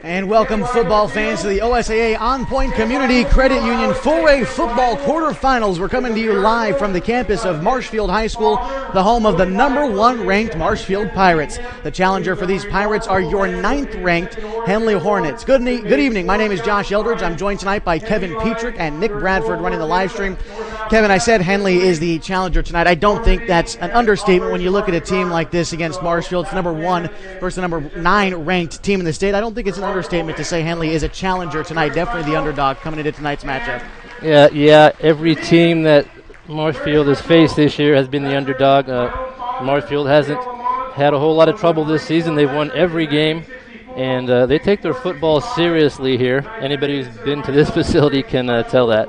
And welcome, football fans, to the OSAA On Point Community Credit Union 4A football quarterfinals. We're coming to you live from the campus of Marshfield High School, the home of the #1 ranked Marshfield Pirates. The challenger for these Pirates are your 9th ranked Henley Hornets. Good evening. My name is Josh Eldridge. I'm joined tonight by Kevin Petrick and Nick Bradford running the live stream. Kevin, I said Henley is the challenger tonight. I don't think that's an understatement when you look at a team like this against Marshfield. It's #1 versus the #9 ranked team in the state. I don't think it's an understatement to say Henley is a challenger tonight. Definitely the underdog coming into tonight's matchup. Yeah. Every team that Marshfield has faced this year has been the underdog. Marshfield hasn't had a whole lot of trouble this season. They've won every game, and they take their football seriously here. Anybody who's been to this facility can tell that.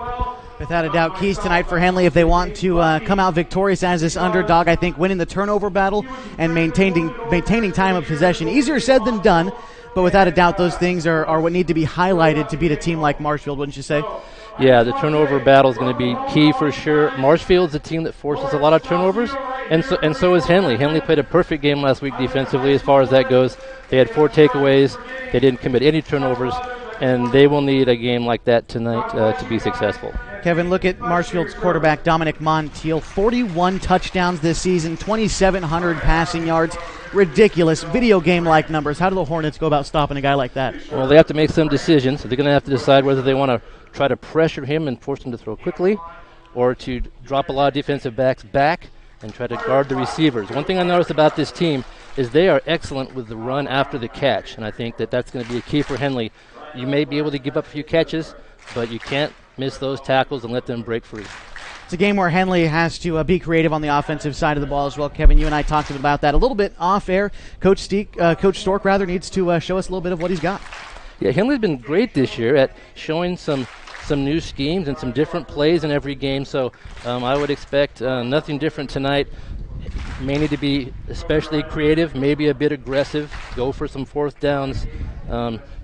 Without a doubt, keys tonight for Henley if they want to come out victorious as this underdog. I think winning the turnover battle and maintaining time of possession. Easier said than done, but without a doubt, those things are what need to be highlighted to beat a team like Marshfield, wouldn't you say? Yeah, the turnover battle is going to be key for sure. Marshfield's a team that forces a lot of turnovers, and so is Henley. Henley played a perfect game last week defensively as far as that goes. They had 4 takeaways. They didn't commit any turnovers, and they will need a game like that tonight to be successful. Kevin, look at Marshfield's quarterback, Dominic Montiel. 41 touchdowns this season, 2,700 passing yards. Ridiculous video game-like numbers. How do the Hornets go about stopping a guy like that? Well, they have to make some decisions. They're going to have to decide whether they want to try to pressure him and force him to throw quickly, or to drop a lot of defensive backs back and try to guard the receivers. One thing I noticed about this team is they are excellent with the run after the catch, and I think that that's going to be a key for Henley. You may be able to give up a few catches, but you can't miss those tackles and let them break free. It's a game where Henley has to be creative on the offensive side of the ball as well. Kevin, you and I talked about that a little bit off air. Coach Stork needs to show us a little bit of what he's got. Yeah, Henley's been great this year at showing some new schemes and some different plays in every game. So I would expect nothing different tonight. May need to be especially creative, maybe a bit aggressive, go for some 4th downs,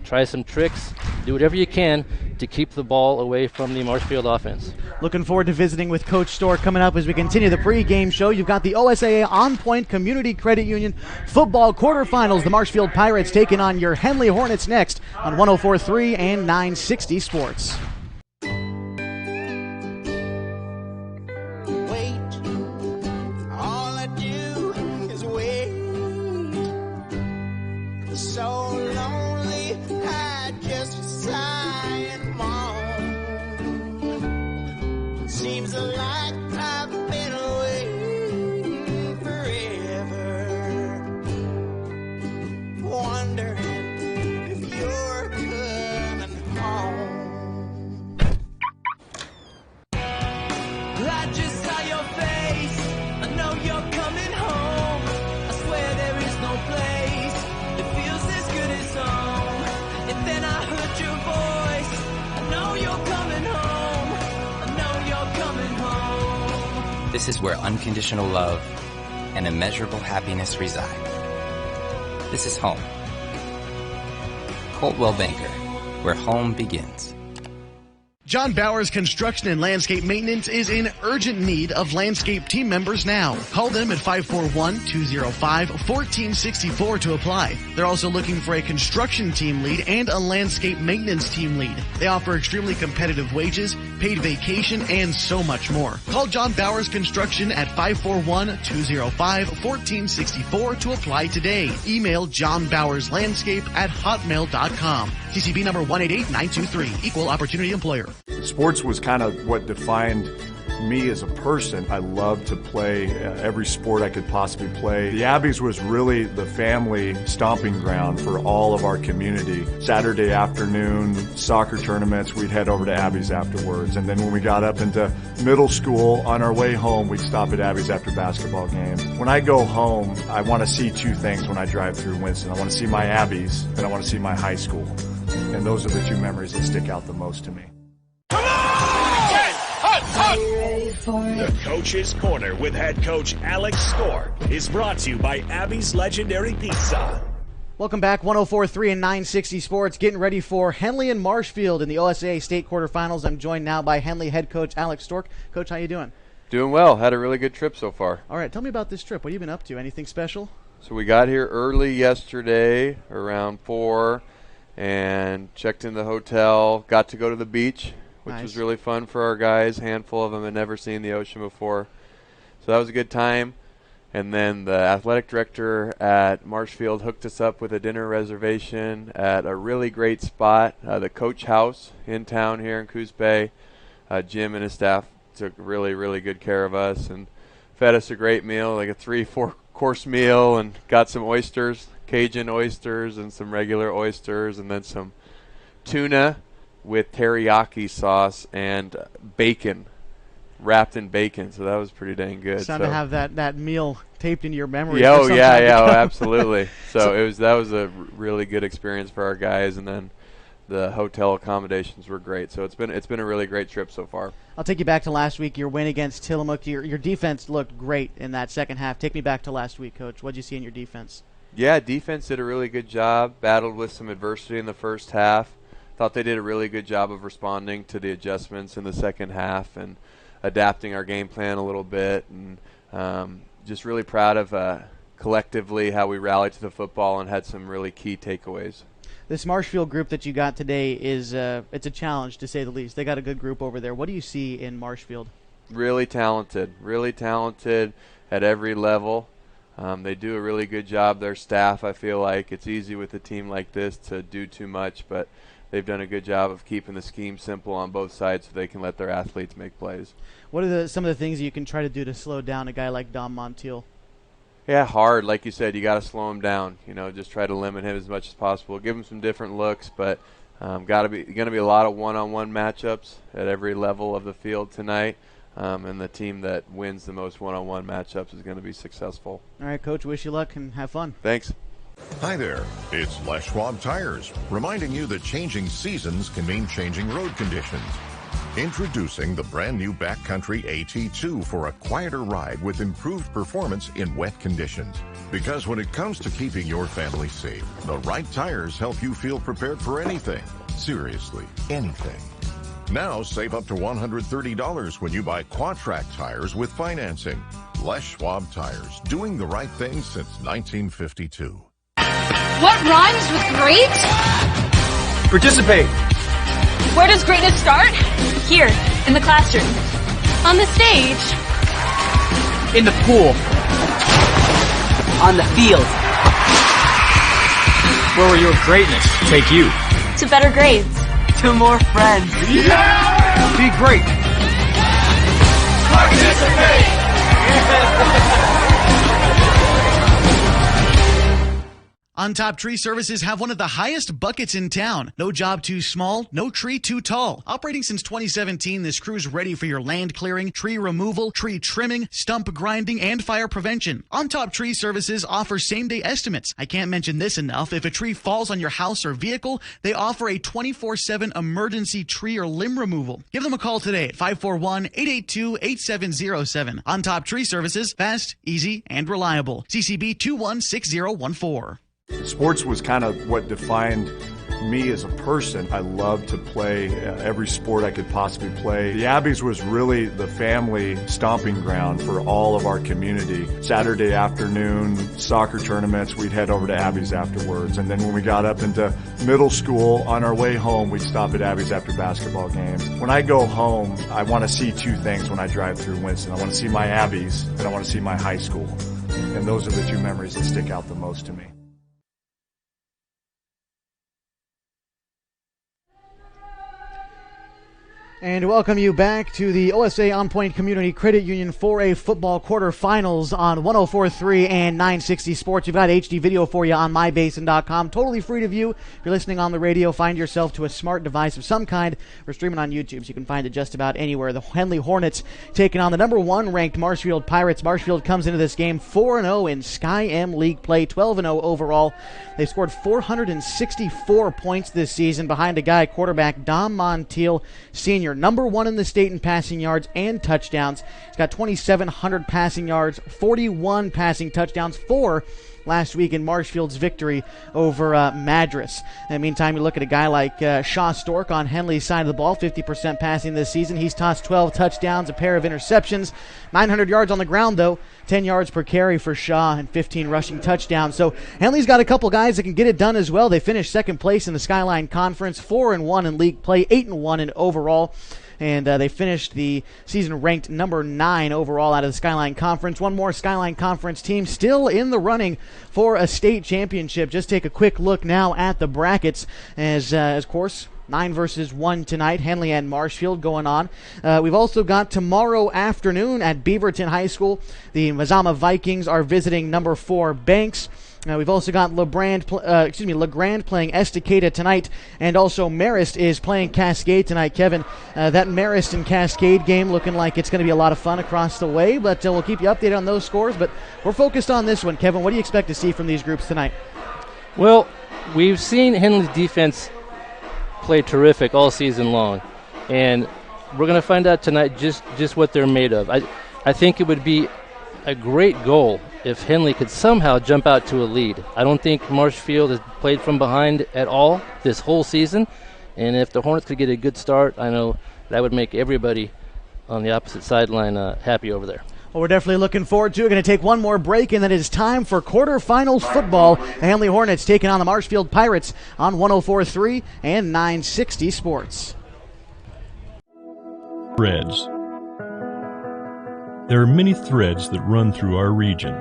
try some tricks, do whatever you can to keep the ball away from the Marshfield offense. Looking forward to visiting with Coach Stork coming up as we continue the pregame show. You've got the OSAA On Point Community Credit Union football quarterfinals. The Marshfield Pirates taking on your Henley Hornets next on 104.3 and 960 Sports. This is where unconditional love and immeasurable happiness reside. This is home. Coldwell Banker, where home begins. John Bowers Construction and Landscape Maintenance is in urgent need of landscape team members now. Call them at 541-205-1464 to apply. They're also looking for a construction team lead and a landscape maintenance team lead. They offer extremely competitive wages, paid vacation, and so much more. Call John Bowers Construction at 541-205-1464 to apply today. Email johnbowerslandscape@hotmail.com. TCB number 188923. Equal Opportunity Employer. Sports was kind of what defined me as a person. I loved to play every sport I could possibly play. The Abbeys was really the family stomping ground for all of our community. Saturday afternoon soccer tournaments, we'd head over to Abbeys afterwards. And then when we got up into middle school, on our way home, we'd stop at Abbeys after basketball games. When I go home, I want to see 2 things when I drive through Winston. I want to see my Abbeys, and I want to see my high school. And those are the 2 memories that stick out the most to me. The Coach's Corner with head coach Alex Stork is brought to you by Abby's Legendary Pizza. Welcome back, 104.3 and 960 Sports. Getting ready for Henley and Marshfield in the OSAA state quarterfinals. I'm joined now by Henley head coach Alex Stork. Coach, how you doing? Doing well. Had a really good trip so far. All right, tell me about this trip. What have you been up to? Anything special? So we got here early yesterday, around 4, and checked in the hotel. Got to go to the beach, which was really fun for our guys. A handful of them had never seen the ocean before. So that was a good time. And then the athletic director at Marshfield hooked us up with a dinner reservation at a really great spot, the Coach House in town here in Coos Bay. Jim and his staff took really, really good care of us and fed us a great meal, like a 3-4 course meal, and got some oysters, Cajun oysters, and some regular oysters, and then some tuna with teriyaki sauce and bacon, wrapped in bacon. So that was pretty dang good. It's time to have that meal taped into your memory. Absolutely. So that was a really good experience for our guys, and then the hotel accommodations were great. So it's been a really great trip so far. I'll take you back to last week, your win against Tillamook. Your defense looked great in that second half. Take me back to last week, Coach. What did you see in your defense? Yeah, defense did a really good job, battled with some adversity in the first half. Thought they did a really good job of responding to the adjustments in the second half and adapting our game plan a little bit. And just really proud of collectively how we rallied to the football and had some really key takeaways. This Marshfield group that you got today is it's a challenge, to say the least. They got a good group over there. What do you see in Marshfield? Really talented at every level. They do a really good job. Their staff, I feel like, it's easy with a team like this to do too much, but they've done a good job of keeping the scheme simple on both sides so they can let their athletes make plays. What are some of the things you can try to do to slow down a guy like Dom Montiel? Yeah, hard. Like you said, you got to slow him down. Just try to limit him as much as possible. Give him some different looks, but going to be a lot of one-on-one matchups at every level of the field tonight. And the team that wins the most one-on-one matchups is going to be successful. All right, Coach, wish you luck and have fun. Thanks. Hi there, it's Les Schwab Tires, reminding you that changing seasons can mean changing road conditions. Introducing the brand new Backcountry AT2 for a quieter ride with improved performance in wet conditions. Because when it comes to keeping your family safe, the right tires help you feel prepared for anything. Seriously, anything. Now save up to $130 when you buy Quad-Track tires with financing. Les Schwab Tires, doing the right thing since 1952. What rhymes with great? Participate. Where does greatness start? Here, in the classroom. On the stage. In the pool. On the field. Where will your greatness take you? To better grades. To more friends. Yeah! Be great. Participate! On Top Tree Services have one of the highest buckets in town. No job too small, no tree too tall. Operating since 2017, this crew's ready for your land clearing, tree removal, tree trimming, stump grinding, and fire prevention. On Top Tree Services offers same-day estimates. I can't mention this enough. If a tree falls on your house or vehicle, they offer a 24/7 emergency tree or limb removal. Give them a call today at 541-882-8707. On Top Tree Services, fast, easy, and reliable. CCB 216014. Sports was kind of what defined me as a person. I loved to play every sport I could possibly play. The Abbeys was really the family stomping ground for all of our community. Saturday afternoon, soccer tournaments, we'd head over to Abbeys afterwards. And then when we got up into middle school, on our way home, we'd stop at Abbeys after basketball games. When I go home, I want to see two things when I drive through Winston. I want to see my Abbeys, and I want to see my high school. And those are the two memories that stick out the most to me. And welcome you back to the OSA On Point Community Credit Union 4A football quarterfinals on 104.3 and 960 Sports. We've got HD video for you on mybasin.com. Totally free to view. If you're listening on the radio, find yourself to a smart device of some kind. We're streaming on YouTube, so you can find it just about anywhere. The Henley Hornets taking on the number 1 ranked Marshfield Pirates. Marshfield comes into this game 4-0 in Sky M League play, 12-0 overall. They've scored 464 points this season behind a guy, quarterback Dom Montiel, senior. Number 1 in the state in passing yards and touchdowns. He's got 2,700 passing yards, 41 passing touchdowns, 4 last week in Marshfield's victory over Madras. In the meantime, you look at a guy like Shaw Stork on Henley's side of the ball, 50% passing this season. He's tossed 12 touchdowns, a pair of interceptions, 900 yards on the ground, though, 10 yards per carry for Shaw, and 15 rushing touchdowns. So Henley's got a couple guys that can get it done as well. They finished second place in the Skyline Conference, 4-1 in league play, 8-1 in overall. And they finished the season ranked number 9 overall out of the Skyline Conference. One more Skyline Conference team still in the running for a state championship. Just take a quick look now at the brackets as of course, 9 versus 1 tonight, Henley and Marshfield going on. We've also got tomorrow afternoon at Beaverton High School. The Mazama Vikings are visiting number 4 Banks. We've also got LeGrand playing Estacada tonight, and also Marist is playing Cascade tonight. Kevin, that Marist and Cascade game looking like it's going to be a lot of fun across the way, but we'll keep you updated on those scores. But we're focused on this one. Kevin, what do you expect to see from these groups tonight? Well, we've seen Henley's defense play terrific all season long, and we're going to find out tonight just what they're made of. I think it would be a great goal if Henley could somehow jump out to a lead. I don't think Marshfield has played from behind at all this whole season, and if the Hornets could get a good start, I know that would make everybody on the opposite sideline happy over there. Well, we're definitely looking forward to it. We're going to take one more break, and then it is time for quarterfinals football. The Henley Hornets taking on the Marshfield Pirates on 104.3 and 960 Sports. Threads. There are many threads that run through our region.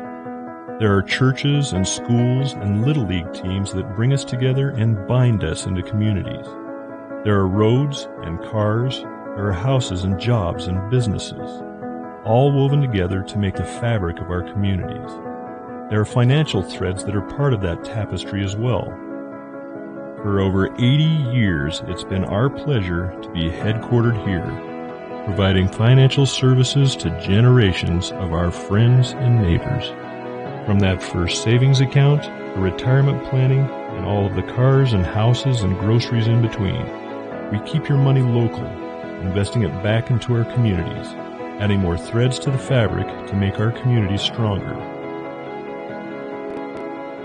There are churches and schools and Little League teams that bring us together and bind us into communities. There are roads and cars. There are houses and jobs and businesses, all woven together to make the fabric of our communities. There are financial threads that are part of that tapestry as well. For over 80 years, it's been our pleasure to be headquartered here, providing financial services to generations of our friends and neighbors. From that first savings account, to retirement planning, and all of the cars and houses and groceries in between, we keep your money local, investing it back into our communities, adding more threads to the fabric to make our communities stronger.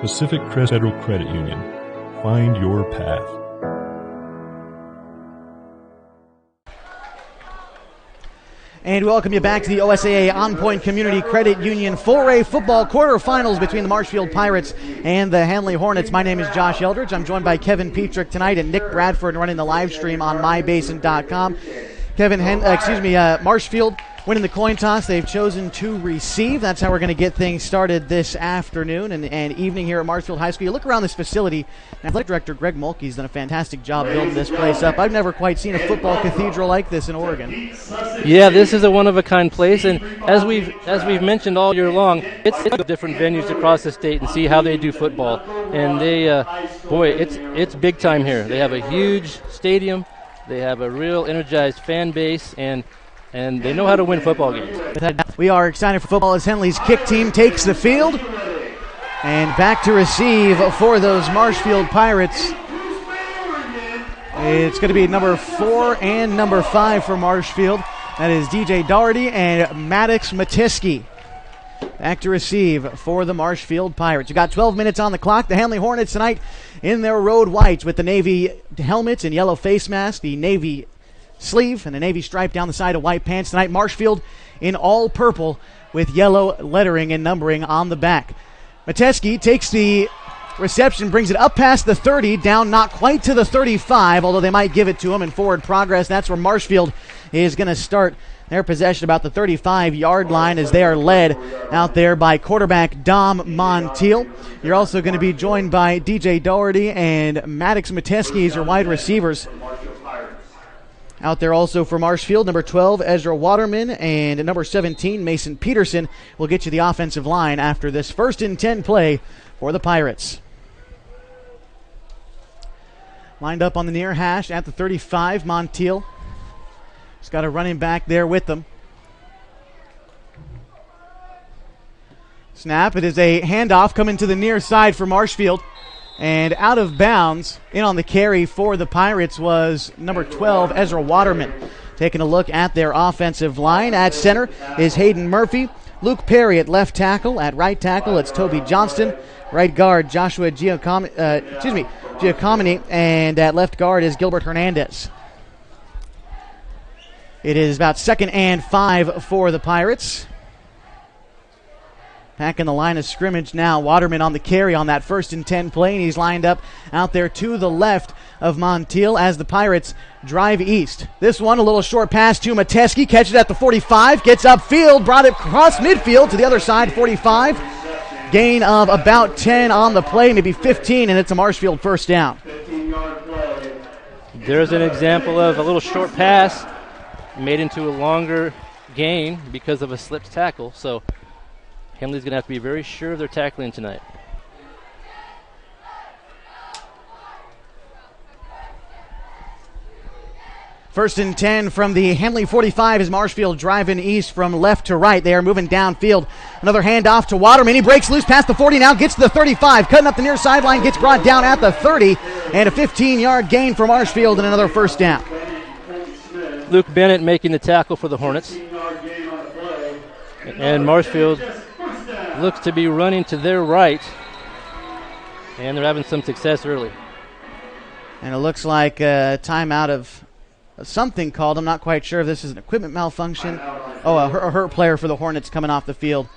Pacific Crest Federal Credit Union. Find your path. And we welcome you back to the OSAA On Point Community Credit Union 4A football quarterfinals between the Marshfield Pirates and the Henley Hornets. My name is Josh Eldridge. I'm joined by Kevin Petrick tonight and Nick Bradford running the live stream on mybasin.com. Marshfield winning the coin toss. They've chosen to receive. That's how we're going to get things started this afternoon and evening here at Marshfield High School. You look around this facility, Athletic Director Greg Mulkey's done a fantastic job building this place up. I've never quite seen a football cathedral like this in Oregon. Yeah, this is a one-of-a-kind place, and as we've mentioned all year long, it's different venues across the state and see how they do football. And it's big time here. They have a huge stadium. They have a real energized fan base, and they know how to win football games. We are excited for football as Henley's kick team takes the field. And back to receive for those Marshfield Pirates. It's going to be number 4 and number 5 for Marshfield. That is DJ Doherty and Maddox Matiski. Back to receive for the Marshfield Pirates. You got 12 minutes on the clock. The Henley Hornets tonight in their road whites with the navy helmets and yellow face mask, the navy sleeve and a navy stripe down the side of white pants. Tonight, Marshfield in all purple with yellow lettering and numbering on the back. Mateski takes the reception, brings it up past the 30, down not quite to the 35, although they might give it to him in forward progress. That's where Marshfield is going to start their possession about the 35-yard line as they are led out there by quarterback Dom Montiel. You're also going to be joined by DJ Doherty and Maddox Mateski as your wide receivers. Out there also for Marshfield, number 12, Ezra Waterman, and number 17, Mason Peterson, will get you the offensive line after this 1st and 10 play for the Pirates. Lined up on the near hash at the 35, Montiel. He's got a running back there with them. Snap, it is a handoff coming to the near side for Marshfield. And out of bounds, in on the carry for the Pirates was number 12, Ezra Waterman. Taking a look at their offensive line. At center is Hayden Murphy. Luke Perry at left tackle. At right tackle, it's Toby Johnston. Right guard, Joshua Giacomini. And at left guard is Gilbert Hernandez. It is about 2nd and 5 for the Pirates. Back in the line of scrimmage now. Waterman on the carry on that 1st and 10 play, and he's lined up out there to the left of Montiel as the Pirates drive east. This one, a little short pass to Mateski. Catches it at the 45, gets upfield, brought it across midfield to the other side, 45. Gain of about 10 on the play, maybe 15, and it's a Marshfield first down. There's an example of a little short pass made into a longer gain because of a slipped tackle. So Henley's going to have to be very sure of their tackling tonight. First and 10 from the Henley 45 as Marshfield driving east from left to right. They are moving downfield. Another handoff to Waterman. He breaks loose past the 40 now, gets to the 35. Cutting up the near sideline, gets brought down at the 30. And a 15-yard gain for Marshfield and another first down. Luke Bennett making the tackle for the Hornets. And Marshfield looks to be running to their right. And they're having some success early. And it looks like a timeout of something called. I'm not quite sure if this is an equipment malfunction. Oh, a hurt player for the Hornets coming off the field.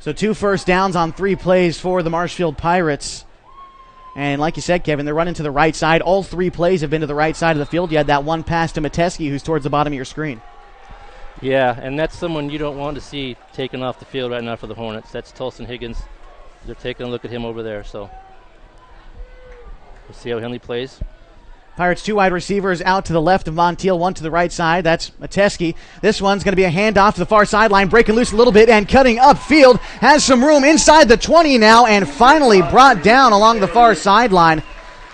So 2 first downs on 3 plays for the Marshfield Pirates. And like you said, Kevin, they're running to the right side. All 3 plays have been to the right side of the field. You had that one pass to Mateski, who's towards the bottom of your screen. Yeah, and that's someone you don't want to see taken off the field right now for the Hornets. That's Tulson Higgins. They're taking a look at him over there. So we'll see how Henley plays. Pirates 2 wide receivers out to the left of Montiel, 1 to the right side. That's Mateski. This one's going to be a handoff to the far sideline, breaking loose a little bit and cutting upfield. Has some room inside the 20 now and finally brought down along the far sideline.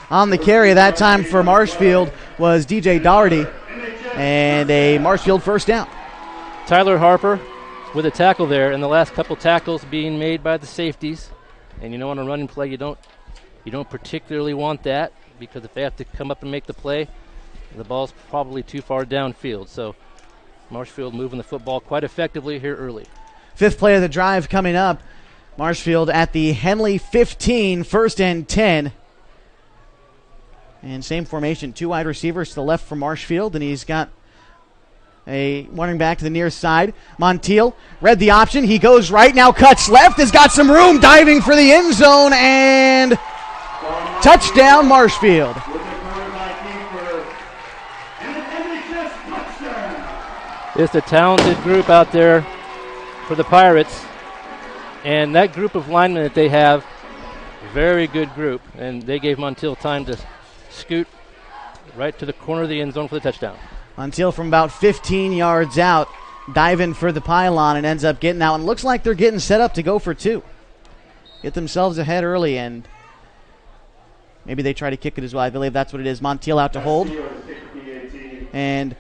On the carry that time for Marshfield was DJ Doherty, and a Marshfield first down. Tyler Harper with a tackle there, and the last couple tackles being made by the safeties. And you know, on a running play, you don't particularly want that, because if they have to come up and make the play, the ball's probably too far downfield. So Marshfield moving the football quite effectively here early. 5th play of the drive coming up. Marshfield at the Henley 15, 1st and 10. And same formation, 2 wide receivers to the left for Marshfield, and he's got a running back to the near side. Montiel read the option. He goes right, now cuts left, has got some room, diving for the end zone, and touchdown Marshfield. It's a talented group out there for the Pirates. And that group of linemen that they have, very good group. And they gave Montiel time to scoot right to the corner of the end zone for the touchdown. Montiel from about 15 yards out, diving for the pylon and ends up getting out. And looks like they're getting set up to go for 2. Get themselves ahead early, and maybe they try to kick it as well. I believe that's what it is. Montiel out to hold, and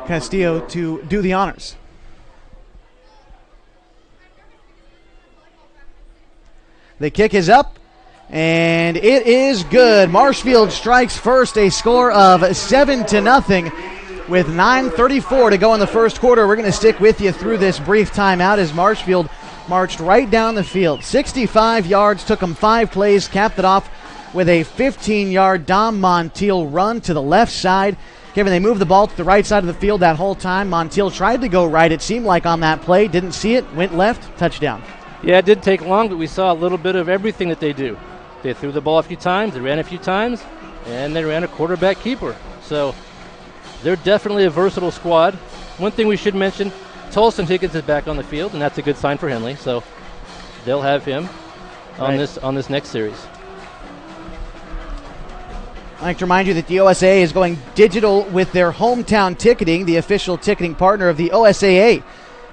Castillo to do the honors. The kick is up, and it is good. Marshfield strikes first, a score of 7-0 with 9:34 to go in the first quarter. We're going to stick with you through this brief timeout as Marshfield marched right down the field. 65 yards, took them 5 plays, capped it off with a 15-yard Dom Montiel run to the left side. Kevin, they moved the ball to the right side of the field that whole time. Montiel tried to go right, it seemed like, on that play. Didn't see it, went left, touchdown. Yeah, it didn't take long, but we saw a little bit of everything that they do. They threw the ball a few times, they ran a few times, and they ran a quarterback keeper. So they're definitely a versatile squad. One thing we should mention, Tulson Higgins is back on the field, and that's a good sign for Henley. So they'll have him on this next series. I'd like to remind you that the OSAA is going digital with their hometown ticketing, the official ticketing partner of the OSAA.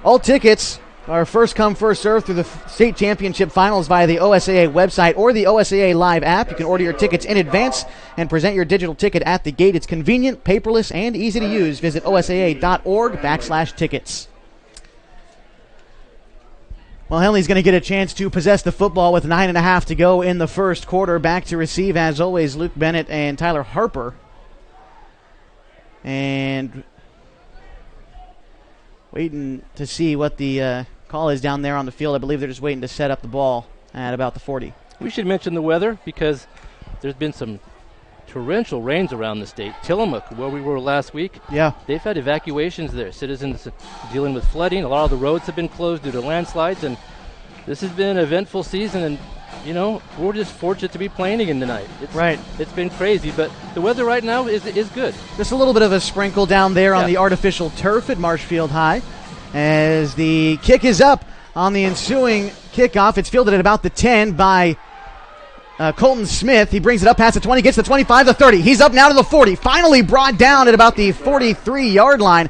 All tickets are first come, first served through the state championship finals via the OSAA website or the OSAA Live app. You can order your tickets in advance and present your digital ticket at the gate. It's convenient, paperless, and easy to use. Visit osaa.org/tickets. Well, Henley's going to get a chance to possess the football with 9.5 to go in the first quarter. Back to receive, as always, Luke Bennett and Tyler Harper. And Waiting to see what the call is down there on the field. I believe they're just waiting to set up the ball at about the 40. We should mention the weather because there's been some torrential rains around the state. Tillamook, where we were last week, they've had evacuations there. Citizens dealing with flooding. A lot of the roads have been closed due to landslides, and this has been an eventful season, and we're just fortunate to be playing again tonight. It's been crazy, but the weather right now is good. Just a little bit of a sprinkle down there on the artificial turf at Marshfield High as the kick is up on the ensuing kickoff. It's fielded at about the 10 by Colton Smith. He brings it up past the 20, gets the 25, the 30. He's up now to the 40. Finally brought down at about the 43-yard line.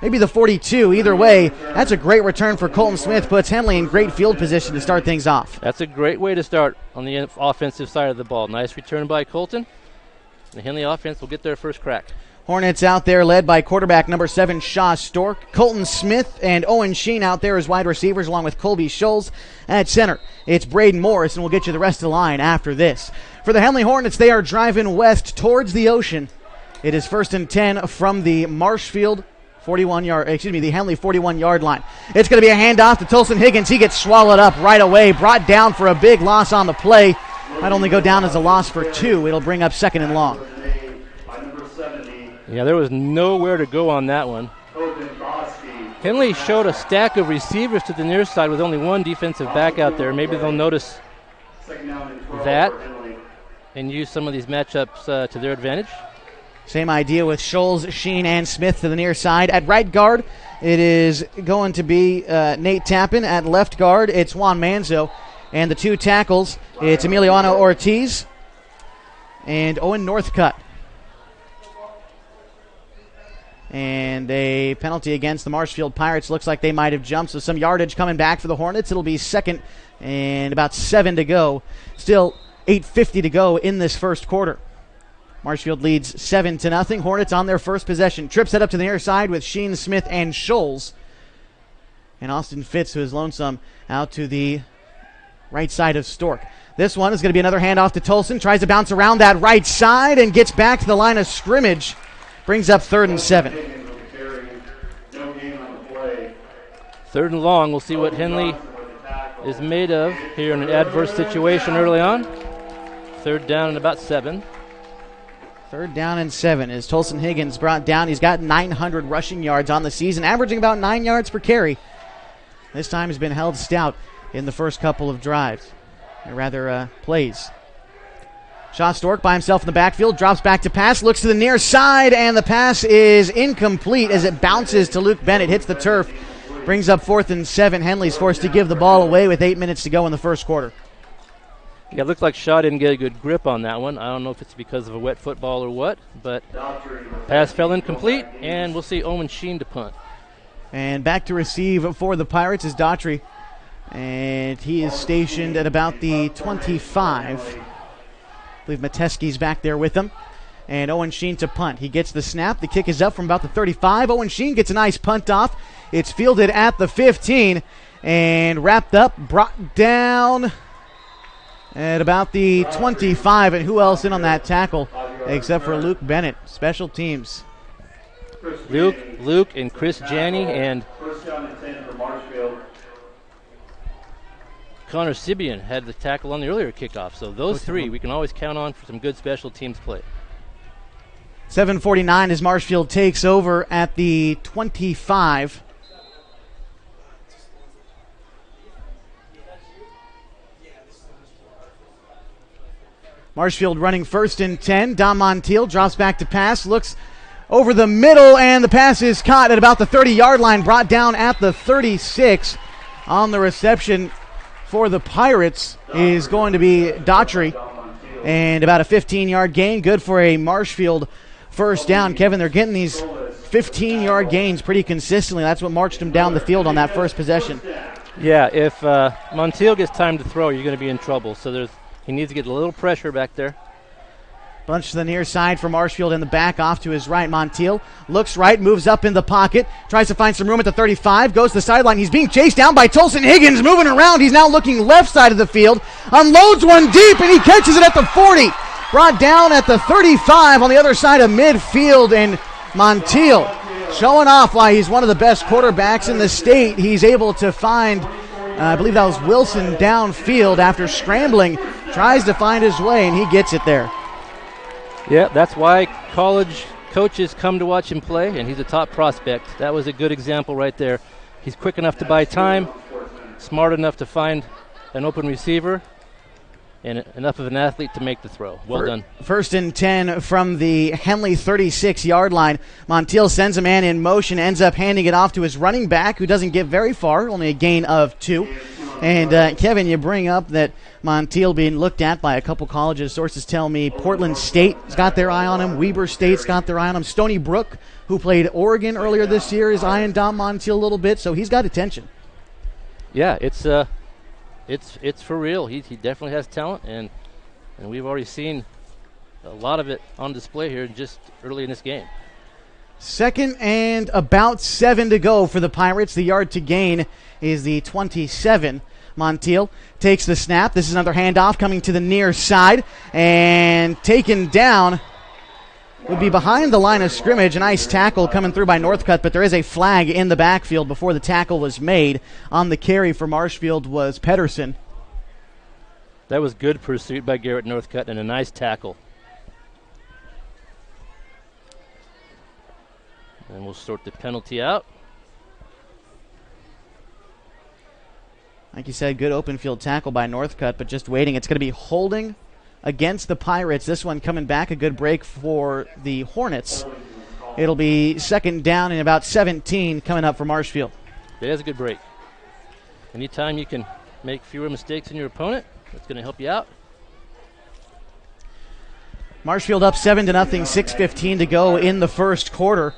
Maybe the 42. Either way, that's a great return for Colton Smith. Puts Henley in great field position to start things off. That's a great way to start on the offensive side of the ball. Nice return by Colton. The Henley offense will get their first crack. Hornets out there led by quarterback number 7, Shaw Stork. Colton Smith and Owen Sheen out there as wide receivers along with Colby Scholes at center. It's Braden Morris, and we'll get you the rest of the line after this. For the Henley Hornets, they are driving west towards the ocean. It is 1st and 10 from the Marshfield the Henley 41-yard line. It's going to be a handoff to Tolson Higgins. He gets swallowed up right away, brought down for a big loss on the play. Might only go down as a loss for 2. It'll bring up 2nd and long. Yeah, there was nowhere to go on that one. Henley showed a stack of receivers to the near side with only one defensive back out there. Maybe they'll notice that and use some of these matchups to their advantage. Same idea with Scholes, Sheen, and Smith to the near side. At right guard, it is going to be Nate Tappan. At left guard, it's Juan Manzo. And the 2 tackles, it's Emiliano Ortiz and Owen Northcutt. And a penalty against the Marshfield Pirates. Looks like they might have jumped, so some yardage coming back for the Hornets. It'll be 2nd and about 7 to go. Still 8:50 to go in this first quarter. Marshfield leads 7-0. Hornets on their first possession. Trip set up to the near side with Sheen, Smith, and Scholes. And Austin Fitz, who is lonesome, out to the right side of Stork. This one is going to be another handoff to Tolson. Tries to bounce around that right side and gets back to the line of scrimmage. Brings up 3rd and 7. 3rd and long. We'll see what Henley is made of here in an adverse situation early on. 3rd down and about 7. 3rd down and 7 is Tolson Higgins brought down. He's got 900 rushing yards on the season, averaging about 9 yards per carry. This time has been held stout in the first couple of drives, or rather plays. Shaw Stork by himself in the backfield, drops back to pass, looks to the near side, and the pass is incomplete as it bounces to Luke Bennett, hits the turf, brings up 4th and 7. Henley's forced to give the ball away with 8 minutes to go in the first quarter. Yeah, it looked like Shaw didn't get a good grip on that one. I don't know if it's because of a wet football or what, but pass fell incomplete, and we'll see Owen Sheen to punt. And back to receive for the Pirates is Daughtry, and he is stationed at about the 25. I believe Metesky's back there with him. And Owen Sheen to punt. He gets the snap. The kick is up from about the 35. Owen Sheen gets a nice punt off. It's fielded at the 15 and wrapped up, brought down at about the 25. And who else in on that tackle except for Luke Bennett? Special teams. Luke and Chris Janney and Connor Sibian had the tackle on the earlier kickoff. So those three we can always count on for some good special teams play. 7:49 as Marshfield takes over at the 25. Marshfield running 1st and 10. Dom Montiel drops back to pass, looks over the middle, and the pass is caught at about the 30-yard line, brought down at the 36. On the reception for the Pirates is going to be Daughtry, and about a 15-yard gain, good for a Marshfield first down. Kevin, they're getting these 15-yard gains pretty consistently. That's what marched them down the field on that first possession. Yeah, if Montiel gets time to throw, you're going to be in trouble. So he needs to get a little pressure back there. Bunch to the near side for Marshfield in the back, off to his right. Montiel looks right, moves up in the pocket, tries to find some room at the 35, goes to the sideline. He's being chased down by Tolson Higgins, moving around. He's now looking left side of the field, unloads one deep, and he catches it at the 40. Brought down at the 35 on the other side of midfield, and Montiel showing off why he's one of the best quarterbacks in the state. He's able to find, I believe that was Wilson downfield after scrambling, tries to find his way, and he gets it there. Yeah, that's why college coaches come to watch him play, and he's a top prospect. That was a good example right there. He's quick enough to buy time, smart enough to find an open receiver, and enough of an athlete to make the throw. Well done. 1st and 10 from the Henley 36-yard line. Montiel sends a man in motion, ends up handing it off to his running back, who doesn't get very far, only a gain of 2. And, Kevin, you bring up that Montiel being looked at by a couple colleges. Sources tell me Portland State's got their eye on him. Weber State's got their eye on him. Stony Brook, who played Oregon earlier this year, is eyeing Dom Montiel a little bit, so he's got attention. Yeah, it's for real. He definitely has talent, and we've already seen a lot of it on display here just early in this game. 2nd and about 7 to go for the Pirates. The yard to gain is the 27. Montiel takes the snap. This is another handoff coming to the near side, and taken down would be behind the line of scrimmage. A nice tackle coming through by Northcutt, but there is a flag in the backfield before the tackle was made. On the carry for Marshfield was Pedersen. That was good pursuit by Garrett Northcutt and a nice tackle. And we'll sort the penalty out. Like you said, good open field tackle by Northcutt, but just waiting. It's going to be holding against the Pirates. This one coming back, a good break for the Hornets. It'll be 2nd down and about 17 coming up for Marshfield. It is a good break. Anytime you can make fewer mistakes than your opponent, that's going to help you out. Marshfield up 7-0, 6:15 to go in the first quarter.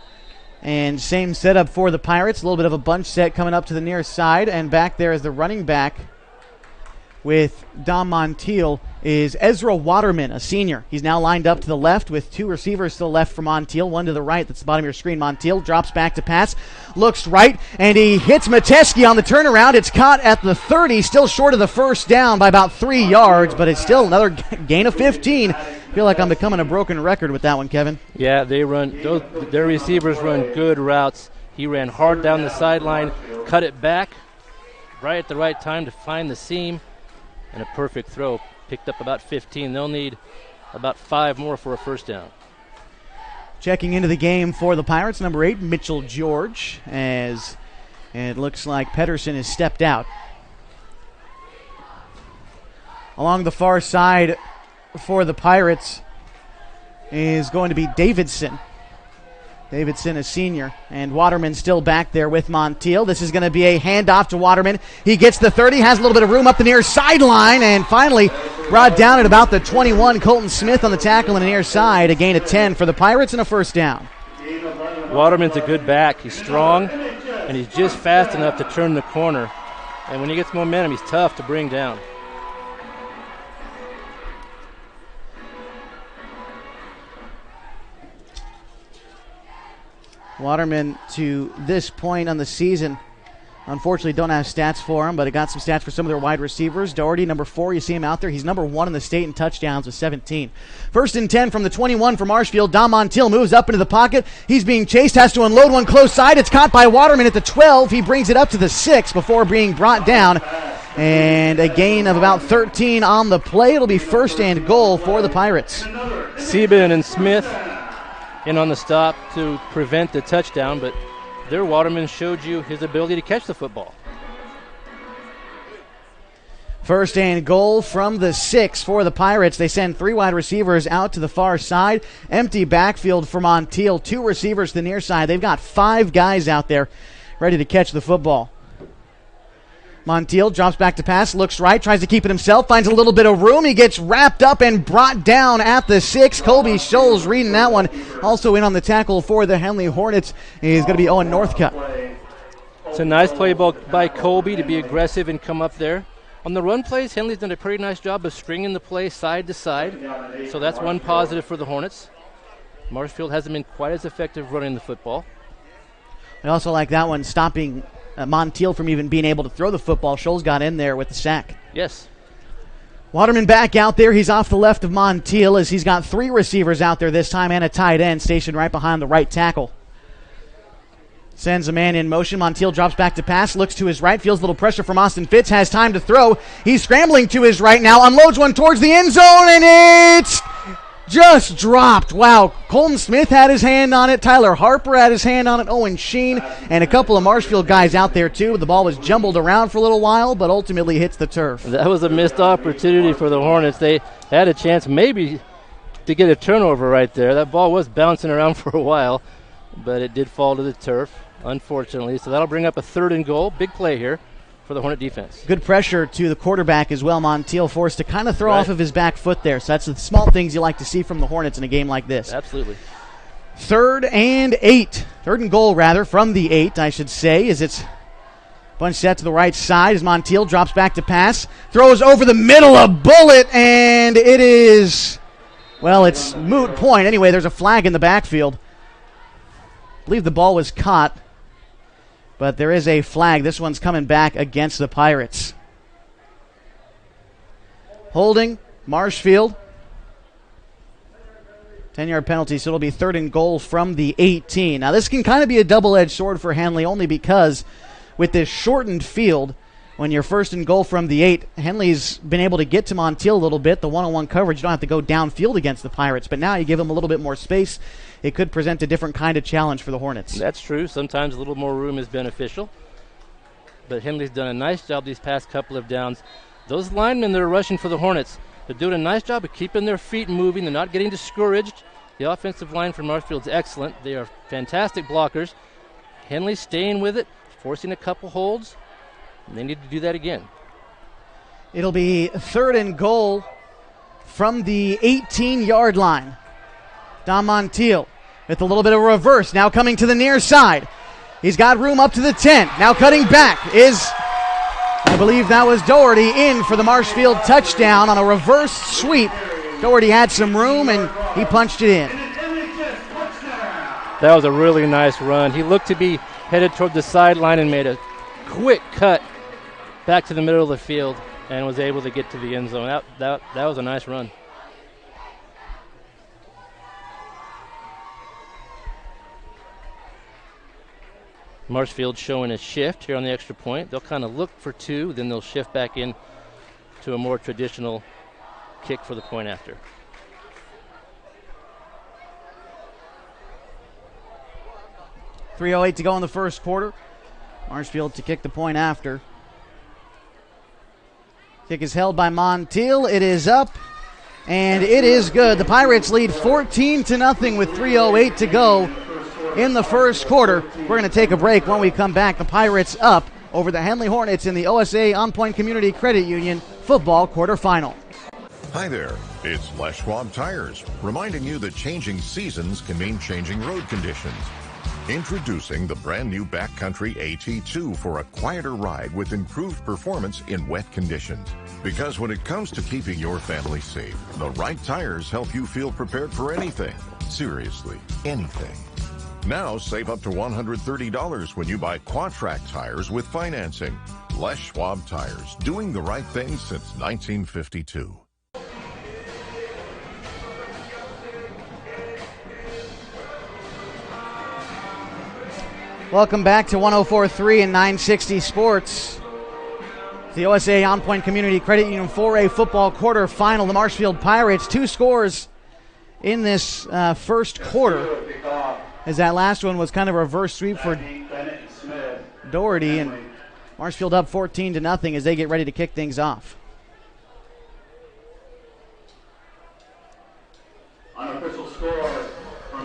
And same setup for the Pirates. A little bit of a bunch set coming up to the near side. And back there is the running back with Dom Montiel is Ezra Waterman, a senior. He's now lined up to the left with 2 receivers to the left for Montiel, one to the right. That's the bottom of your screen. Montiel drops back to pass, looks right, and he hits Mateski on the turnaround. It's caught at the 30, still short of the first down by about 3 yards, but it's still another gain of 15. I feel like I'm becoming a broken record with that one, Kevin. Yeah, their receivers run good routes. He ran hard down the sideline, cut it back right at the right time to find the seam, and a perfect throw. Picked up about 15. They'll need about 5 more for a first down. Checking into the game for the Pirates, number 8, Mitchell George, as it looks like Pedersen has stepped out. Along the far side for the Pirates is going to be Davidson. Davidson, a senior, and Waterman still back there with Montiel. This is going to be a handoff to Waterman. He gets the 30, has a little bit of room up the near sideline, and finally brought down at about the 21. Colton Smith on the tackle on the near side. A gain of 10 for the Pirates and a first down. Waterman's a good back. He's strong, and he's just fast enough to turn the corner. And when he gets momentum, he's tough to bring down. Waterman, to this point on the season, unfortunately don't have stats for him, but I got some stats for some of their wide receivers. Doherty, number 4, you see him out there. He's number 1 in the state in touchdowns with 17. 1st and 10 from the 21 for Marshfield. Dom Montiel moves up into the pocket. He's being chased, has to unload one close side. It's caught by Waterman at the 12. He brings it up to the 6 before being brought down. And a gain of about 13 on the play. It'll be 1st and goal for the Pirates. Sieben and Smith in on the stop to prevent the touchdown, but their Waterman showed you his ability to catch the football. 1st and goal from the 6 for the Pirates. They send 3 wide receivers out to the far side. Empty backfield for Montiel. 2 receivers to the near side. They've got 5 guys out there ready to catch the football. Montiel drops back to pass, looks right, tries to keep it himself, finds a little bit of room. He gets wrapped up and brought down at the 6. Colby Scholes reading that one. Also in on the tackle for the Henley Hornets is going to be Owen Northcutt. It's a nice play by Colby to be aggressive and come up there. On the run plays, Henley's done a pretty nice job of stringing the play side to side, so that's one positive for the Hornets. Marshfield hasn't been quite as effective running the football. I also like that one, stopping Montiel from even being able to throw the football. Scholes got in there with the sack. Yes. Waterman back out there. He's off the left of Montiel as he's got 3 receivers out there this time and a tight end stationed right behind the right tackle. Sends a man in motion. Montiel drops back to pass, looks to his right, feels a little pressure from Austin Fitz, has time to throw. He's scrambling to his right now, unloads one towards the end zone, and it's just dropped. Wow. Colton Smith had his hand on it. Tyler Harper had his hand on it. Owen Sheen and a couple of Marshfield guys out there too. The ball was jumbled around for a little while, but ultimately hits the turf. That was a missed opportunity for the Hornets. They had a chance maybe to get a turnover right there. That ball was bouncing around for a while, but it did fall to the turf, unfortunately. So that'll bring up a 3rd and goal. Big play here for the Hornet defense. Good pressure to the quarterback as well. Montiel forced to kind of throw off of his back foot there. So that's the small things you like to see from the Hornets in a game like this. Absolutely. 3rd and 8. 3rd and goal, rather, from the 8, I should say, as it's bunch set to the right side as Montiel drops back to pass. Throws over the middle, a bullet, and it is, well, it's moot point. Anyway, there's a flag in the backfield. I believe the ball was caught, but there is a flag. This one's coming back against the Pirates. Holding, Marshfield. 10-yard penalty, so it'll be 3rd and goal from the 18. Now, this can kind of be a double-edged sword for Henley, only because with this shortened field, when you're 1st and goal from the 8, Henley's been able to get to Montiel a little bit. The one-on-one coverage, you don't have to go downfield against the Pirates, but now you give them a little bit more space. It could present a different kind of challenge for the Hornets. That's true. Sometimes a little more room is beneficial. But Henley's done a nice job these past couple of downs. Those linemen that are rushing for the Hornets, they're doing a nice job of keeping their feet moving. They're not getting discouraged. The offensive line for Marshfield's excellent. They are fantastic blockers. Henley's staying with it, forcing a couple holds. And they need to do that again. It'll be 3rd and goal from the 18-yard line. Don Montiel with a little bit of a reverse. Now coming to the near side. He's got room up to the 10. Now cutting back is, I believe that was Doherty, in for the Marshfield touchdown on a reverse sweep. Doherty had some room, and he punched it in. That was a really nice run. He looked to be headed toward the sideline and made a quick cut back to the middle of the field and was able to get to the end zone. That was a nice run. Marshfield showing a shift here on the extra point. They'll kind of look for 2, then they'll shift back in to a more traditional kick for the point after. .308 to go in the first quarter. Marshfield to kick the point after. Kick is held by Montiel. It is up, and it is good. The Pirates lead 14-0 with 3:08 to go in the first quarter. We're going to take a break. When we come back, the Pirates up over the Henley Hornets in the OSA On Point Community Credit Union football quarterfinal. Hi there, it's Les Schwab Tires, reminding you that changing seasons can mean changing road conditions. Introducing the brand new Backcountry AT2 for a quieter ride with improved performance in wet conditions. Because when it comes to keeping your family safe, the right tires help you feel prepared for anything. Seriously, anything. Now save up to $130 when you buy Quad-Track tires with financing. Les Schwab Tires, doing the right thing since 1952. Welcome back to 104.3 and 960 Sports. The OSA On Point Community Credit Union 4A football quarterfinal. The Marshfield Pirates, 2 scores in this first quarter, as that last one was kind of a reverse sweep for Doherty, and Marshfield up 14-0 as they get ready to kick things off.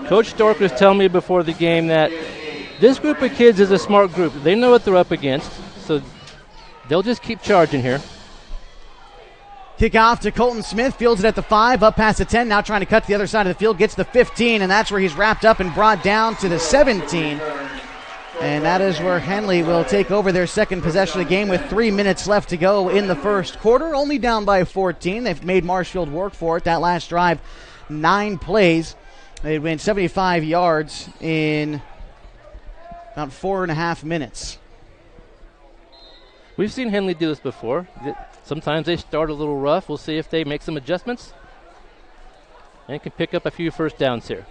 Coach Stork was telling me before the game that this group of kids is a smart group. They know what they're up against, so they'll just keep charging here. Kick off to Colton Smith, fields it at the 5, up past the 10, now trying to cut to the other side of the field, gets the 15, and that's where he's wrapped up and brought down to the 17. And that is where Henley will take over their second possession of the game with 3 minutes left to go in the first quarter, only down by 14. They've made Marshfield work for it. That last drive, 9 plays. They went 75 yards in about 4.5 minutes. We've seen Henley do this before. Sometimes they start a little rough. We'll see if they make some adjustments and can pick up a few first downs here.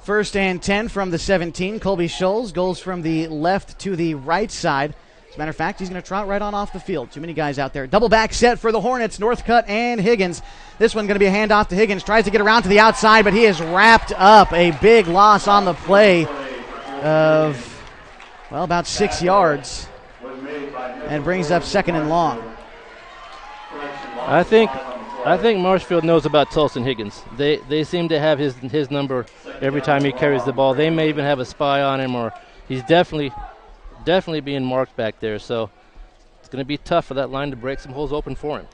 First and 10 from the 17. Colby Scholes goes from the left to the right side. As a matter of fact, he's going to trot right on off the field. Too many guys out there. Double back set for the Hornets, Northcutt and Higgins. This one going to be a handoff to Higgins. Tries to get around to the outside, but he is wrapped up. A big loss on the play of, well, about 6 yards. And brings up second and long. I think Marshfield knows about Tulsa Higgins. They seem to have his number every time he carries the ball. They may even have a spy on him, or he's definitely being marked back there. So it's going to be tough for that line to break some holes open for him.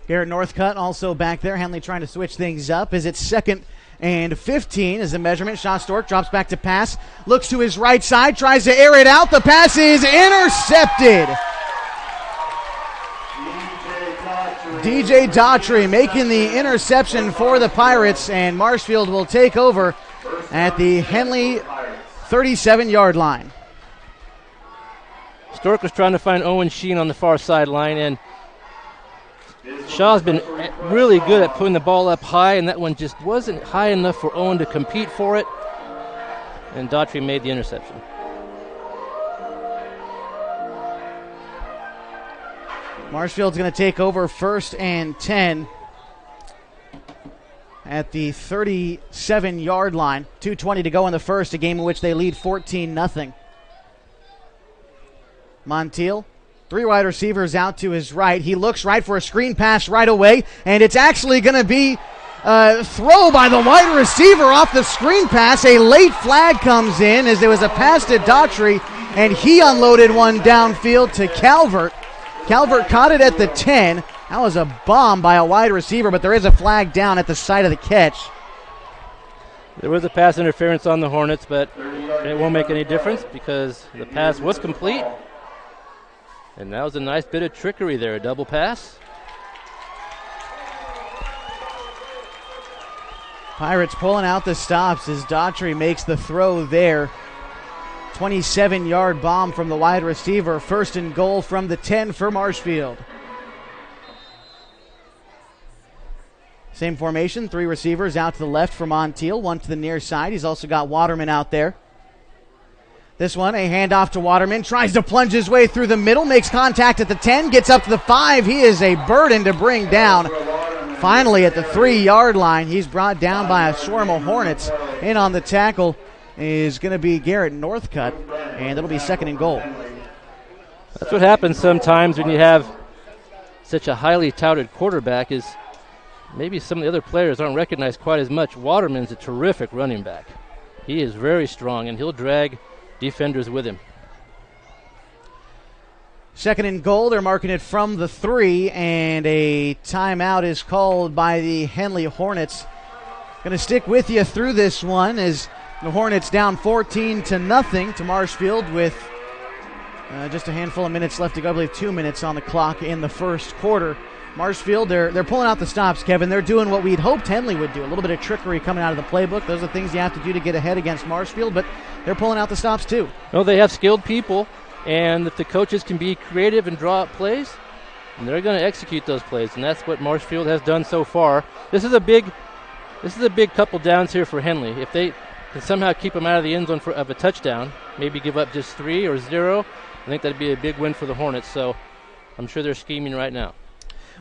Garrett Northcutt also back there. Henley trying to switch things up. Is it 2nd and 15 is the measurement. Shaw Stork drops back to pass. Looks to his right side. Tries to air it out. The pass is intercepted. DJ Daughtry making the interception for the Pirates, and Marshfield will take over at the Henley 37-yard line. Stork was trying to find Owen Sheen on the far sideline, and Shaw's been really good at putting the ball up high, and that one just wasn't high enough for Owen to compete for it, and Daughtry made the interception. Marshfield's going to take over 1st and 10 at the 37-yard line. 2:20 to go in the first, a game in which they lead 14-0. Montiel, 3 wide receivers out to his right. He looks right for a screen pass right away, and it's actually going to be a throw by the wide receiver off the screen pass. A late flag comes in as there was a pass to Daughtry, and he unloaded one downfield to Calvert. Calvert caught it at the 10. That was a bomb by a wide receiver, but there is a flag down at the side of the catch. There was a pass interference on the Hornets, but it won't make any difference because the pass was complete. And that was a nice bit of trickery there, a double pass. Pirates pulling out the stops as Daughtry makes the throw there. 27-yard bomb from the wide receiver. 1st and goal from the 10 for Marshfield. Same formation, 3 receivers out to the left for Montiel, 1 to the near side. He's also got Waterman out there. This one, a handoff to Waterman, tries to plunge his way through the middle, makes contact at the 10, gets up to the 5. He is a burden to bring down. Finally, at the 3-yard line, he's brought down by a swarm of Hornets. In on the tackle is going to be Garrett Northcutt, and it'll be 2nd and goal. That's what happens sometimes when you have such a highly touted quarterback, is maybe some of the other players aren't recognized quite as much. Waterman's a terrific running back. He is very strong, and he'll drag defenders with him. 2nd and goal. They're marking it from the 3, and a timeout is called by the Henley Hornets. Going to stick with you through this one as the Hornets down 14-0 to Marshfield with just a handful of minutes left to go. I believe 2 minutes on the clock in the first quarter. Marshfield, they're pulling out the stops, Kevin. They're doing what we'd hoped Henley would do. A little bit of trickery coming out of the playbook. Those are things you have to do to get ahead against Marshfield, but they're pulling out the stops too. No, they have skilled people, and if the coaches can be creative and draw up plays, and they're going to execute those plays, and that's what Marshfield has done so far. This is a big couple downs here for Henley. If they can somehow keep them out of the end zone of a touchdown, maybe give up just 3 or 0, I think that'd be a big win for the Hornets. So I'm sure they're scheming right now.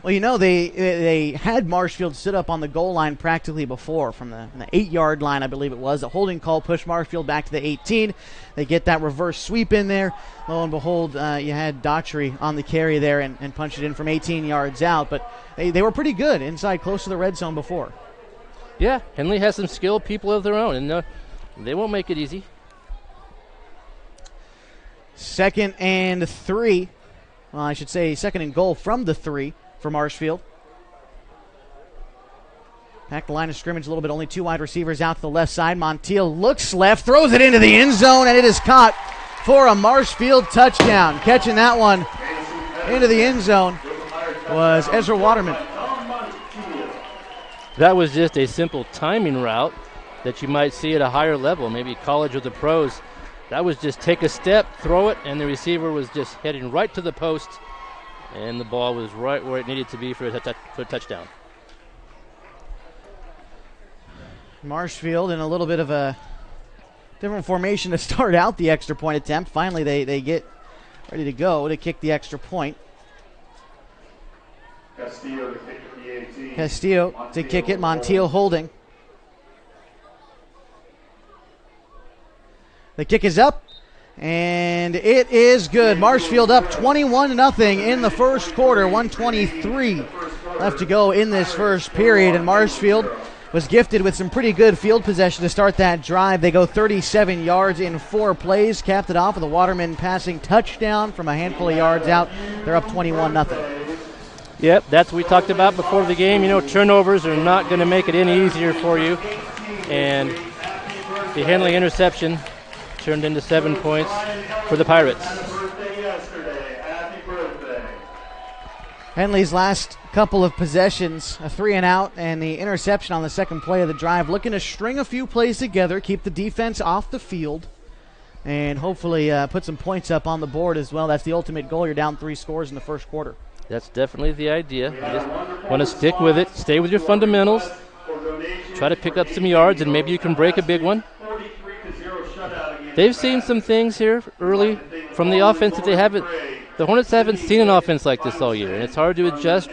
Well, you know, they had Marshfield sit up on the goal line practically before from the 8-yard line, I believe it was. A holding call pushed Marshfield back to the 18. They get that reverse sweep in there. Lo and behold, you had Daughtry on the carry there and punched it in from 18 yards out. But they were pretty good inside close to the red zone before. Yeah, Henley has some skilled people of their own, and they won't make it easy. 2nd and 3. Well, I should say 2nd and goal from the 3 for Marshfield. Back the line of scrimmage a little bit. Only 2 wide receivers out to the left side. Montiel looks left, throws it into the end zone, and it is caught for a Marshfield touchdown. Catching that one into the end zone was Ezra Waterman. That was just a simple timing route that you might see at a higher level, maybe college or the pros. That was just take a step, throw it, and the receiver was just heading right to the post, and the ball was right where it needed to be for a touchdown. Marshfield in a little bit of a different formation to start out the extra point attempt. Finally, they get ready to go to kick the extra point. Castillo to kick at the 18. Castillo to kick it. Montiel holding. The kick is up, and it is good. Marshfield up 21-0 in the first quarter. 1:23 left to go in this first period, and Marshfield was gifted with some pretty good field possession to start that drive. They go 37 yards in 4 plays, capped it off with a Waterman passing touchdown from a handful of yards out. They're up 21-0. Yep, that's what we talked about before the game. You know, turnovers are not going to make it any easier for you. And the Henley interception turned into 7 points for the Pirates. Henley's last couple of possessions, a 3-and-out and the interception on the second play of the drive, looking to string a few plays together, keep the defense off the field, and hopefully put some points up on the board as well. That's the ultimate goal. You're down 3 scores in the first quarter. That's definitely the idea. You just want to stick with it, stay with your fundamentals, try to pick up some yards, and maybe you can break a big one. They've seen some things here early from the offense that they haven't. The Hornets haven't seen an offense like this all year, and it's hard to adjust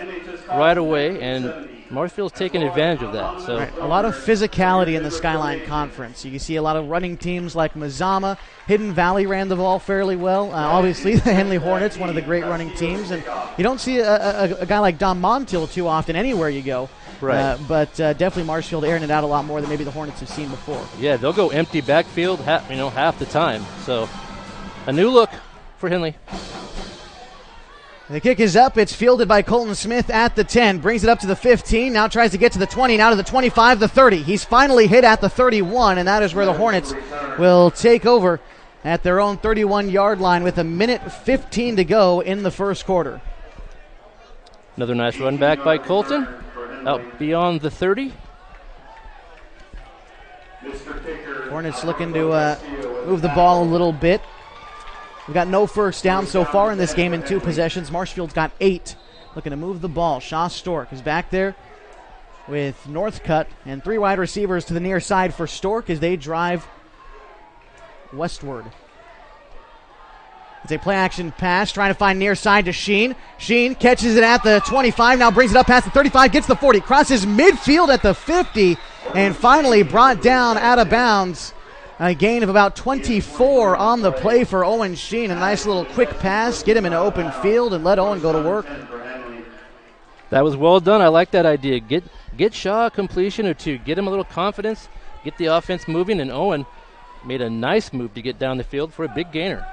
right away, and Marshfield's taking advantage of that. So right. A lot of physicality in the Skyline Conference. You can see a lot of running teams like Mazama. Hidden Valley ran the ball fairly well. Obviously, the Henley Hornets, one of the great running teams, and you don't see a guy like Don Montiel too often anywhere you go. Right. But definitely Marshfield airing it out a lot more than maybe the Hornets have seen before. Yeah, they'll go empty backfield half the time. So a new look for Henley. The kick is up. It's fielded by Colton Smith at the 10. Brings it up to the 15. Now tries to get to the 20. Now to the 25, the 30. He's finally hit at the 31, and that is where the Hornets will take over at their own 31-yard line with 1:15 to go in the first quarter. Another nice run back by Colton. Out beyond the 30. Hornets looking to move the ball a little bit. We've got no first down so far in this game in 2 possessions. Marshfield's got 8. Looking to move the ball. Shaw Stork is back there with Northcutt and 3 wide receivers to the near side for Stork as they drive westward. It's a play-action pass, trying to find near side to Sheen. Sheen catches it at the 25, now brings it up past the 35, gets the 40, crosses midfield at the 50, and finally brought down out of bounds. A gain of about 24 on the play for Owen Sheen. A nice little quick pass, get him in an open field, and let Owen go to work. That was well done. I like that idea. Get Shaw a completion or 2. Get him a little confidence. Get the offense moving, and Owen made a nice move to get down the field for a big gainer.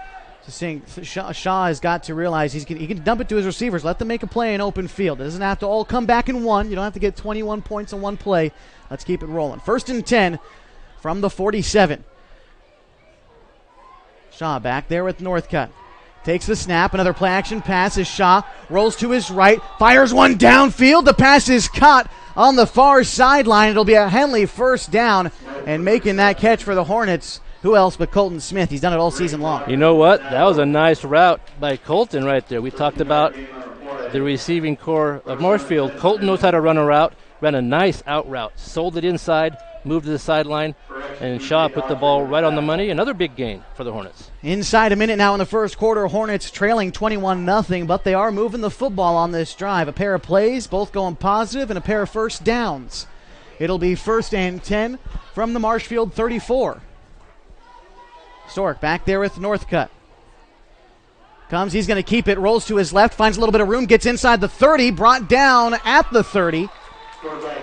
Just saying, Shaw has got to realize he can dump it to his receivers. Let them make a play in open field. It doesn't have to all come back in one. You don't have to get 21 points on one play. Let's keep it rolling. 1st and 10 from the 47. Shaw back there with Northcutt. Takes the snap. Another play-action pass as Shaw rolls to his right. Fires one downfield. The pass is caught on the far sideline. It'll be a Henley first down. And making that catch for the Hornets, who else but Colton Smith? He's done it all season long. You know what? That was a nice route by Colton right there. We talked about the receiving core of Marshfield. Colton knows how to run a route. Ran a nice out route. Sold it inside. Moved to the sideline, and Shaw put the ball right on the money. Another big gain for the Hornets. Inside a minute now in the first quarter, Hornets trailing 21-0, but they are moving the football on this drive. A pair of plays, both going positive, and a pair of first downs. It'll be 1st and 10 from the Marshfield 34. Stork back there with Northcutt. Comes, he's going to keep it, rolls to his left, finds a little bit of room, gets inside the 30, brought down at the 30.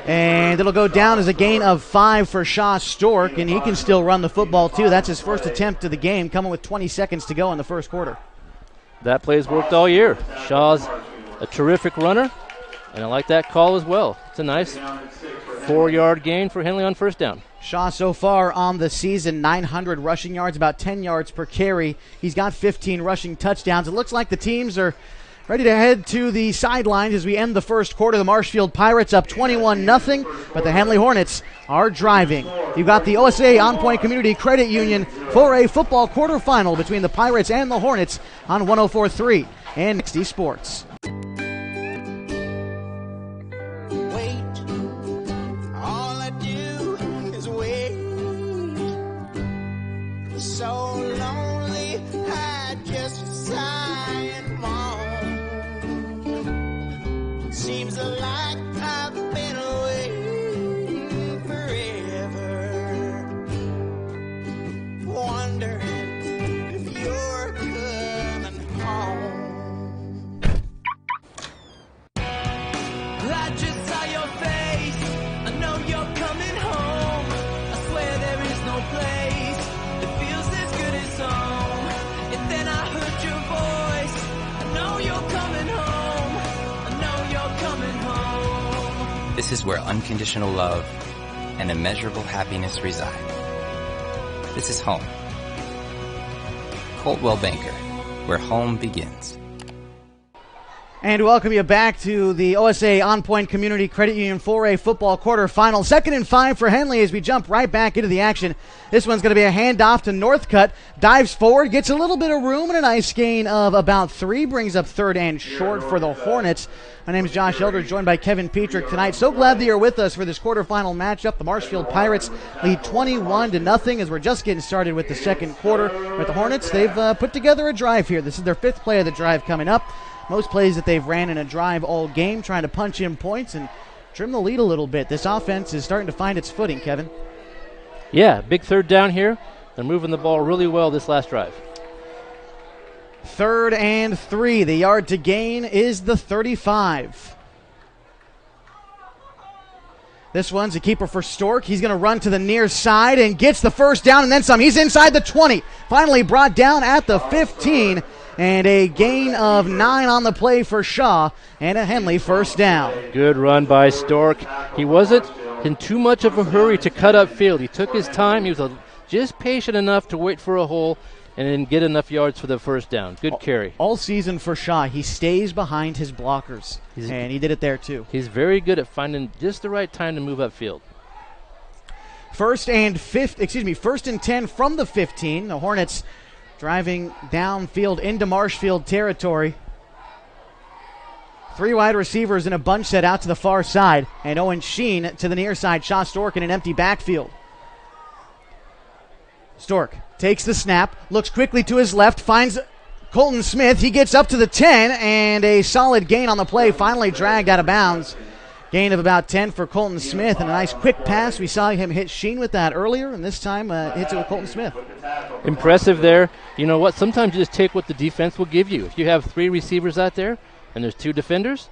And it'll go down as a gain of 5 for Shaw Stork, and he can still run the football too. That's his first attempt of the game, coming with 20 seconds to go in the first quarter. That play's worked all year. Shaw's a terrific runner, and I like that call as well. It's a nice 4-yard gain for Henley on first down. Shaw so far on the season, 900 rushing yards, about 10 yards per carry. He's got 15 rushing touchdowns. It looks like the teams are ready to head to the sidelines as we end the first quarter. The Marshfield Pirates up 21-0, but the Henley Hornets are driving. You've got the Osaa On Point Community Credit Union 4A football quarterfinal between the Pirates and the Hornets on 104.3 and 60 Sports. This is where unconditional love and immeasurable happiness reside. This is home. Coldwell Banker, where home begins. And welcome you back to the OSA On Point Community Credit Union 4A football quarterfinal. 2nd and 5 for Henley as we jump right back into the action. This one's going to be a handoff to Northcutt. Dives forward, gets a little bit of room, and a nice gain of about 3. Brings up 3rd and short for the Hornets. My name is Josh Eldridge, joined by Kevin Petrick tonight. So glad that you're with us for this quarterfinal matchup. The Marshfield Pirates lead 21-0 as we're just getting started with the second quarter. With the Hornets, they've put together a drive here. This is their 5th play of the drive coming up. Most plays that they've ran in a drive all game, trying to punch in points and trim the lead a little bit. This offense is starting to find its footing, Kevin. Yeah, big 3rd down here. They're moving the ball really well this last drive. 3rd and 3. The yard to gain is the 35. This one's a keeper for Stork. He's going to run to the near side and gets the first down and then some. He's inside the 20. Finally brought down at the 15. And a gain of 9 on the play for Shaw, and a Henley first down. Good run by Stork. He wasn't in too much of a hurry to cut up field. He took his time. He was just patient enough to wait for a hole and then get enough yards for the first down. Good carry. All season for Shaw, he stays behind his blockers, and he did it there too. He's very good at finding just the right time to move upfield. 1st and 10 from the 15. The Hornets driving downfield into Marshfield territory. 3 wide receivers in a bunch set out to the far side. And Owen Sheen to the near side. Shaw Stork in an empty backfield. Stork takes the snap, looks quickly to his left, finds Colton Smith. He gets up to the 10, and a solid gain on the play, finally dragged out of bounds. Gain of about 10 for Colton Smith, and a nice quick pass. We saw him hit Sheen with that earlier, and this time hits it with Colton Smith. Impressive there. You know what? Sometimes you just take what the defense will give you. If you have 3 receivers out there and there's 2 defenders,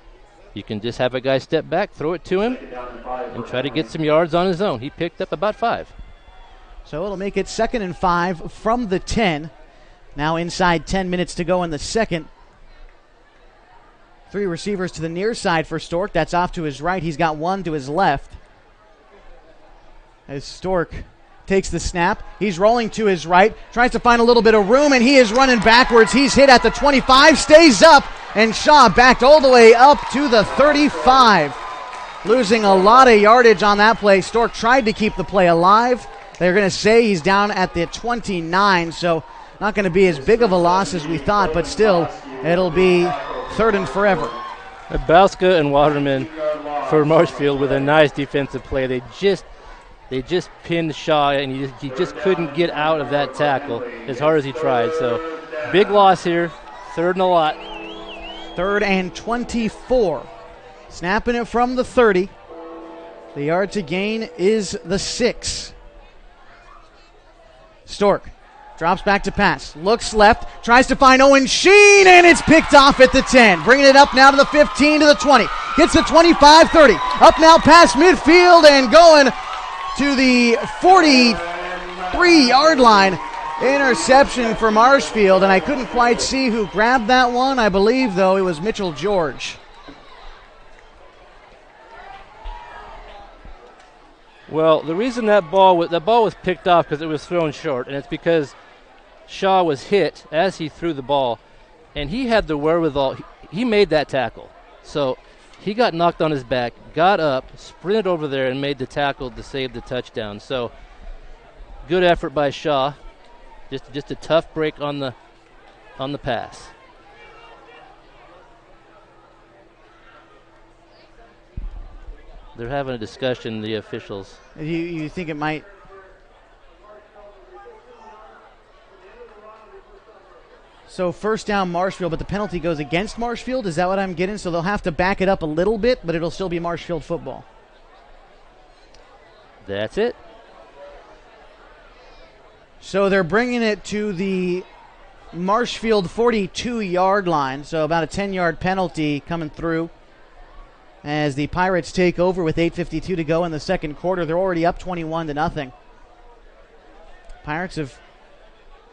you can just have a guy step back, throw it to him, and try to get some yards on his own. He picked up about 5. So it'll make it 2nd and 5 from the 10. Now inside 10 minutes to go in the second. 3 receivers to the near side for Stork. That's off to his right. He's got 1 to his left. As Stork takes the snap, he's rolling to his right, tries to find a little bit of room, and he is running backwards. He's hit at the 25, stays up, and Shaw backed all the way up to the 35. Losing a lot of yardage on that play. Stork tried to keep the play alive. They're going to say he's down at the 29, so not going to be as big of a loss as we thought, but still, it'll be 3rd and forever. Bauska and Waterman for Marshfield with a nice defensive play. They just pinned Shaw, and he just couldn't get out of that tackle as hard as he tried. So big loss here, 3rd and a lot. 3rd and 24. Snapping it from the 30. The yard to gain is the 6. Stork drops back to pass, looks left, tries to find Owen Sheen, and it's picked off at the 10. Bringing it up now to the 15, to the 20. Gets the 25, 30. Up now past midfield and going to the 43-yard line. Interception for Marshfield, and I couldn't quite see who grabbed that one. I believe, though, it was Mitchell George. Well, the reason that ball was picked off because it was thrown short, and it's because Shaw was hit as he threw the ball, and he had the wherewithal. He made that tackle. So he got knocked on his back, got up, sprinted over there, and made the tackle to save the touchdown. So good effort by Shaw. Just a tough break on the pass. They're having a discussion, the officials. You think it might? So first down Marshfield, but the penalty goes against Marshfield. Is that what I'm getting? So they'll have to back it up a little bit, but it'll still be Marshfield football. That's it. So they're bringing it to the Marshfield 42-yard line. So about a 10-yard penalty coming through as the Pirates take over with 8:52 to go in the second quarter. They're already up 21-0. Pirates have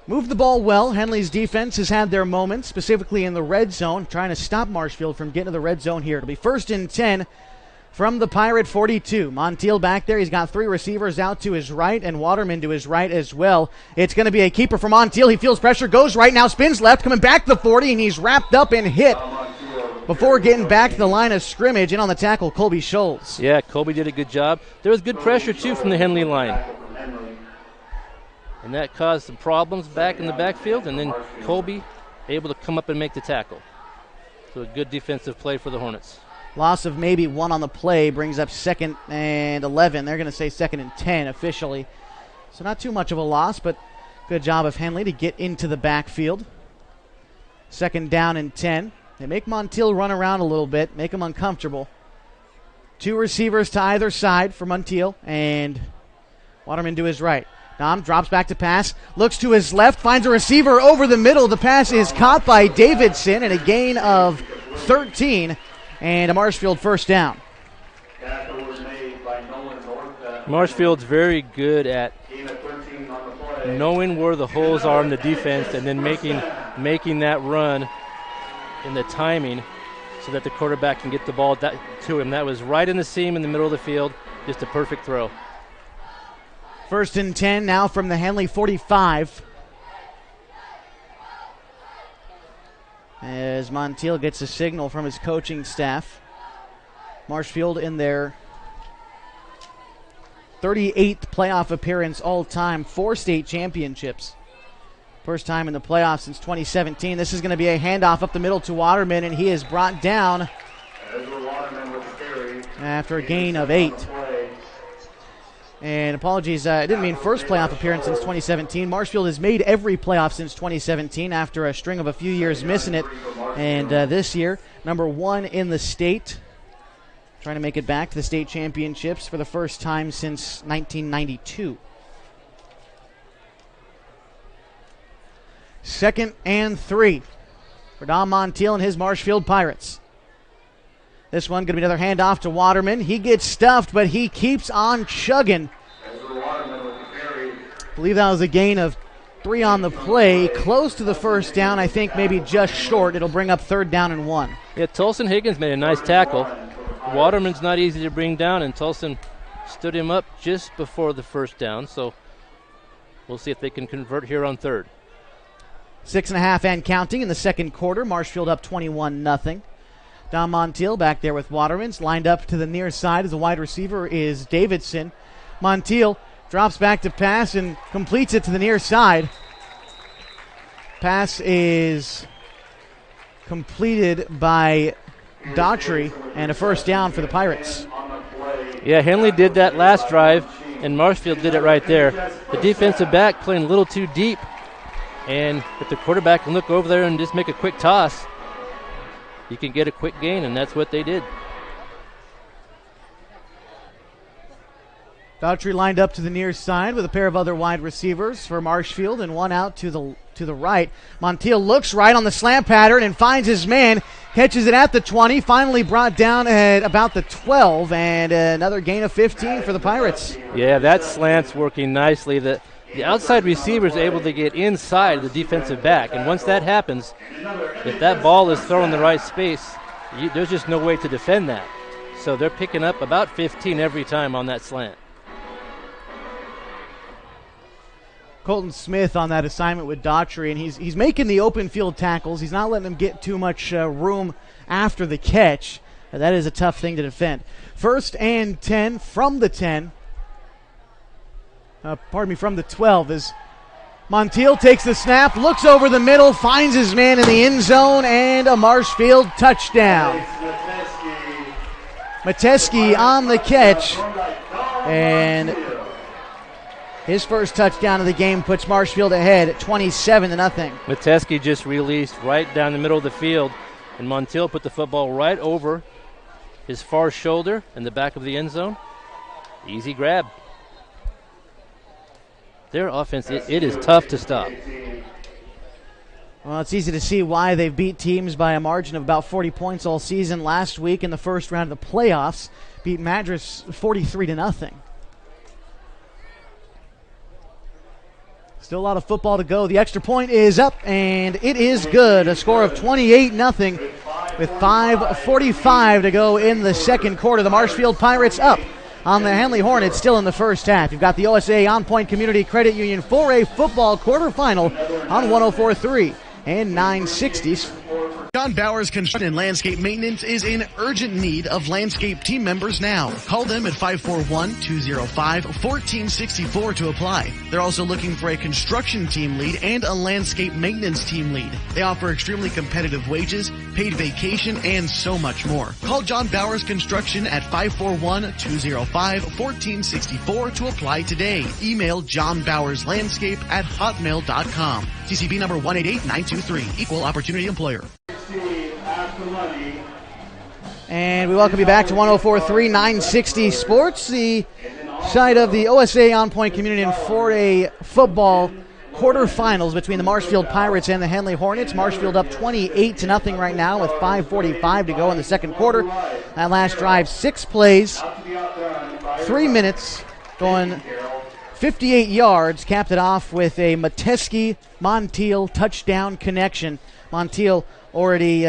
moved the ball well. Henley's defense has had their moments, specifically in the red zone, trying to stop Marshfield from getting to the red zone here. It'll be 1st and 10 from the Pirate 42. Montiel back there. He's got 3 receivers out to his right and Waterman to his right as well. It's going to be a keeper for Montiel. He feels pressure, goes right now, spins left, coming back to the 40, and he's wrapped up and hit before getting back to the line of scrimmage. And on the tackle, Colby Scholes. Yeah, Colby did a good job. There was good pressure, too, from the Henley line. And that caused some problems back in the backfield, and then Colby able to come up and make the tackle. So a good defensive play for the Hornets. Loss of maybe 1 on the play brings up 2nd and 11. They're going to say 2nd and 10 officially. So not too much of a loss, but good job of Henley to get into the backfield. 2nd down and 10. They make Montiel run around a little bit, make him uncomfortable. 2 receivers to either side for Montiel, and Waterman to his right. Dom drops back to pass, looks to his left, finds a receiver over the middle. The pass is caught by Davidson, and a gain of 13, and a Marshfield first down. Marshfield's very good at knowing where the holes are in the defense and then making that run in the timing so that the quarterback can get the ball to him. That was right in the seam in the middle of the field, just a perfect throw. 1st and 10 now from the Henley 45. As Montiel gets a signal from his coaching staff. Marshfield in their 38th playoff appearance all time, 4 state championships. First time in the playoffs since 2017. This is going to be a handoff up the middle to Waterman, and he is brought down after a gain of 8. And apologies, I didn't mean first playoff appearance since 2017. Marshfield has made every playoff since 2017 after a string of a few years missing it. And this year, number 1 in the state, trying to make it back to the state championships for the first time since 1992. 2nd and 3 for Don Montiel and his Marshfield Pirates. This one going to be another handoff to Waterman. He gets stuffed, but he keeps on chugging. I believe that was a gain of 3 on the play. Close to the first down, I think maybe just short. It'll bring up 3rd down and 1. Yeah, Tolson Higgins made a nice tackle. Waterman's not easy to bring down, and Tolson stood him up just before the first down. So we'll see if they can convert here on 3rd. 6.5 and counting in the second quarter. Marshfield up 21-0. Don Montiel back there with Waterman's lined up to the near side as the wide receiver is Davidson. Montiel drops back to pass and completes it to the near side. Pass is completed by Daughtry and a first down for the Pirates. Yeah, Henley did that last drive and Marshfield did it right there. The defensive back playing a little too deep, and if the quarterback can look over there and just make a quick toss, you can get a quick gain, and that's what they did. Daughtry lined up to the near side with a pair of other wide receivers for Marshfield and one out to the right. Montiel looks right on the slant pattern and finds his man, catches it at the 20, finally brought down at about the 12, and another gain of 15 for the Pirates. Yeah, that slant's working nicely. The outside receiver is able to get inside the defensive back, and once that happens, if that ball is thrown in the right space, there's just no way to defend that. So they're picking up about 15 every time on that slant. Colton Smith on that assignment with Daughtry, and he's making the open field tackles. He's not letting them get too much room after the catch. That is a tough thing to defend. 1st and 10 from the 10. From the 12 as Montiel takes the snap, looks over the middle, finds his man in the end zone, and a Marshfield touchdown. Mateski on the catch, and his first touchdown of the game puts Marshfield ahead at 27-0. Mateski just released right down the middle of the field, and Montiel put the football right over his far shoulder in the back of the end zone. Easy grab. Their offense, it is tough to stop. Well, it's easy to see why they've beat teams by a margin of about 40 points all season. Last week in the first round of the playoffs, beat Madras 43-0. Still a lot of football to go. The extra point is up, and it is good. A score of 28-0 with 5:45 to go in the second quarter. The Marshfield Pirates up on the Henley Hornets still in the first half. You've got the OSA On Point Community Credit Union 4A football quarterfinal on 104.3 and 960s. John Bowers Construction and Landscape Maintenance is in urgent need of landscape team members now. Call them at 541-205-1464 to apply. They're also looking for a construction team lead and a landscape maintenance team lead. They offer extremely competitive wages, paid vacation, and so much more. Call John Bowers Construction at 541-205-1464 to apply today. Email johnbowerslandscape@hotmail.com. CCB number 188923. Equal Opportunity Employer. And we welcome you back to 104.3 960 Sports, the site of the OSA On Point Community and 4A football quarterfinals between the Marshfield Pirates and the Henley Hornets. Marshfield up 28-0 right now with 5:45 to go in the second quarter. That last drive, 6 plays, 3 minutes, going 58 yards, capped it off with a Metesky-Montiel touchdown connection. Montiel already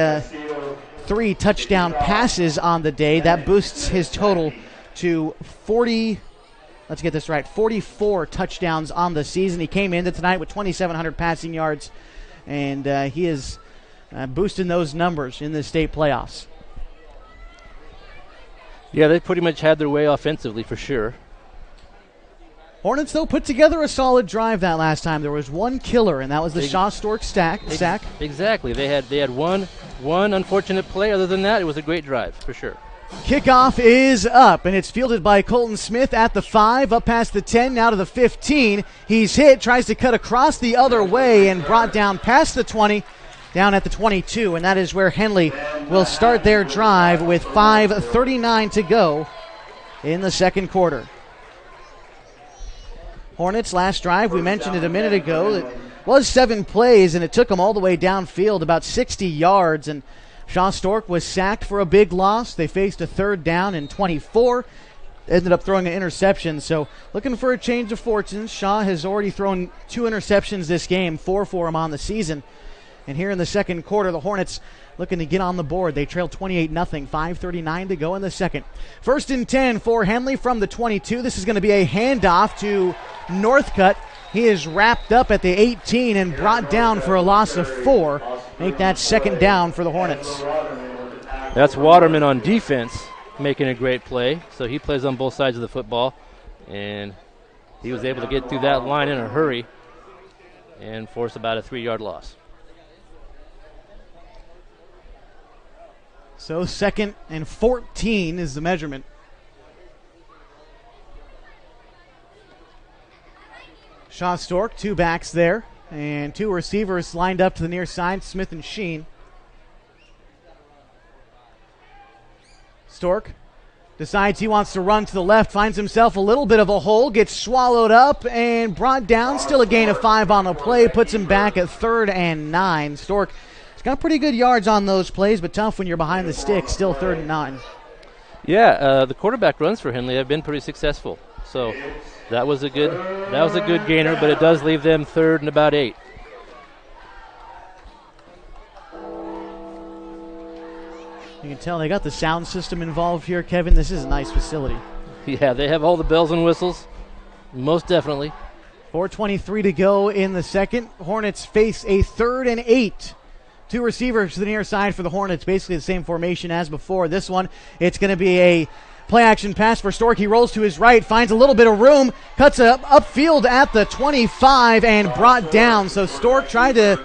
3 touchdown passes on the day. That boosts his total to 44 touchdowns on the season. He came into tonight with 2,700 passing yards, and he is boosting those numbers in the state playoffs. Yeah, they pretty much had their way offensively for sure. Hornets, though, put together a solid drive that last time. There was one killer, and that was the Shaw Stork sack. Exactly. They had one unfortunate play. Other than that, it was a great drive for sure. Kickoff is up, and it's fielded by Colton Smith at the 5, up past the 10, now to the 15. He's hit, tries to cut across the other way, and brought down past the 20, down at the 22, and that is where Henley will start their drive with 5:39 to go in the second quarter. Hornets' last drive, we mentioned it a minute ago, it was 7 plays, and it took them all the way downfield, about 60 yards, and Shaw Stork was sacked for a big loss. They faced a 3rd down and 24, ended up throwing an interception, so looking for a change of fortunes. Shaw has already thrown 2 interceptions this game, 4 for him on the season, and here in the second quarter, the Hornets looking to get on the board. They trail 28-0, 5:39 to go in the second. 1st and 10 for Henley from the 22. This is going to be a handoff to Northcutt. He is wrapped up at the 18 and brought down for a loss of 4. Make that 2nd down for the Hornets. That's Waterman on defense making a great play. So he plays on both sides of the football, and he was able to get through that line in a hurry and force about a 3-yard loss. So 2nd and 14 is the measurement. Shaw Stork, 2 backs there, and 2 receivers lined up to the near side, Smith and Sheen. Stork decides he wants to run to the left, finds himself a little bit of a hole, gets swallowed up and brought down. Still a gain of 5 on the play, puts him back at 3rd and 9. Stork got pretty good yards on those plays, but tough when you're behind the stick. Still 3rd and 9. Yeah, the quarterback runs for Henley have been pretty successful. So that was a good gainer, but it does leave them 3rd and about 8. You can tell they got the sound system involved here, Kevin. This is a nice facility. Yeah, they have all the bells and whistles, most definitely. 4:23 to go in the second. Hornets face a 3rd and 8. 2 receivers to the near side for the Hornets, basically the same formation as before. This one, it's going to be a play-action pass for Stork. He rolls to his right, finds a little bit of room, cuts upfield at the 25 and brought down. So Stork tried to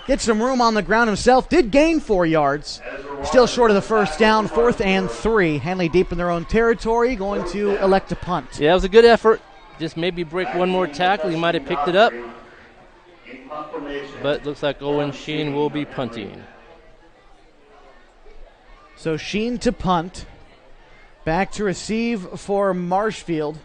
get some room on the ground himself, did gain 4 yards. Still short of the 1st down, 4th and 3. Henley deep in their own territory, going to elect to punt. Yeah, it was a good effort. Just maybe break one more tackle. He might have picked it up. But looks like Owen Sheen will be punting. So Sheen to punt. Back to receive for Marshfield.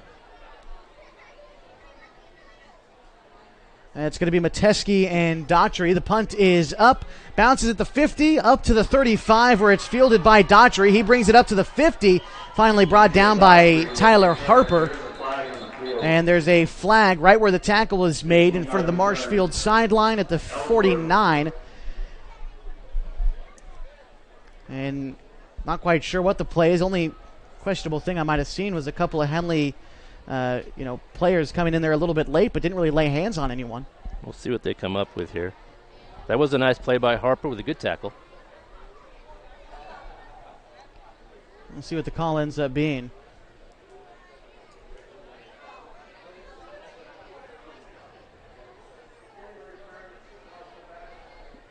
And it's going to be Metesky and Daughtry. The punt is up. Bounces at the 50, up to the 35, where it's fielded by Daughtry. He brings it up to the 50. Finally brought down by Tyler Harper. And there's a flag right where the tackle was made in front of the Marshfield sideline at the 49. And not quite sure what the play is. Only questionable thing I might have seen was a couple of Henley players coming in there a little bit late, but didn't really lay hands on anyone. We'll see what they come up with here. That was a nice play by Harper with a good tackle. We'll see what the call ends up being.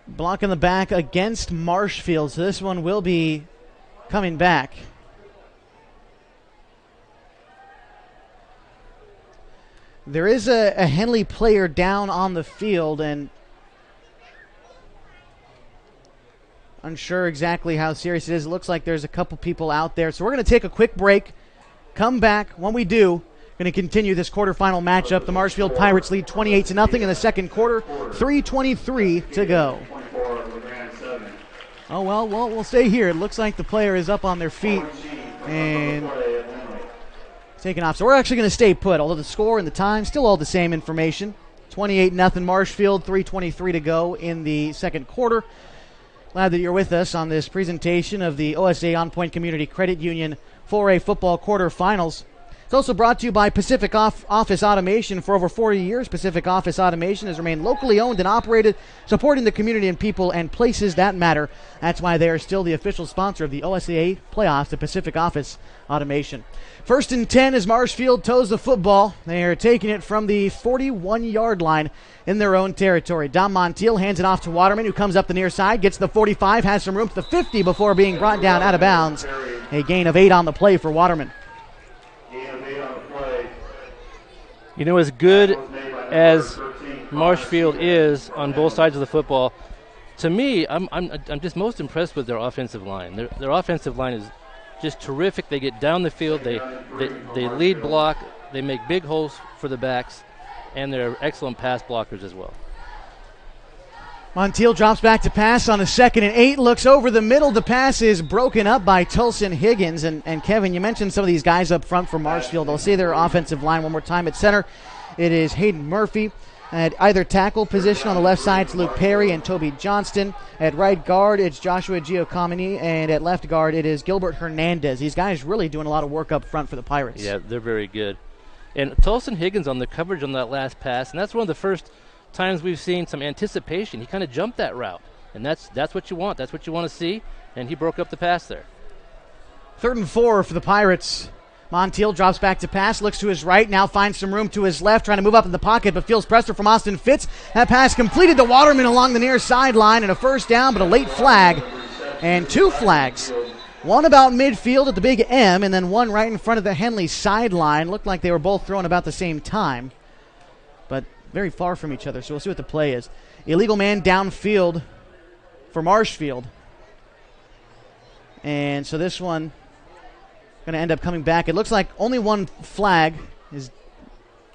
Block in the back against Marshfield, so this one will be coming back. There is a Henley player down on the field, and unsure exactly how serious it is. It looks like there's a couple people out there. So we're going to take a quick break, come back. When we do, going to continue this quarterfinal matchup. The Marshfield Pirates lead 28-0 in the second quarter, 3:23 to go. Oh, well, we'll stay here. It looks like the player is up on their feet and taking off. So we're actually going to stay put, although the score and the time, still all the same information. 28-0 Marshfield, 3:23 to go in the second quarter. Glad that you're with us on this presentation of the OSA On Point Community Credit Union 4A football quarterfinals. It's also brought to you by Pacific Office Automation. For over 40 years, Pacific Office Automation has remained locally owned and operated, supporting the community and people and places that matter. That's why they are still the official sponsor of the OSAA playoffs, the Pacific Office Automation. 1st and 10 as Marshfield toes the football. They are taking it from the 41-yard line in their own territory. Dom Montiel hands it off to Waterman, who comes up the near side, gets the 45, has some room to the 50 before being brought down out of bounds. A gain of 8 on the play for Waterman. You know, as good as Marshfield is on both sides of the football, to me, I'm just most impressed with their offensive line. Their offensive line is just terrific. They get down the field, they lead block, they make big holes for the backs, and they're excellent pass blockers as well. Montiel drops back to pass on a 2nd and 8, looks over the middle. The pass is broken up by Tulson Higgins. And Kevin, you mentioned some of these guys up front for Marshfield. I'll see their offensive line one more time. At center, it is Hayden Murphy. At either tackle position on the left side, it's Luke Perry and Toby Johnston. At right guard, it's Joshua Giacomini. And at left guard, it is Gilbert Hernandez. These guys really doing a lot of work up front for the Pirates. Yeah, they're very good. And Tulson Higgins on the coverage on that last pass, and that's one of the first times we've seen some anticipation. He kind of jumped that route, and that's what you want. That's what you want to see, and he broke up the pass there. 3rd and 4 for the Pirates. Montiel drops back to pass, looks to his right, now finds some room to his left, trying to move up in the pocket, but feels pressure from Austin Fitz. That pass completed to Waterman along the near sideline, and a first down, but a late flag, and 2 flags. One about midfield at the big M, and then one right in front of the Henley sideline. Looked like they were both thrown about the same time, but very far from each other, so we'll see what the play is. Illegal man downfield for Marshfield. And so this one going to end up coming back. It looks like only one flag is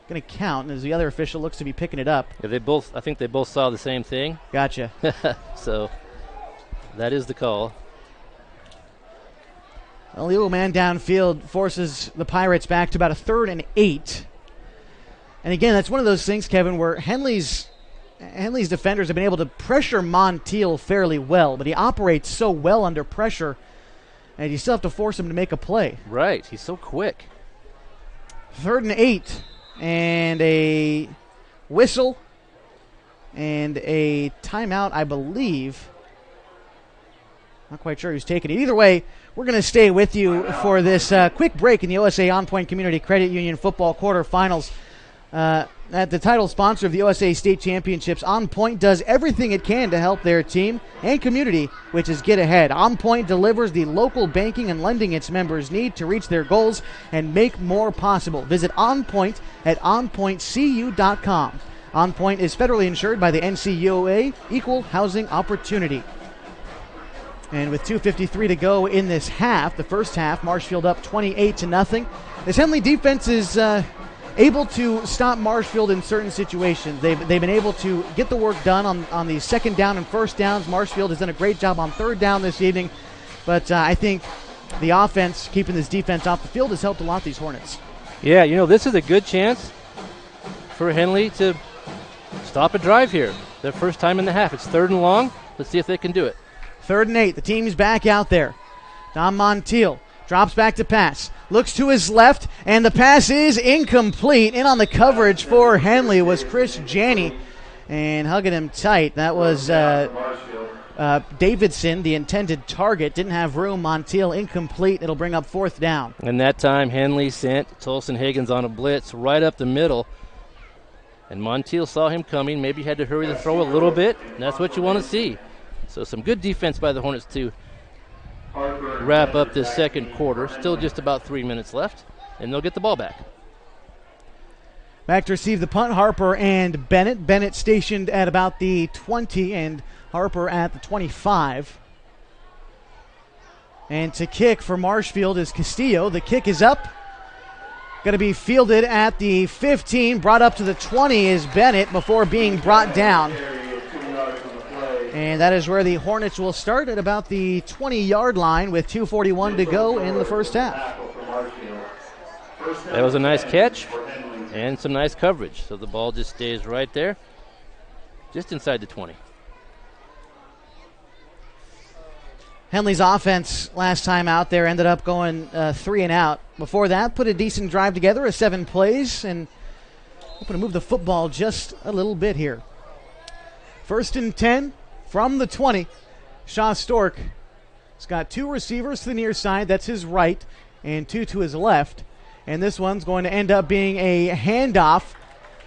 going to count, as the other official looks to be picking it up. Yeah, I think they both saw the same thing. Gotcha. So that is the call. Illegal man downfield forces the Pirates back to about a 3rd and 8. And again, that's one of those things, Kevin, where Henley's defenders have been able to pressure Montiel fairly well, but he operates so well under pressure, and you still have to force him to make a play. Right, he's so quick. 3rd and 8, and a whistle, and a timeout, I believe. Not quite sure who's taking it. Either way, we're going to stay with you for this quick break in the OSA On Point Community Credit Union football quarterfinals. At the title sponsor of the OSA State Championships, On Point does everything it can to help their team and community, which is get ahead. On Point delivers the local banking and lending its members need to reach their goals and make more possible. Visit On Point at onpointcu.com. On Point is federally insured by the NCUA Equal Housing Opportunity. And with 2:53 to go in this half, the first half, Marshfield up 28-0. This Henley defense is able to stop Marshfield in certain situations. They've been able to get the work done on the 2nd down and 1st downs. Marshfield has done a great job on 3rd down this evening, but I think the offense, keeping this defense off the field, has helped a lot these Hornets. Yeah, this is a good chance for Henley to stop a drive here. Their first time in the half. It's 3rd and long. Let's see if they can do it. 3rd and 8. The team's back out there. Don Montiel drops back to pass. Looks to his left, and the pass is incomplete. In on the coverage for Henley was Chris Janney, and hugging him tight. That was Davidson, the intended target. Didn't have room. Montiel incomplete. It'll bring up 4th down. And that time Henley sent Tolson Higgins on a blitz right up the middle. And Montiel saw him coming, maybe had to hurry the throw a little bit, and that's what you want to see. So some good defense by the Hornets to wrap up this second quarter. Still just about 3 minutes left, and they'll get the ball back. Back to receive the punt, Harper and Bennett. Bennett stationed at about the 20 and Harper at the 25. And to kick for Marshfield is Castillo. The kick is up. Going to be fielded at the 15. Brought up to the 20 is Bennett before being brought down. And that is where the Hornets will start at about the 20-yard line with 2:41 to go in the first half. That was a nice catch and some nice coverage. So the ball just stays right there, just inside the 20. Henley's offense last time out there ended up going 3 and out. Before that, put a decent drive together, 7 plays, and hoping to move the football just a little bit here. 1st and 10 from the 20. Shaw Stork has got 2 receivers to the near side. That's his right, and 2 to his left. And this one's going to end up being a handoff.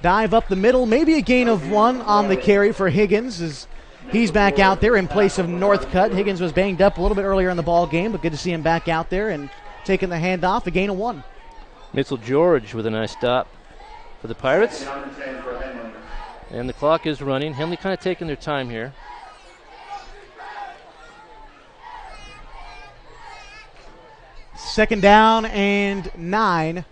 Dive up the middle, maybe a gain of 1 on the carry for Higgins as he's back out there in place of Northcutt. Higgins was banged up a little bit earlier in the ball game, but good to see him back out there and taking the handoff, a gain of 1. Mitchell George with a nice stop for the Pirates. And the clock is running. Henley kind of taking their time here. Second down and 9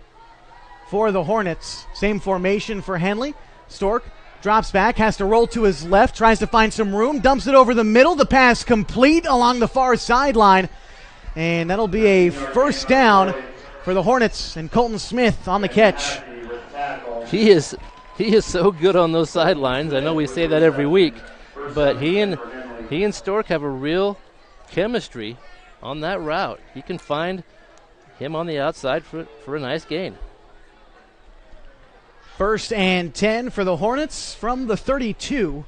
for the Hornets. Same formation for Henley. Stork drops back, has to roll to his left, tries to find some room, dumps it over the middle. The pass complete along the far sideline. And that'll be a first down for the Hornets, and Colton Smith on the catch. He is so good on those sidelines. I know we say that every week, but he and Stork have a real chemistry on that route. He can find him on the outside for a nice gain. 1st and 10 for the Hornets from the 32.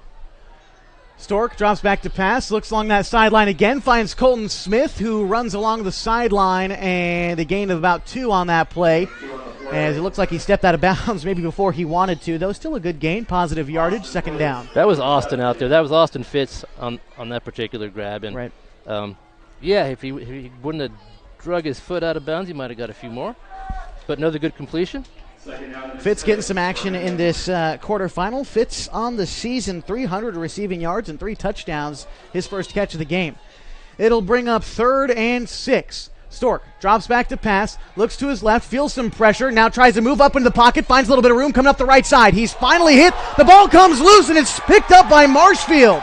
Stork drops back to pass, looks along that sideline again, finds Colton Smith, who runs along the sideline, and a gain of about 2 on that play, as it looks like he stepped out of bounds maybe before he wanted to, though still a good gain, positive yardage, 2nd down. That was Austin out there. That was Austin Fitz on that particular grab. And right. If he wouldn't have drug his foot out of bounds, he might have got a few more. But another good completion. Fitz getting some action in this quarterfinal. Fitz on the season, 300 receiving yards and 3 touchdowns, his first catch of the game. It'll bring up 3rd and 6. Stork drops back to pass, looks to his left, feels some pressure, now tries to move up into the pocket, finds a little bit of room coming up the right side. He's finally hit. The ball comes loose, and it's picked up by Marshfield.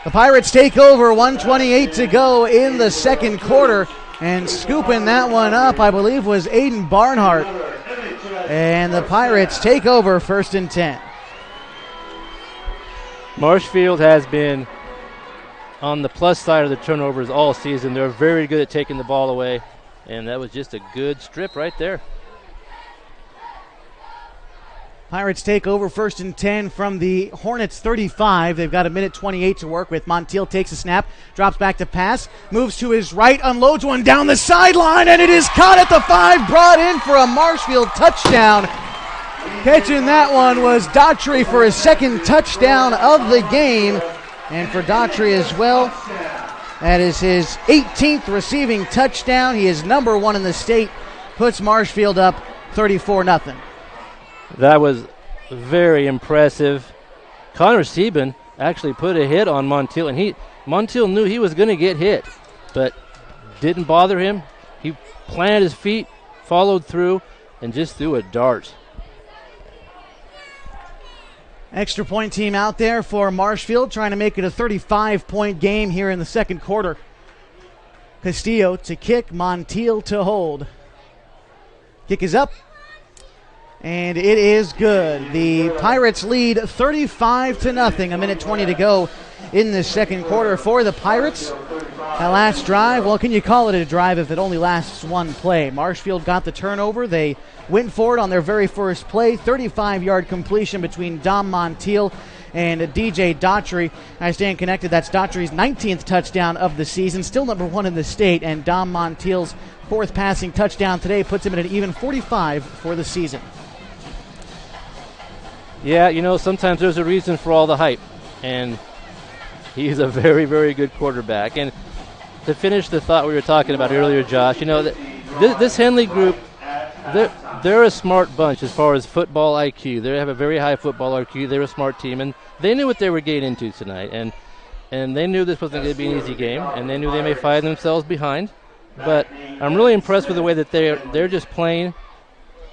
The Pirates take over, 1:28 to go in the second quarter, and scooping that one up, I believe, was Aiden Barnhart. And the Pirates take over 1st and 10. Marshfield has been on the plus side of the turnovers all season. They're very good at taking the ball away, and that was just a good strip right there. Pirates take over 1st and 10 from the Hornets 35. They've got 1:28 to work with. Montiel takes a snap, drops back to pass, moves to his right, unloads one down the sideline, and it is caught at the 5, brought in for a Marshfield touchdown. Catching that one was Daughtry for his 2nd touchdown of the game, and for Daughtry as well, that is his 18th receiving touchdown. He is number 1 in the state, puts Marshfield up 34-0. That was very impressive. Connor Sieben actually put a hit on Montiel, and Montiel knew he was going to get hit, but didn't bother him. He planted his feet, followed through, and just threw a dart. Extra point team out there for Marshfield, trying to make it a 35-point game here in the second quarter. Castillo to kick, Montiel to hold. Kick is up. And it is good. The Pirates lead 35-0. A minute 20 to go in the second quarter for the Pirates. That last drive, well, can you call it a drive if it only lasts one play? Marshfield got the turnover. They went for it on their very first play. 35-yard completion between Dom Montiel and DJ Daughtry. I stand connected. That's Daughtry's 19th touchdown of the season. Still number 1 in the state. And Dom Montiel's 4th passing touchdown today puts him at an even 45 for the season. Yeah, you know, sometimes there's a reason for all the hype. And he's a very, very good quarterback. And to finish the thought we were talking about earlier, Josh, you know, this Henley group, they're a smart bunch as far as football IQ. They have a very high football IQ. They're a smart team, and they knew what they were getting into tonight. And they knew this wasn't going to be an easy game, and they knew they may find themselves behind. But I'm really impressed with the way that they're just playing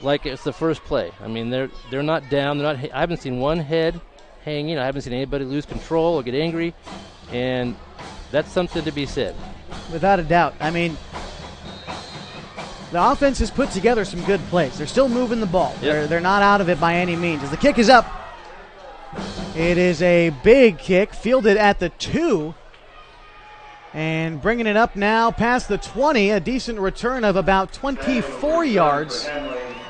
like it's the first play. I mean, they're not down. I haven't seen one head hanging. I haven't seen anybody lose control or get angry, and that's something to be said. Without a doubt. I mean, the offense has put together some good plays. They're still moving the ball. Yep. They're not out of it by any means. As the kick is up, it is a big kick, fielded at the 2. And bringing it up now past the 20, a decent return of about 24 yards.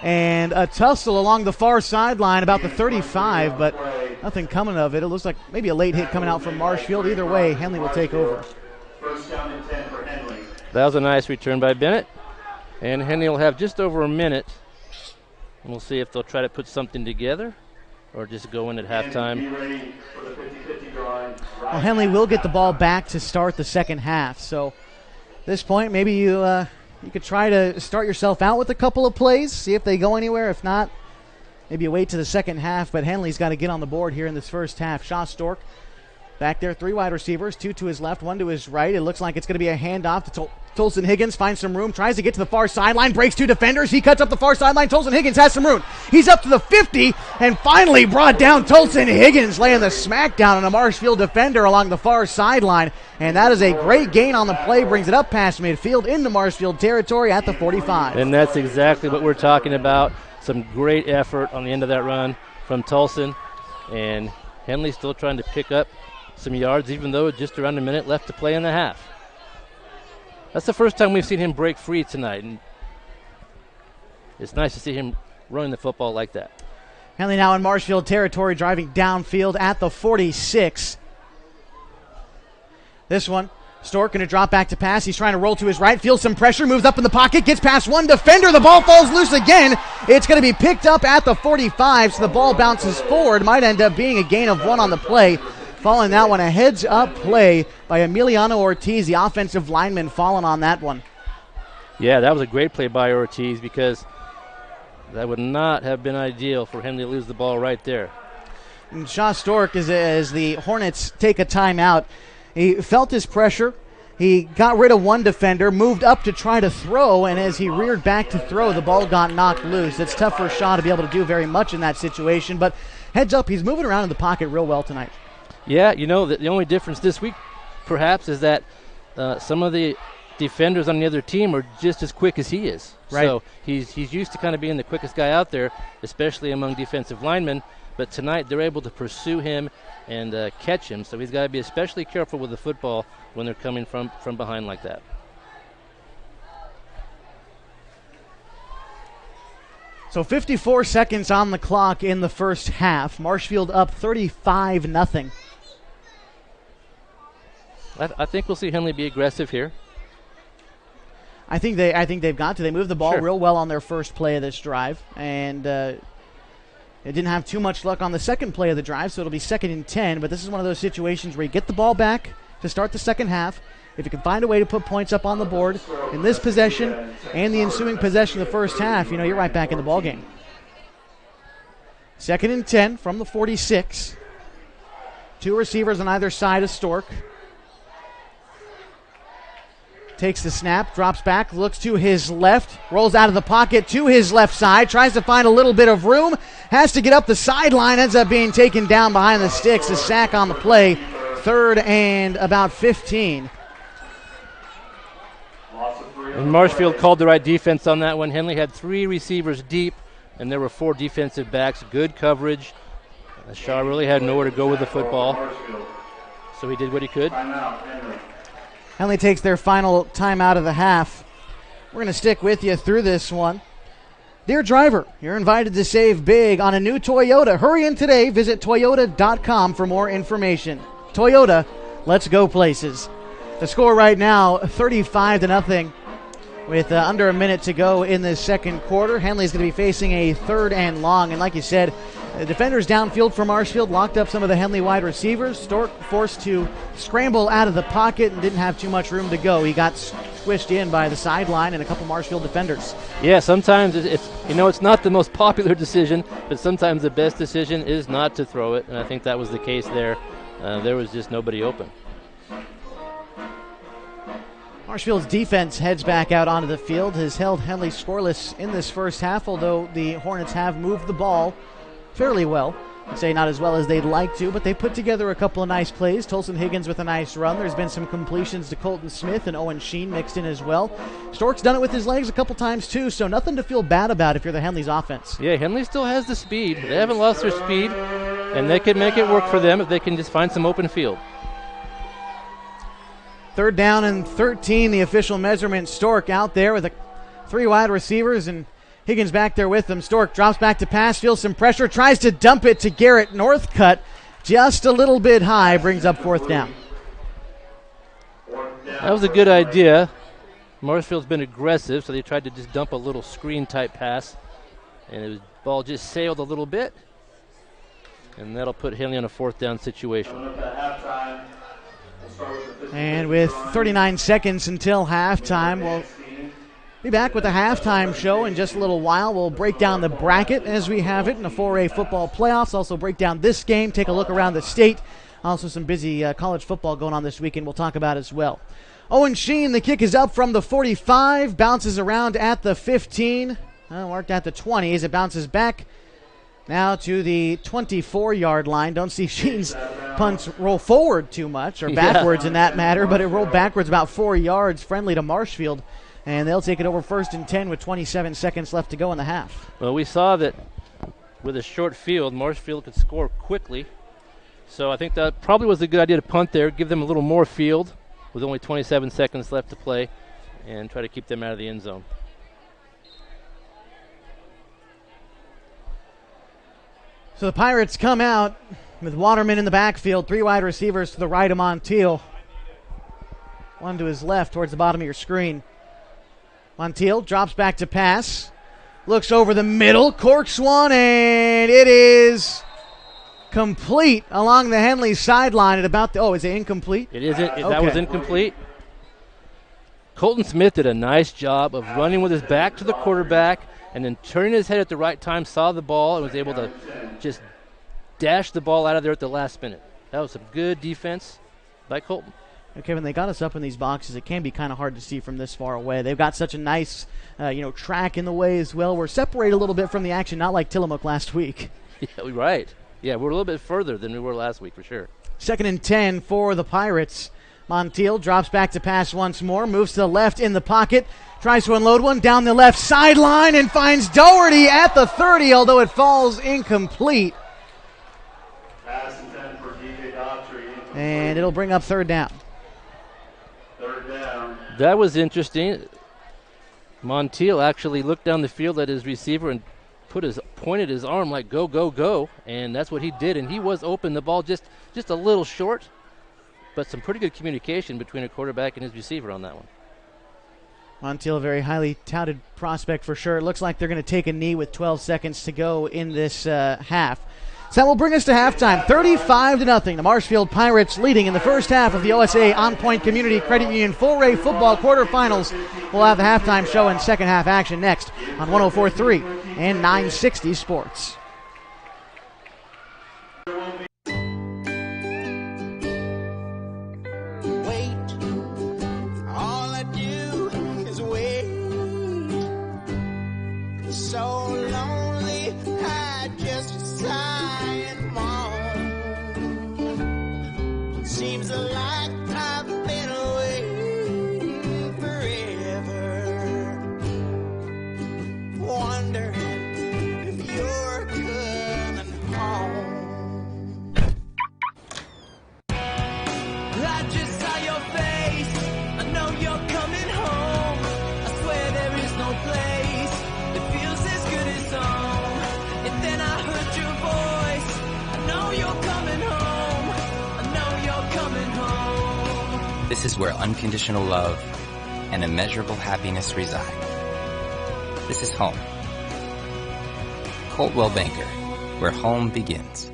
And a tussle along the far sideline about the 35, but nothing coming of it. It looks like maybe a late hit coming out from Marshfield. Either way, Henley will take over. First down and 10 for Henley. That was a nice return by Bennett. And Henley will have just over a minute. And we'll see if they'll try to put something together or just go in at halftime. Be ready for the 50-50 drawing. Well, Henley will get the ball back to start the second half. So at this point, maybe you could try to start yourself out with a couple of plays, see if they go anywhere. If not, maybe you wait to the second half. But Henley's got to get on the board here in this first half. Shaw Stork back there, 3 wide receivers, 2 to his left, 1 to his right. It looks like it's going to be a handoff to Tolson Higgins, finds some room, tries to get to the far sideline, breaks 2 defenders. He cuts up the far sideline. Tolson Higgins has some room. He's up to the 50 and finally brought down. Tolson Higgins laying the smackdown on a Marshfield defender along the far sideline. And that is a great gain on the play, brings it up past midfield into Marshfield territory at the 45. And that's exactly what we're talking about. Some great effort on the end of that run from Tolson. And Henley still trying to pick up some yards, even though just around a minute left to play in the half. That's the first time we've seen him break free tonight, and it's nice to see him running the football like that. Henley now in Marshfield territory, driving downfield at the 46. This one, Stork going to drop back to pass. He's trying to roll to his right, feels some pressure, moves up in the pocket, gets past one defender. The ball falls loose again. It's going to be picked up at the 45, so the ball bounces forward. Might end up being a gain of 1 on the play. Following that one, a heads-up play by Emiliano Ortiz, the offensive lineman, falling on that one. Yeah, that was a great play by Ortiz because that would not have been ideal for him to lose the ball right there. And Shaw Stork, as the Hornets take a timeout, he felt his pressure. He got rid of one defender, moved up to try to throw, and as he reared back to throw, the ball got knocked loose. It's tough for Shaw to be able to do very much in that situation, but heads up, he's moving around in the pocket real well tonight. Yeah, you know, the only difference this week, perhaps, is that some of the defenders on the other team are just as quick as he is. Right. So he's used to kind of being the quickest guy out there, especially among defensive linemen. But tonight they're able to pursue him and catch him. So he's got to be especially careful with the football when they're coming from behind like that. So 54 seconds on the clock in the first half. Marshfield up 35-0. I think we'll see Henley be aggressive here. I think they've got to. They moved the ball Sure. real well on their first play of this drive, and it didn't have too much luck on the second play of the drive, so it'll be 2nd and 10. But this is one of those situations where you get the ball back to start the second half. If you can find a way to put points up on the board in this possession and the ensuing possession of the first half, you know, you're right back in the ball game. 2nd and 10 from the 46. 2 receivers on either side of Stork. Takes the snap, drops back, looks to his left, rolls out of the pocket to his left side, tries to find a little bit of room, has to get up the sideline, ends up being taken down behind the sticks. A sack on the play, 3rd and about 15. And Marshfield called the right defense on that one. Henley had 3 receivers deep, and there were 4 defensive backs, good coverage. Osaa really had nowhere to go with the football, so he did what he could. Henley takes their final timeout of the half. We're going to stick with you through this one. Dear driver, you're invited to save big on a new Toyota. Hurry in today. Visit Toyota.com for more information. Toyota, let's go places. The score right now, 35-0. With under a minute to go in the second quarter. Henley's going to be facing a 3rd and long. And like you said, the defenders downfield for Marshfield locked up some of the Henley wide receivers. Stork forced to scramble out of the pocket and didn't have too much room to go. He got squished in by the sideline and a couple Marshfield defenders. Yeah, sometimes it's not the most popular decision, but sometimes the best decision is not to throw it. And I think that was the case there. There was just nobody open. Marshfield's defense heads back out onto the field, has held Henley scoreless in this first half, although the Hornets have moved the ball fairly well. I'd say not as well as they'd like to, but they put together a couple of nice plays. Tolson Higgins with a nice run. There's been some completions to Colton Smith and Owen Sheen mixed in as well. Stork's done it with his legs a couple times too, so nothing to feel bad about if you're the Henley's offense. Yeah, Henley still has the speed. They haven't lost their speed, and they can make it work for them if they can just find some open field. 3rd down and 13, the official measurement. Stork out there with 3 wide receivers and Higgins back there with them. Stork drops back to pass, feels some pressure, tries to dump it to Garrett Northcutt. Just a little bit high, brings up 4th down. That was a good idea. Marshfield's been aggressive, so they tried to just dump a little screen-type pass, and the ball just sailed a little bit, and that'll put Henley on a 4th down situation. And with 39 seconds until halftime, we'll be back with the halftime show in just a little while. We'll break down the bracket as we have it in the 4A football playoffs. Also break down this game, take a look around the state. Also some busy college football going on this weekend we'll talk about as well. Owen Sheen, the kick is up from the 45, bounces around at the 15, marked at the 20 as it bounces back now to the 24-yard line. Don't see Sheen's punts roll forward too much, or backwards in that matter, but it rolled backwards about 4 yards, friendly to Marshfield, and they'll take it over 1st and 10 with 27 seconds left to go in the half. Well, we saw that with a short field, Marshfield could score quickly, so I think that probably was a good idea to punt there, give them a little more field with only 27 seconds left to play, and try to keep them out of the end zone. So the Pirates come out with Waterman in the backfield, 3 wide receivers to the right of Montiel. One to his left towards the bottom of your screen. Montiel drops back to pass. Looks over the middle, corks one, and it is complete along the Henley sideline at about the, is it incomplete? It isn't. Okay. That was incomplete. Colton Smith did a nice job of running with his back to the quarterback and then turning his head at the right time, saw the ball, and was able to just dash the ball out of there at the last minute. That was some good defense by Colton. Kevin, they got us up in these boxes. It can be kind of hard to see from this far away. They've got such a nice, track in the way as well. We're separated a little bit from the action, not like Tillamook last week. Yeah, right. Yeah, we're a little bit further than we were last week for sure. 2nd and 10 for the Pirates. Montiel drops back to pass once more, moves to the left in the pocket, tries to unload one down the left sideline and finds Doherty at the 30, although it falls incomplete. And it'll bring up 3rd down. That was interesting. Montiel actually looked down the field at his receiver and pointed his arm like go, go, go, and that's what he did, and he was open. The ball just a little short, but some pretty good communication between a quarterback and his receiver on that one. Montiel, a very highly touted prospect for sure. It looks like they're going to take a knee with 12 seconds to go in this half. So that will bring us to halftime, 35-0. The Marshfield Pirates leading in the first half of the OSA On Point Community Credit Union 4A football quarterfinals. We'll have the halftime show and second half action next on 104.3 and 960 Sports. So lonely, I just sigh and moan. Seems like I've been waiting forever, wondering if is where unconditional love and immeasurable happiness reside. This is home. Coldwell Banker, where home begins.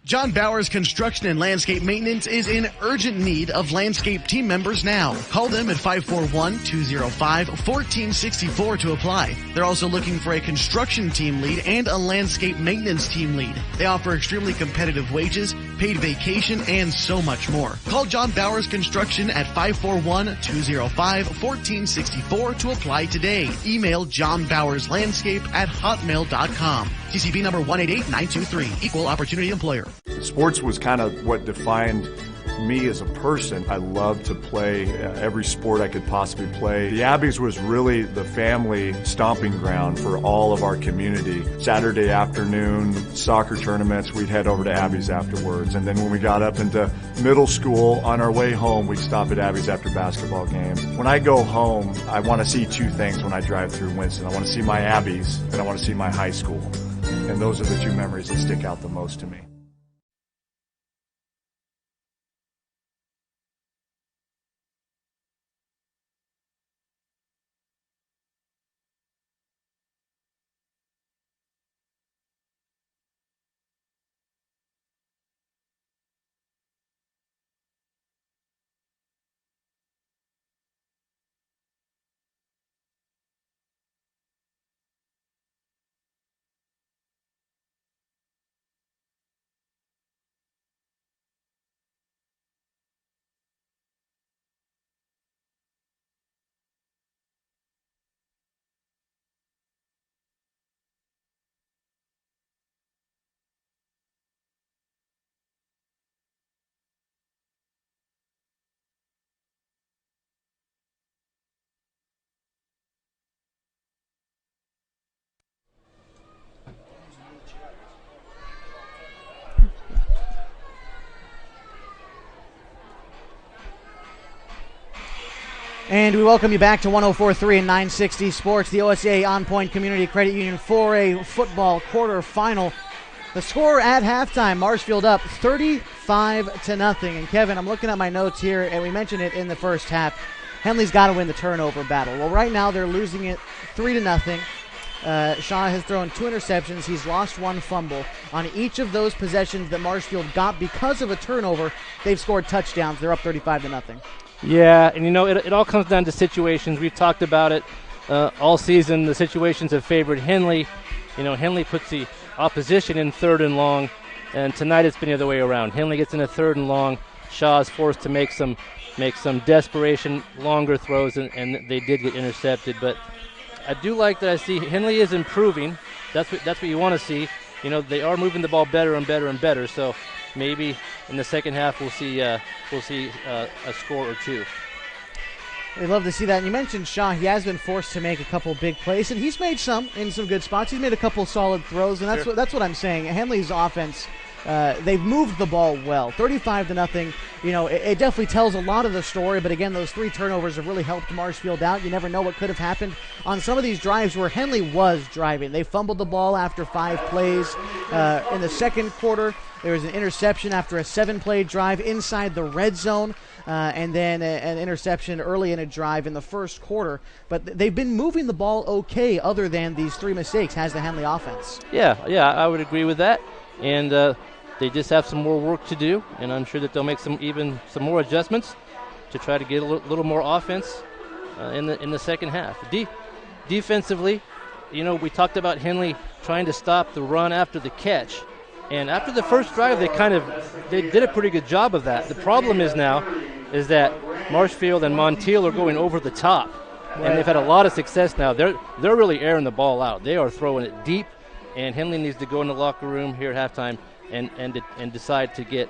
John Bowers Construction and Landscape Maintenance is in urgent need of landscape team members now. Call them at 541-205-1464 to apply. They're also looking for a construction team lead and a landscape maintenance team lead. They offer extremely competitive wages, paid vacation, and so much more. Call John Bowers Construction at 541-205-1464 to apply today. Email johnbowerslandscape@hotmail.com. TCP number 188923. Equal Opportunity Employer. Sports was kind of what defined me as a person. I loved to play every sport I could possibly play. The Abbeys was really the family stomping ground for all of our community. Saturday afternoon, soccer tournaments, we'd head over to Abbeys afterwards. And then when we got up into middle school, on our way home, we'd stop at Abbeys after basketball games. When I go home, I want to see two things when I drive through Winston. I want to see my Abbeys, and I want to see my high school. And those are the two memories that stick out the most to me. And we welcome you back to 104.3 and 960 Sports, the OSA On Point Community Credit Union 4A football quarterfinal. The score at halftime, Marshfield up 35-0. And Kevin, I'm looking at my notes here, and we mentioned it in the first half. Henley's got to win the turnover battle. Well, right now they're losing it 3-0. Shaw has thrown 2 interceptions. He's lost 1 fumble. On each of those possessions that Marshfield got because of a turnover, they've scored touchdowns. They're up 35-0. Yeah, and it all comes down to situations. We've talked about it all season. The situations have favored Henley. Henley puts the opposition in 3rd and long, and tonight it's been the other way around. Henley gets in a 3rd and long. Shaw is forced to make some desperation longer throws, and they did get intercepted. But I do like that I see Henley is improving. That's what you want to see. They are moving the ball better and better and better. So maybe in the second half we'll see a score or 2. We'd love to see that. And you mentioned Shaw. He has been forced to make a couple big plays, and he's made some in some good spots. He's made a couple solid throws, and that's what I'm saying. Henley's offense, they've moved the ball well. 35-0. It definitely tells a lot of the story, but again, those 3 turnovers have really helped Marshfield out. You never know what could have happened on some of these drives where Henley was driving. They fumbled the ball after 5 plays. In the second quarter, there was an interception after a 7-play drive inside the red zone, and then an interception early in a drive in the first quarter. But they've been moving the ball okay other than these 3 mistakes, has the Henley offense. Yeah, I would agree with that. And they just have some more work to do, and I'm sure that they'll make some more adjustments to try to get a little more offense in the second half. Defensively, we talked about Henley trying to stop the run after the catch. And after the first drive, they did a pretty good job of that. The problem is that Marshfield and Montiel are going over the top, and they've had a lot of success now. They're really airing the ball out. They are throwing it deep, and Henley needs to go in the locker room here at halftime and decide to get,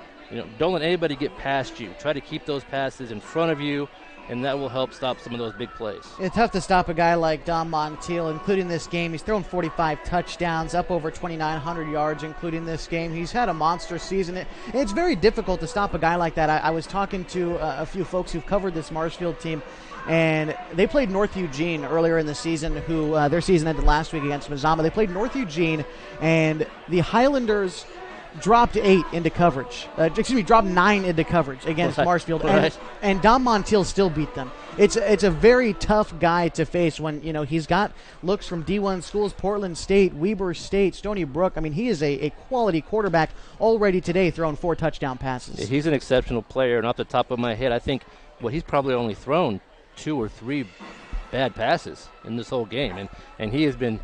don't let anybody get past you. Try to keep those passes in front of you, and that will help stop some of those big plays. It's tough to stop a guy like Dom Montiel, including this game. He's thrown 45 touchdowns, up over 2,900 yards, including this game. He's had a monster season. It's very difficult to stop a guy like that. I was talking to a few folks who've covered this Marshfield team, and they played North Eugene earlier in the season, who their season ended last week against Mazama. They played North Eugene, and the Highlanders dropped 8 into coverage. Dropped 9 into coverage against Marshfield, and Dom Montiel still beat them. It's a very tough guy to face when he's got looks from D1 schools, Portland State, Weber State, Stony Brook. I mean, he is a quality quarterback already today, throwing 4 touchdown passes. He's an exceptional player, and off the top of my head, I think he's probably only thrown 2 or 3 bad passes in this whole game, and he's been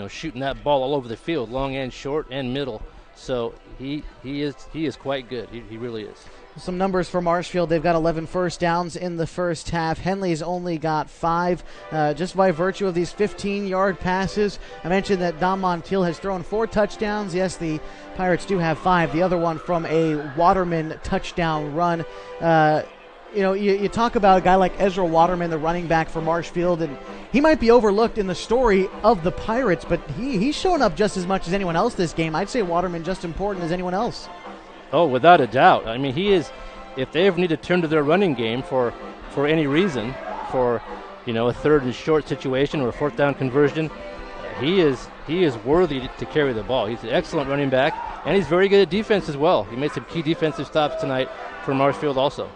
shooting that ball all over the field, long and short and middle. So he is quite good. He really is. Some numbers for Marshfield. They've got 11 first downs in the first half. Henley's only got 5, just by virtue of these 15-yard passes. I mentioned that Dom Montiel has thrown 4 touchdowns. Yes, the Pirates do have 5. The other one from a Waterman touchdown run. You talk about a guy like Ezra Waterman, the running back for Marshfield, and he might be overlooked in the story of the Pirates, but he's shown up just as much as anyone else this game. I'd say Waterman just important as anyone else. Oh, without a doubt. I mean, he is, if they ever need to turn to their running game for any reason, for, a third and short situation or a fourth down conversion, he is worthy to carry the ball. He's an excellent running back, and he's very good at defense as well. He made some key defensive stops tonight for Marshfield also.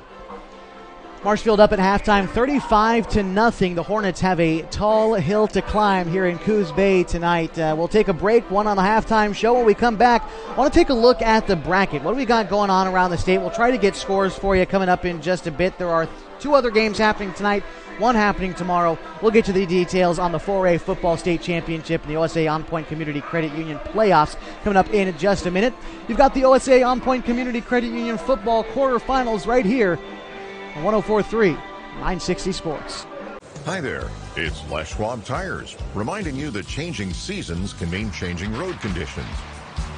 Marshfield up at halftime, 35-0. The Hornets have a tall hill to climb here in Coos Bay tonight. We'll take a break, one on the halftime show. When we come back, I want to take a look at the bracket. What do we got going on around the state? We'll try to get scores for you coming up in just a bit. There are 2 other games happening tonight, 1 happening tomorrow. We'll get to the details on the 4A Football State Championship and the OSA On Point Community Credit Union playoffs coming up in just a minute. You've got the OSA On Point Community Credit Union football quarterfinals right here. 104.3, 960 Sports. Hi there, it's Les Schwab Tires, reminding you that changing seasons can mean changing road conditions.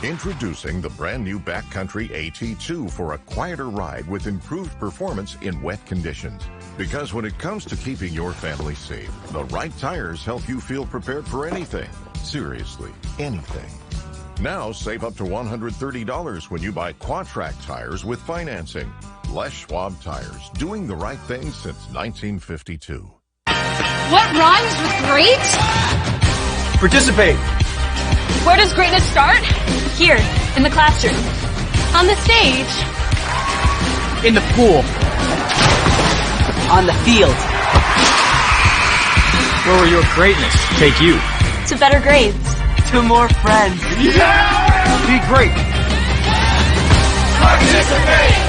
Introducing the brand new Backcountry AT2 for a quieter ride with improved performance in wet conditions. Because when it comes to keeping your family safe, the right tires help you feel prepared for anything. Seriously, anything. Now save up to $130 when you buy Quadtrac tires with financing. Les Schwab Tires, doing the right thing since 1952. What rhymes with great? Participate. Where does greatness start? Here, in the classroom. On the stage. In the pool. On the field. Where will your greatness take you? To better grades. To more friends. Yeah! Be great. Participate!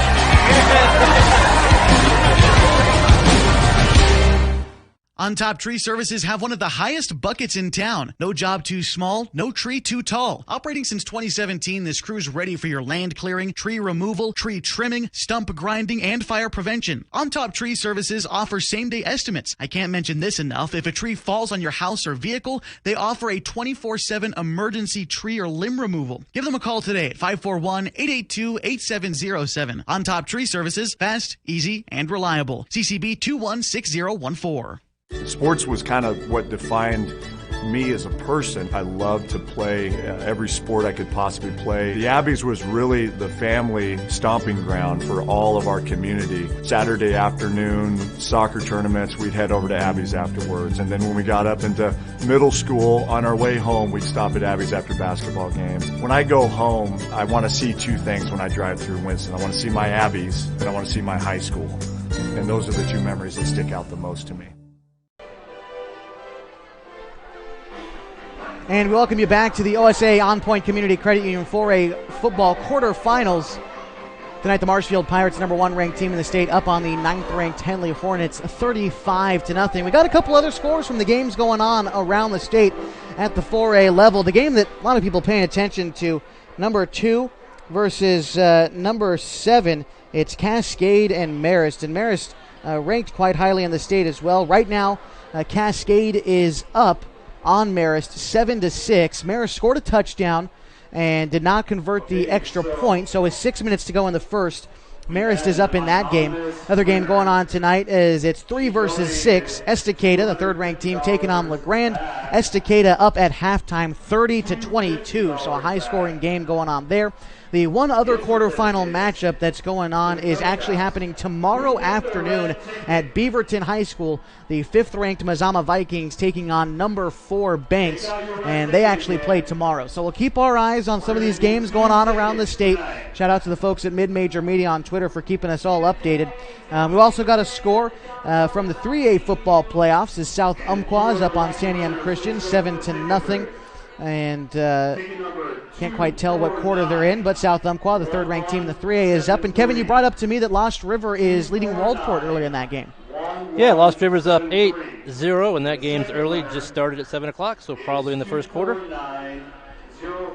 On Top Tree Services have one of the highest buckets in town. No job too small, no tree too tall. Operating since 2017, this crew's ready for your land clearing, tree removal, tree trimming, stump grinding, and fire prevention. On Top Tree Services offers same-day estimates. I can't mention this enough. If a tree falls on your house or vehicle, they offer a 24/7 emergency tree or limb removal. Give them a call today at 541-882-8707. On Top Tree Services, fast, easy, and reliable. CCB 216014. Sports was kind of what defined me as a person. I loved to play every sport I could possibly play. The Abbeys was really the family stomping ground for all of our community. Saturday afternoon, soccer tournaments, we'd head over to Abbeys afterwards. And then when we got up into middle school, on our way home, we'd stop at Abbeys after basketball games. When I go home, I want to see 2 things when I drive through Winston. I want to see my Abbeys, and I want to see my high school. And those are the 2 memories that stick out the most to me. And we welcome you back to the OSA On Point Community Credit Union 4A football quarterfinals. Tonight, the Marshfield Pirates, number 1 ranked team in the state, up on the 9th ranked Henley Hornets, 35-0. We got a couple other scores from the games going on around the state at the 4A level. The game that a lot of people paying attention to, number 2 versus number 7. It's Cascade and Marist. And Marist ranked quite highly in the state as well. Right now, Cascade is up on Marist, 7-6. Marist scored a touchdown and did not convert the extra point, so with 6 minutes to go in the first, Marist is up in that game. Another game going on tonight is it's 3 versus 6. Estacada, the 3rd-ranked team, taking on LeGrand. Estacada up at halftime, 30-22, so a high-scoring game going on there. The one other quarterfinal matchup that's going on is actually happening tomorrow afternoon at Beaverton High School. The 5th-ranked Mazama Vikings taking on number 4 Banks, and they actually play tomorrow. So we'll keep our eyes on some of these games going on around the state. Shout out to the folks at Mid-Major Media on Twitter for keeping us all updated. We've also got a score from the 3A football playoffs as South Umpqua is up on Santiam Christian 7-0. And can't quite tell what quarter they're in, but South Umpqua, the 3rd-ranked team in the 3A, is up. And Kevin, you brought up to me that Lost River is leading Waldport earlier in that game. Yeah, Lost River's up 8-0, and that game's early, just started at 7 o'clock, so probably in the first quarter.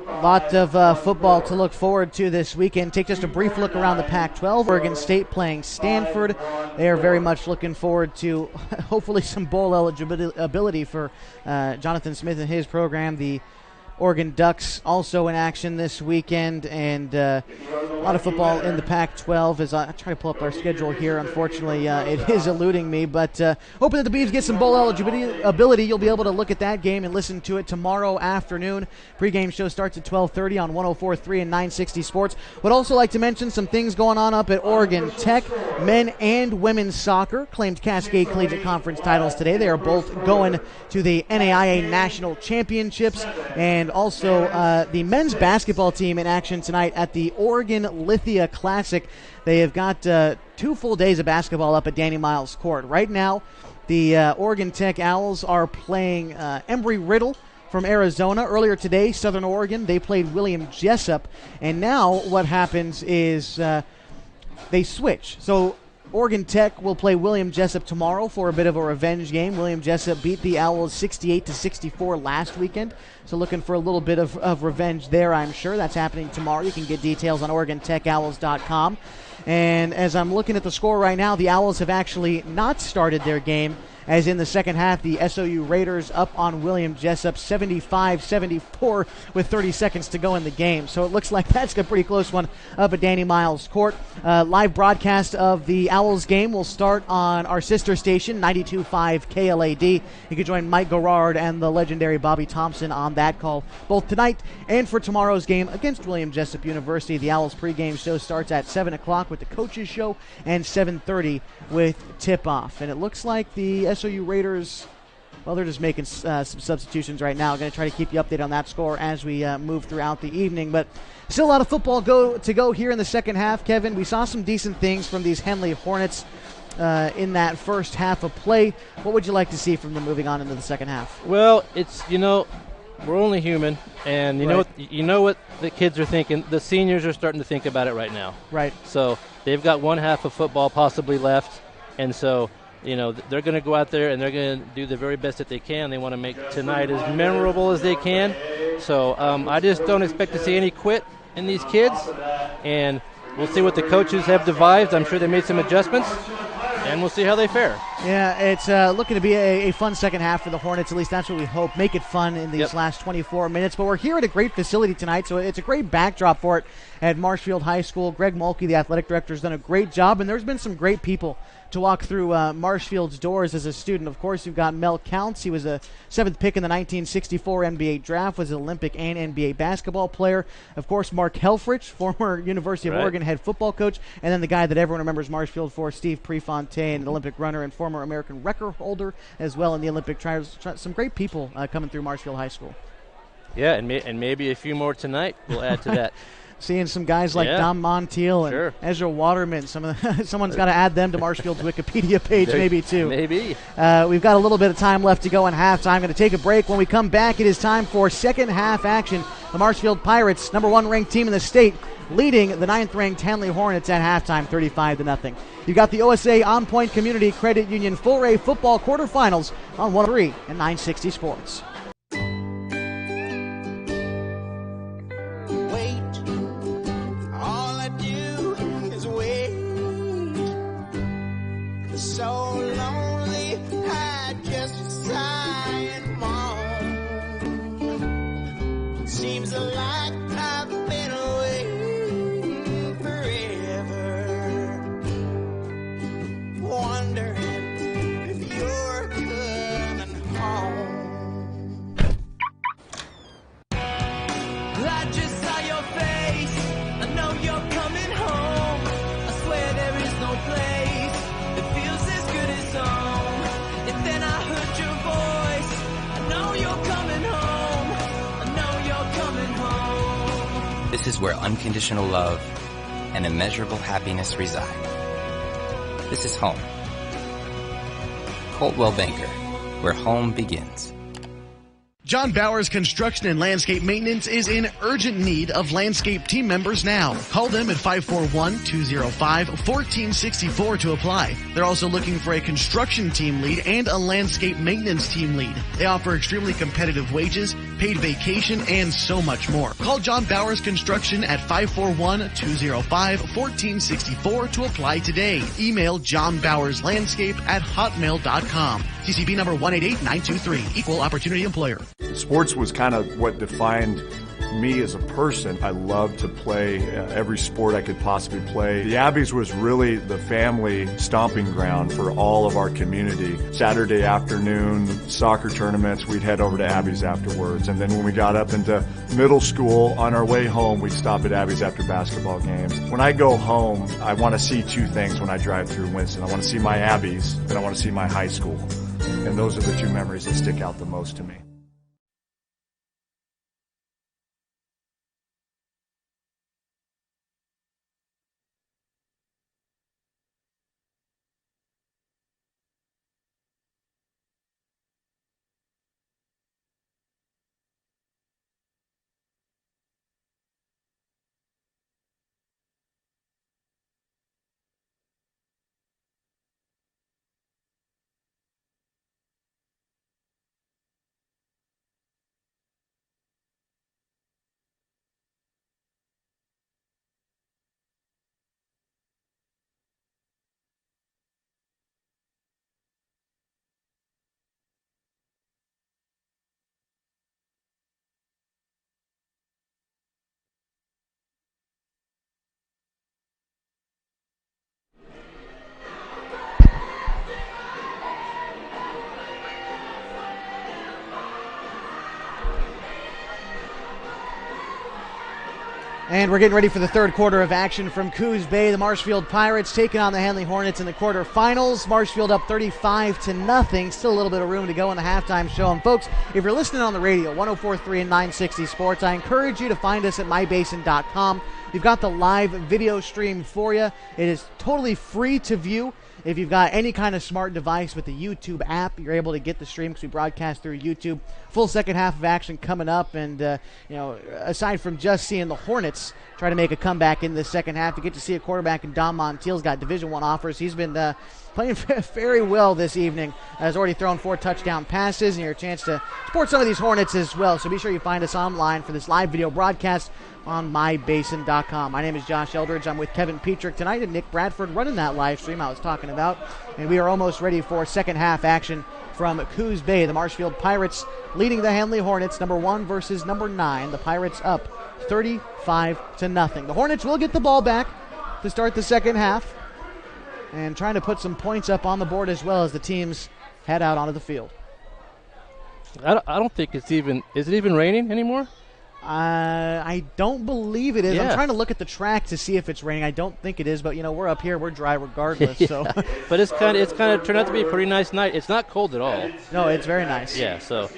Lot of football to look forward to this weekend. Take just a brief look around the Pac-12. Oregon State playing Stanford. They are very much looking forward to hopefully some bowl eligibility for Jonathan Smith and his program. The Oregon Ducks also in action this weekend, and a lot of football in the Pac-12 as I try to pull up our schedule here. Unfortunately, it is eluding me, but hoping that the Beavs get some bowl eligibility. You'll be able to look at that game and listen to it tomorrow afternoon. Pre-game show starts at 12:30 on 104.3 and 960 Sports. Would also like to mention some things going on up at Oregon Tech. Men and women's soccer claimed Cascade Collegiate Conference titles today. They are both going to the NAIA National Championships, and also the men's basketball team in action tonight at the Oregon Lithia Classic. They have got 2 full days of basketball up at Danny Miles Court. Right now, the Oregon Tech Owls are playing Embry-Riddle from Arizona. Earlier today, Southern Oregon, they played William Jessup. And now what happens is they switch. So Oregon Tech will play William Jessup tomorrow for a bit of a revenge game. William Jessup beat the Owls 68-64 last weekend, so looking for a little bit of revenge there, I'm sure. That's happening tomorrow. You can get details on OregonTechOwls.com. And as I'm looking at the score right now, the Owls have actually not started their game, as in the second half, the SOU Raiders up on William Jessup 75-74 with 30 seconds to go in the game. So it looks like that's a pretty close one up at Danny Miles Court. Live broadcast of the Owls game will start on our sister station, 92.5 KLAD. You can join Mike Garrard and the legendary Bobby Thompson on that call, both tonight and for tomorrow's game against William Jessup University. The Owls pregame show starts at 7 o'clock with the coaches show and 7:30 with tip-off. And it looks like the SOU Raiders, well, they're just making some substitutions right now. Going to try to keep you updated on that score as we move throughout the evening. But still a lot of football to go here in the second half, Kevin. We saw some decent things from these Henley Hornets in that first half of play. What would you like to see from them moving on into the second half? Well, it's, we're only human, and you know what the kids are thinking. The seniors are starting to think about it right now. Right. So they've got one half of football possibly left, and so they're going to go out there and they're going to do the very best that they can. They want to make tonight as memorable as they can. So I just don't expect to see any quit in these kids, and we'll see what the coaches have devised. I'm sure they made some adjustments, and we'll see how they fare. Yeah, it's looking to be a fun second half for the Hornets. At least that's what we hope. Make it fun in these last 24 minutes. But we're here at a great facility tonight, so it's a great backdrop for it at Marshfield High School. Greg Mulkey, the athletic director, has done a great job, and there's been some great people to walk through Marshfield's doors as a student. Of course, you've got Mel Counts. He was a 7th pick in the 1964 NBA draft, was an Olympic and NBA basketball player. Of course, Mark Helfrich, former University of Oregon head football coach, and then the guy that everyone remembers Marshfield for, Steve Prefontaine, an Olympic runner and former American record holder as well in the Olympic trials. Some great people coming through Marshfield High School. Yeah, and maybe a few more tonight will add to that. Seeing some guys like Dom Montiel and Ezra Waterman. Someone's got to add them to Marshfield's Wikipedia page, maybe too. Maybe. We've got a little bit of time left to go in halftime. Going to take a break. When we come back, it is time for second half action. The Marshfield Pirates, number 1 ranked team in the state, leading the 9th ranked Henley Hornets at halftime, 35-0. You've got the OSA On Point Community Credit Union Full-Ray Football Quarterfinals on 103 and 960 Sports. So lonely, I just sigh and moan. Seems like I've been away forever, wondering if you're coming home. This is where unconditional love and immeasurable happiness reside. This is home. Coldwell Banker, where home begins. John Bowers Construction and Landscape Maintenance is in urgent need of landscape team members now. Call them at 541-205-1464 to apply. They're also looking for a construction team lead and a landscape maintenance team lead. They offer extremely competitive wages, paid vacation, and so much more. Call John Bowers Construction at 541-205-1464 to apply today. Email johnbowerslandscape@hotmail.com. CCP number 188923. Equal opportunity employer. Sports was kind of what defined me as a person. I loved to play every sport I could possibly play. The Abbeys was really the family stomping ground for all of our community. Saturday afternoon, soccer tournaments, we'd head over to Abbeys afterwards. And then when we got up into middle school, on our way home, we'd stop at Abbeys after basketball games. When I go home, I want to see two things when I drive through Winston. I want to see my Abbeys, and I want to see my high school. And those are the two memories that stick out the most to me. And we're getting ready for the third quarter of action from Coos Bay. The Marshfield Pirates taking on the Henley Hornets in the quarterfinals. Marshfield up 35-0. Still a little bit of room to go in the halftime show. And folks, if you're listening on the radio, 104.3 and 960 Sports, I encourage you to find us at mybasin.com. We've got the live video stream for you. It is totally free to view. If you've got any kind of smart device with the YouTube app, you're able to get the stream because we broadcast through YouTube. Full second half of action coming up, and aside from just seeing the Hornets try to make a comeback in the second half, you get to see a quarterback in Dom Montiel's got Division I offers. He's been playing very well this evening. Has already thrown 4 touchdown passes, and your chance to support some of these Hornets as well. So be sure you find us online for this live video broadcast on mybasin.com. My name is Josh Eldridge. I'm with Kevin Petrick tonight and Nick Bradford running that live stream I was talking about. And we are almost ready for second half action from Coos Bay. The Marshfield Pirates leading the Henley Hornets, number 1 versus number 9. The Pirates up 35-0. The Hornets will get the ball back to start the second half and trying to put some points up on the board as well as the teams head out onto the field. I don't think it's even – is it even raining anymore? I don't believe it is. Yeah. I'm trying to look at the track to see if it's raining. I don't think it is, but we're up here. We're dry regardless. Yeah. So, but it's kind of turned out to be a pretty nice night. It's not cold at all. No, it's very nice. Yeah. So.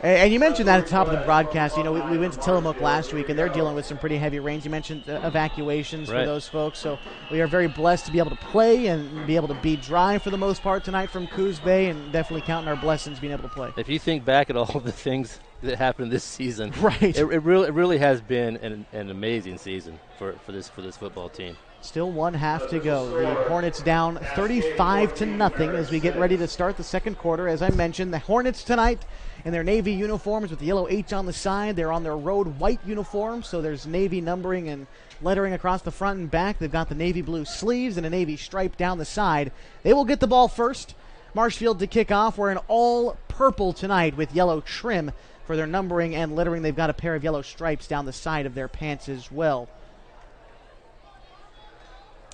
And you mentioned that at the top of the broadcast. We went to Tillamook last week, and they're dealing with some pretty heavy rains. You mentioned evacuations for those folks. So we are very blessed to be able to play and be able to be dry for the most part tonight from Coos Bay, and definitely counting our blessings being able to play. If you think back at all the things that happened this season, right? It really has been an amazing season for this football team. Still one half to go. The Hornets down 35-0 as we get ready to start the second quarter. As I mentioned, the Hornets tonight in their navy uniforms with the yellow H on the side. They're on their road white uniforms, so there's navy numbering and lettering across the front and back. They've got the navy blue sleeves and a navy stripe down the side. They will get the ball first. Marshfield to kick off. We're in all purple tonight with yellow trim for their numbering and lettering. They've got a pair of yellow stripes down the side of their pants as well.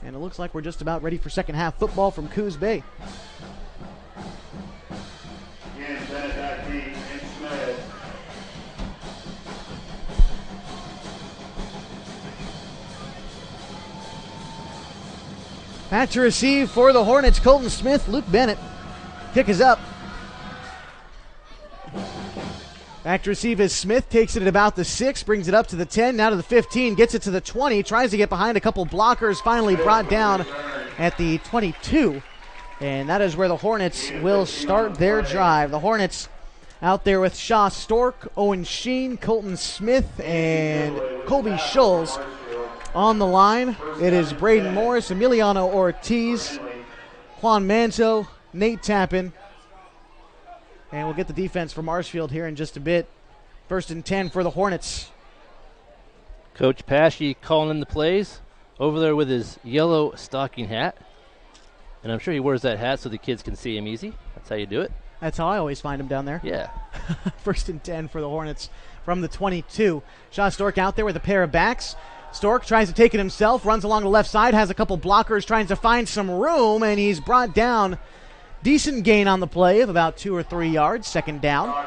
And it looks like we're just about ready for second half football from Coos Bay. Back to receive for the Hornets, Colton Smith, Luke Bennett. Kick is up. Back to receive is Smith, takes it at about the 6, brings it up to the 10, now to the 15, gets it to the 20, tries to get behind a couple blockers, finally brought down at the 22. And that is where the Hornets will start their drive. The Hornets out there with Shaw Stork, Owen Sheen, Colton Smith, and Colby Schulz on the line. It is Braden Morris, Emiliano Ortiz, Juan Manzo, Nate Tappan. And we'll get the defense for Marshfield here in just a bit. 1st and 10 for the Hornets. Coach Pashy calling in the plays over there with his yellow stocking hat. And I'm sure he wears that hat so the kids can see him easy. That's how you do it. That's how I always find him down there. Yeah. 1st and 10 for the Hornets from the 22. Shaw Stork out there with a pair of backs. Stork tries to take it himself, runs along the left side, has a couple blockers, trying to find some room, and he's brought down. Decent gain on the play of about 2 or 3 yards, 2nd down.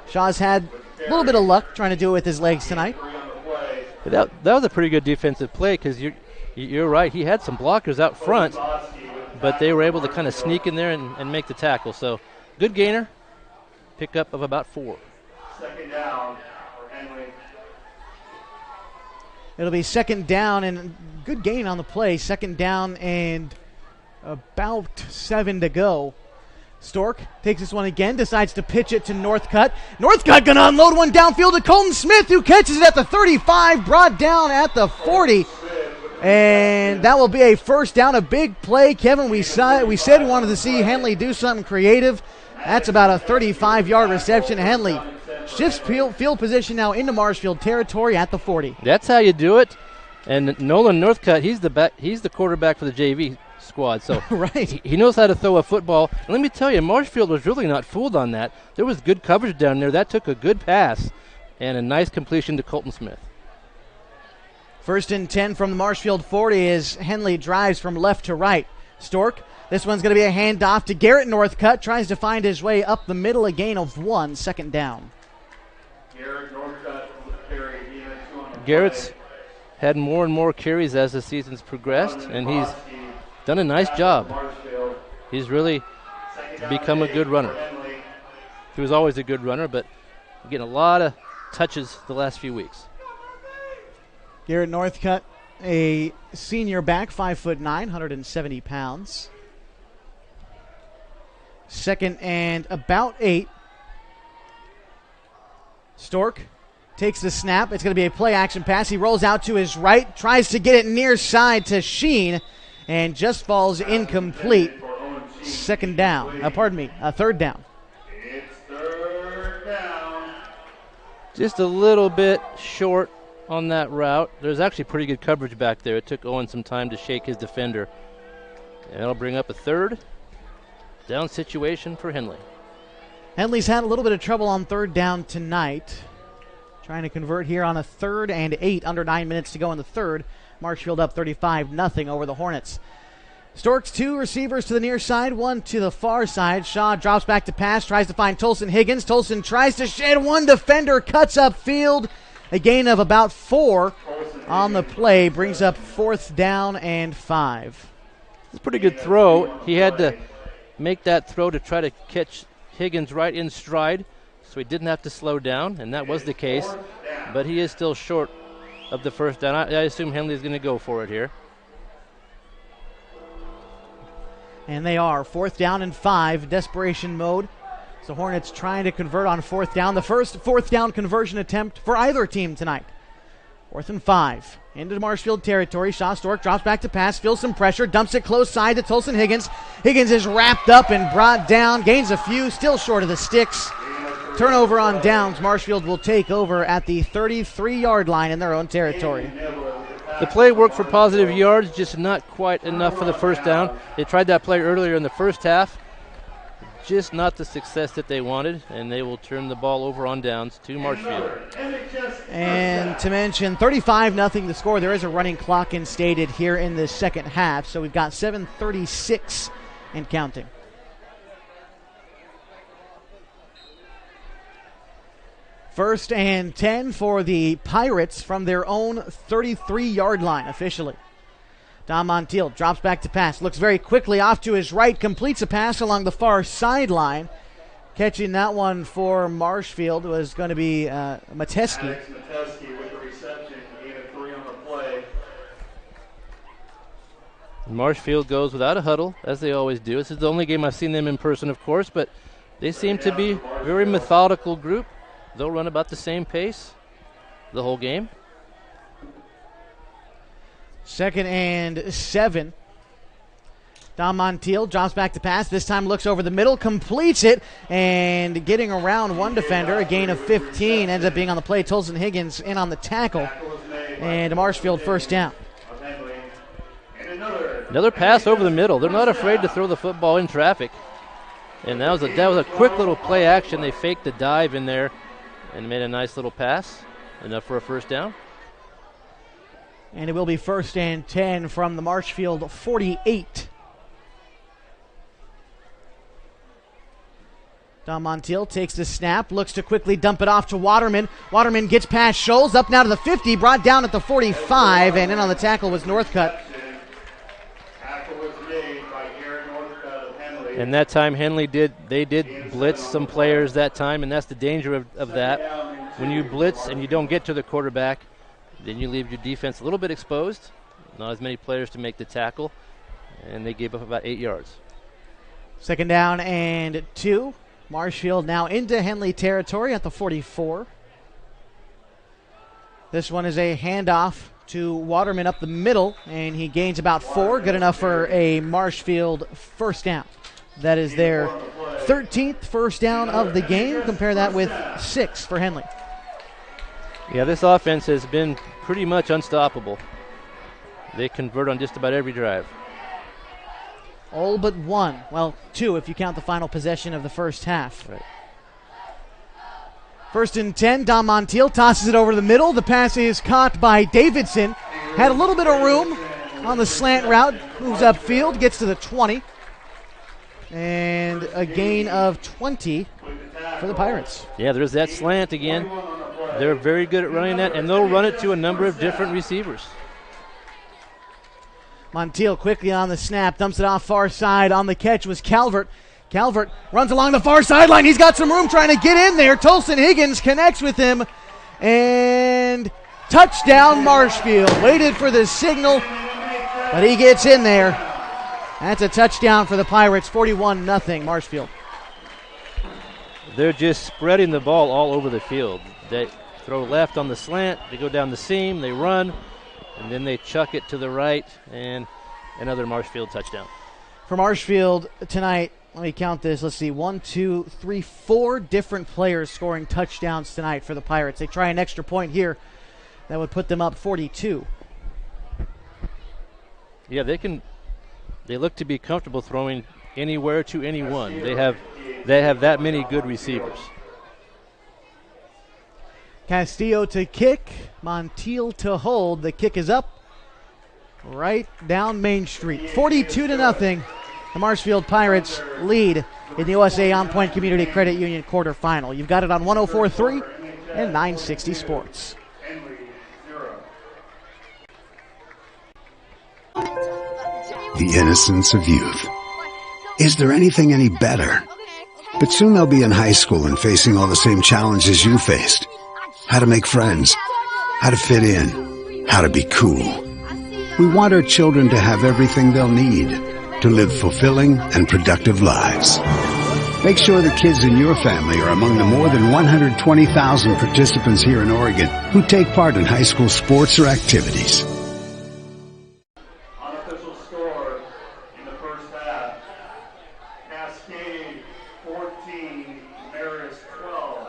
Shaw's had a little bit of luck trying to do it with his legs tonight. That was a pretty good defensive play because you're right. He had some blockers out front, but they were able to kind of sneak in there and make the tackle. So good gainer, pickup of about 4. 2nd down for Henley. It'll be 2nd down and good gain on the play. 2nd down and about 7 to go. Stork takes this one again, decides to pitch it to Northcutt. Northcutt gonna unload one downfield to Colton Smith, who catches it at the 35, brought down at the 40. And that will be a 1st down, a big play. Kevin, we said we wanted to see Henley do something creative. That's about a 35-yard reception. Henley shifts field position now into Marshfield territory at the 40. That's how you do it. And Nolan Northcutt, he's the quarterback for the JV squad. So right. He knows how to throw a football. And let me tell you, Marshfield was really not fooled on that. There was good coverage down there. That took a good pass and a nice completion to Colton Smith. 1st and 10 from the Marshfield 40 as Henley drives from left to right. Stork, this one's going to be a handoff to Garrett Northcutt. Tries to find his way up the middle, a gain of 1, 2nd down. Garrett's had more and more carries as the season's progressed, and he's done a nice job. He's really become a good runner. He was always a good runner, but getting a lot of touches the last few weeks. Garrett Northcutt, a senior back, 5'9", 170 pounds. 2nd and about 8. Stork takes the snap. It's going to be a play-action pass. He rolls out to his right, tries to get it near side to Sheen, and just falls incomplete. 2nd down. 3rd down. It's 3rd down. Just a little bit short on that route. There's actually pretty good coverage back there. It took Owen some time to shake his defender. And that'll bring up a 3rd down situation for Henley. Henley's had a little bit of trouble on 3rd down tonight. Trying to convert here on a 3rd and 8, under 9 minutes to go in the 3rd. Marshfield up 35-0 over the Hornets. Stork's 2 receivers to the near side, 1 to the far side. Shaw drops back to pass, tries to find Tolson Higgins. Tolson tries to shed one defender, cuts up field. A gain of about 4 on the play, brings up 4th down and 5. It's a pretty good throw. He had to make that throw to try to catch Higgins right in stride, so he didn't have to slow down, and that was the case. But he is still short of the 1st down. I assume Henley's going to go for it here. And they are. 4th down and 5, desperation mode. So Hornets trying to convert on 4th down. The first 4th down conversion attempt for either team tonight. 4th and 5. Into Marshfield territory. Shaw Stork drops back to pass, feels some pressure, dumps it close side to Tolson Higgins. Higgins is wrapped up and brought down, gains a few, still short of the sticks. Turnover on downs. Marshfield will take over at the 33-yard line in their own territory. The play worked for positive yards, just not quite enough for the 1st down. They tried that play earlier in the 1st half. Just not the success that they wanted, and they will turn the ball over on downs to Marshfield. And to mention, 35-0 the score. There is a running clock instated here in the 2nd half, so we've got 7:36 and counting. First and 10 for the Pirates from their own 33-yard line officially. Don Montiel drops back to pass, looks very quickly off to his right, completes a pass along the far sideline Catching that one for Marshfield was going to be Mateski. Alex Mateski with the reception, gain of 3 on the play. Marshfield goes without a huddle, as they always do. This is the only game I've seen them in person, of course, but they seem to be a very methodical group. They'll run about the same pace the whole game. 2nd and 7. Don Montiel drops back to pass. This time looks over the middle, completes it, and getting around one defender, a gain of 15. Ends up being on the play. Tolson Higgins in on the tackle, and Marshfield first down. Another pass over the middle. They're not afraid to throw the football in traffic. And that was a quick little play action. They faked the dive in there and made a nice little pass. Enough for a first down. And it will be 1st and 10 from the Marshfield 48. Don Montiel takes the snap, looks to quickly dump it off to Waterman. Waterman gets past Scholes, up now to the 50, brought down at the 45, and in on the tackle was Northcutt. And that time Henley did blitz some players that time, and that's the danger of that. When you blitz and you don't get to the quarterback, then you leave your defense a little bit exposed. Not as many players to make the tackle, and they gave up about 8 yards. 2nd down and 2. Marshfield now into Henley territory at the 44. This one is a handoff to Waterman up the middle, and he gains about 4. Good enough for a Marshfield first down. That is their 13th first down of the game. Compare that with 6 for Henley. Yeah, this offense has been pretty much unstoppable. They convert on just about every drive. All but 1. Well, 2 if you count the final possession of the first half. Right. 1st and 10, Don Montiel tosses it over the middle. The pass is caught by Davidson. Had a little bit of room on the slant route. Moves upfield, gets to the 20. And a gain of 20 for the Pirates. Yeah, there's that slant again. They're very good at running that, and they'll run it to a number of different receivers. Montiel quickly on the snap, dumps it off far side. On the catch was Calvert. Calvert runs along the far sideline. He's got some room trying to get in there. Tolson Higgins connects with him. And touchdown Marshfield. Waited for the signal, but he gets in there. That's a touchdown for the Pirates, 41-0 Marshfield. They're just spreading the ball all over the field. They throw left on the slant, they go down the seam, they run, and then they chuck it to the right, and another Marshfield touchdown. For Marshfield tonight, let me count this. Let's see, 1, 2, 3, 4 different players scoring touchdowns tonight for the Pirates. They try an extra point here. That would put them up 42. Yeah, they look to be comfortable throwing anywhere to anyone. They have that many good receivers. Castillo to kick, Montiel to hold. The kick is up right down Main Street. 42-0. The Marshfield Pirates lead in the Osaa On Point Community Credit Union quarterfinal. You've got it on 104.3 and 960 Sports. The innocence of youth. Is there anything any better? But soon they'll be in high school and facing all the same challenges you faced. How to make friends, how to fit in, how to be cool. We want our children to have everything they'll need to live fulfilling and productive lives. Make sure the kids in your family are among the more than 120,000 participants here in Oregon who take part in high school sports or activities. Unofficial score in the first half. Cascade 14, Marist 12.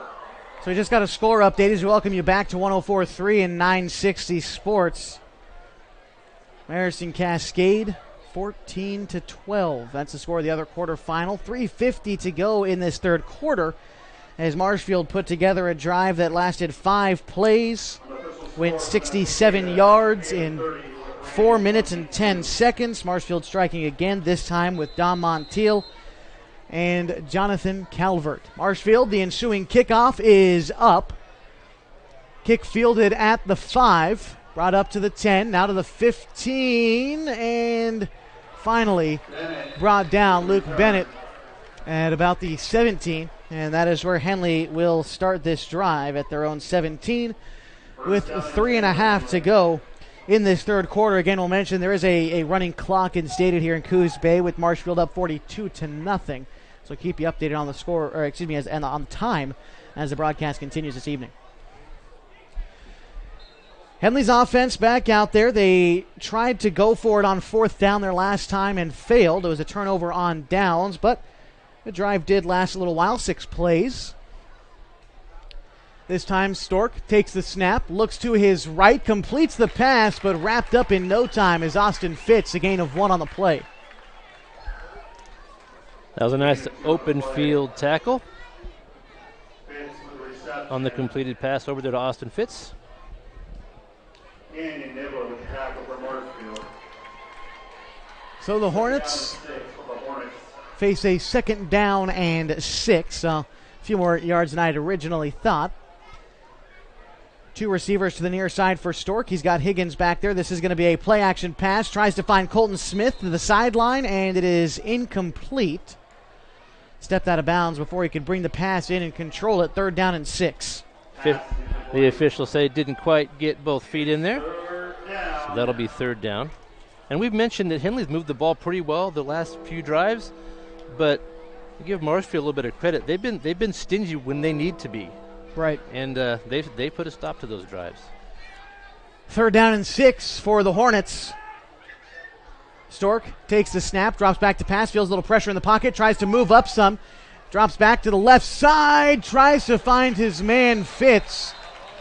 So we just got a score update as we welcome you back to 104.3 and 960 Sports. Marist and Cascade 14-12. That's the score of the other quarterfinal. 3:50 to go in this third quarter as Marshfield put together a drive that lasted 5 plays, went 67 yards in 4 minutes and 10 seconds. Marshfield striking again, this time with Don Montiel and Jonathan Calvert. Marshfield, the ensuing kickoff is up. Kick fielded at the 5, brought up to the 10, now to the 15, and finally brought down Luke Bennett at about the 17. And that is where Henley will start this drive at their own 17 with 3.5 to go in this third quarter. Again, we'll mention there is a running clock instated here in Coos Bay with Marshfield up 42-0. So keep you updated on the score, or excuse me, on the time as the broadcast continues this evening. Henley's offense back out there. They tried to go for it on fourth down their last time and failed. It was a turnover on downs, but the drive did last a little while, 6 plays. This time Stork takes the snap, looks to his right, completes the pass, but wrapped up in no time is Austin Fitz, a gain of 1 on the play. That was a nice open field tackle on the completed pass over there to Austin Fitz. So the Hornets face a 2nd down and 6. A few more yards than I had originally thought. 2 receivers to the near side for Stork. He's got Higgins back there. This is going to be a play-action pass. Tries to find Colton Smith to the sideline, and it is incomplete. Stepped out of bounds before he could bring the pass in and control it. 3rd down and 6. The officials say didn't quite get both feet in there. So that'll be 3rd down. And we've mentioned that Henley's moved the ball pretty well the last few drives, but to give Marshfield a little bit of credit, they've been stingy when they need to be. Right. And they put a stop to those drives. 3rd down and 6 for the Hornets. Stork takes the snap, drops back to pass, feels a little pressure in the pocket, tries to move up some, drops back to the left side, tries to find his man Fitz.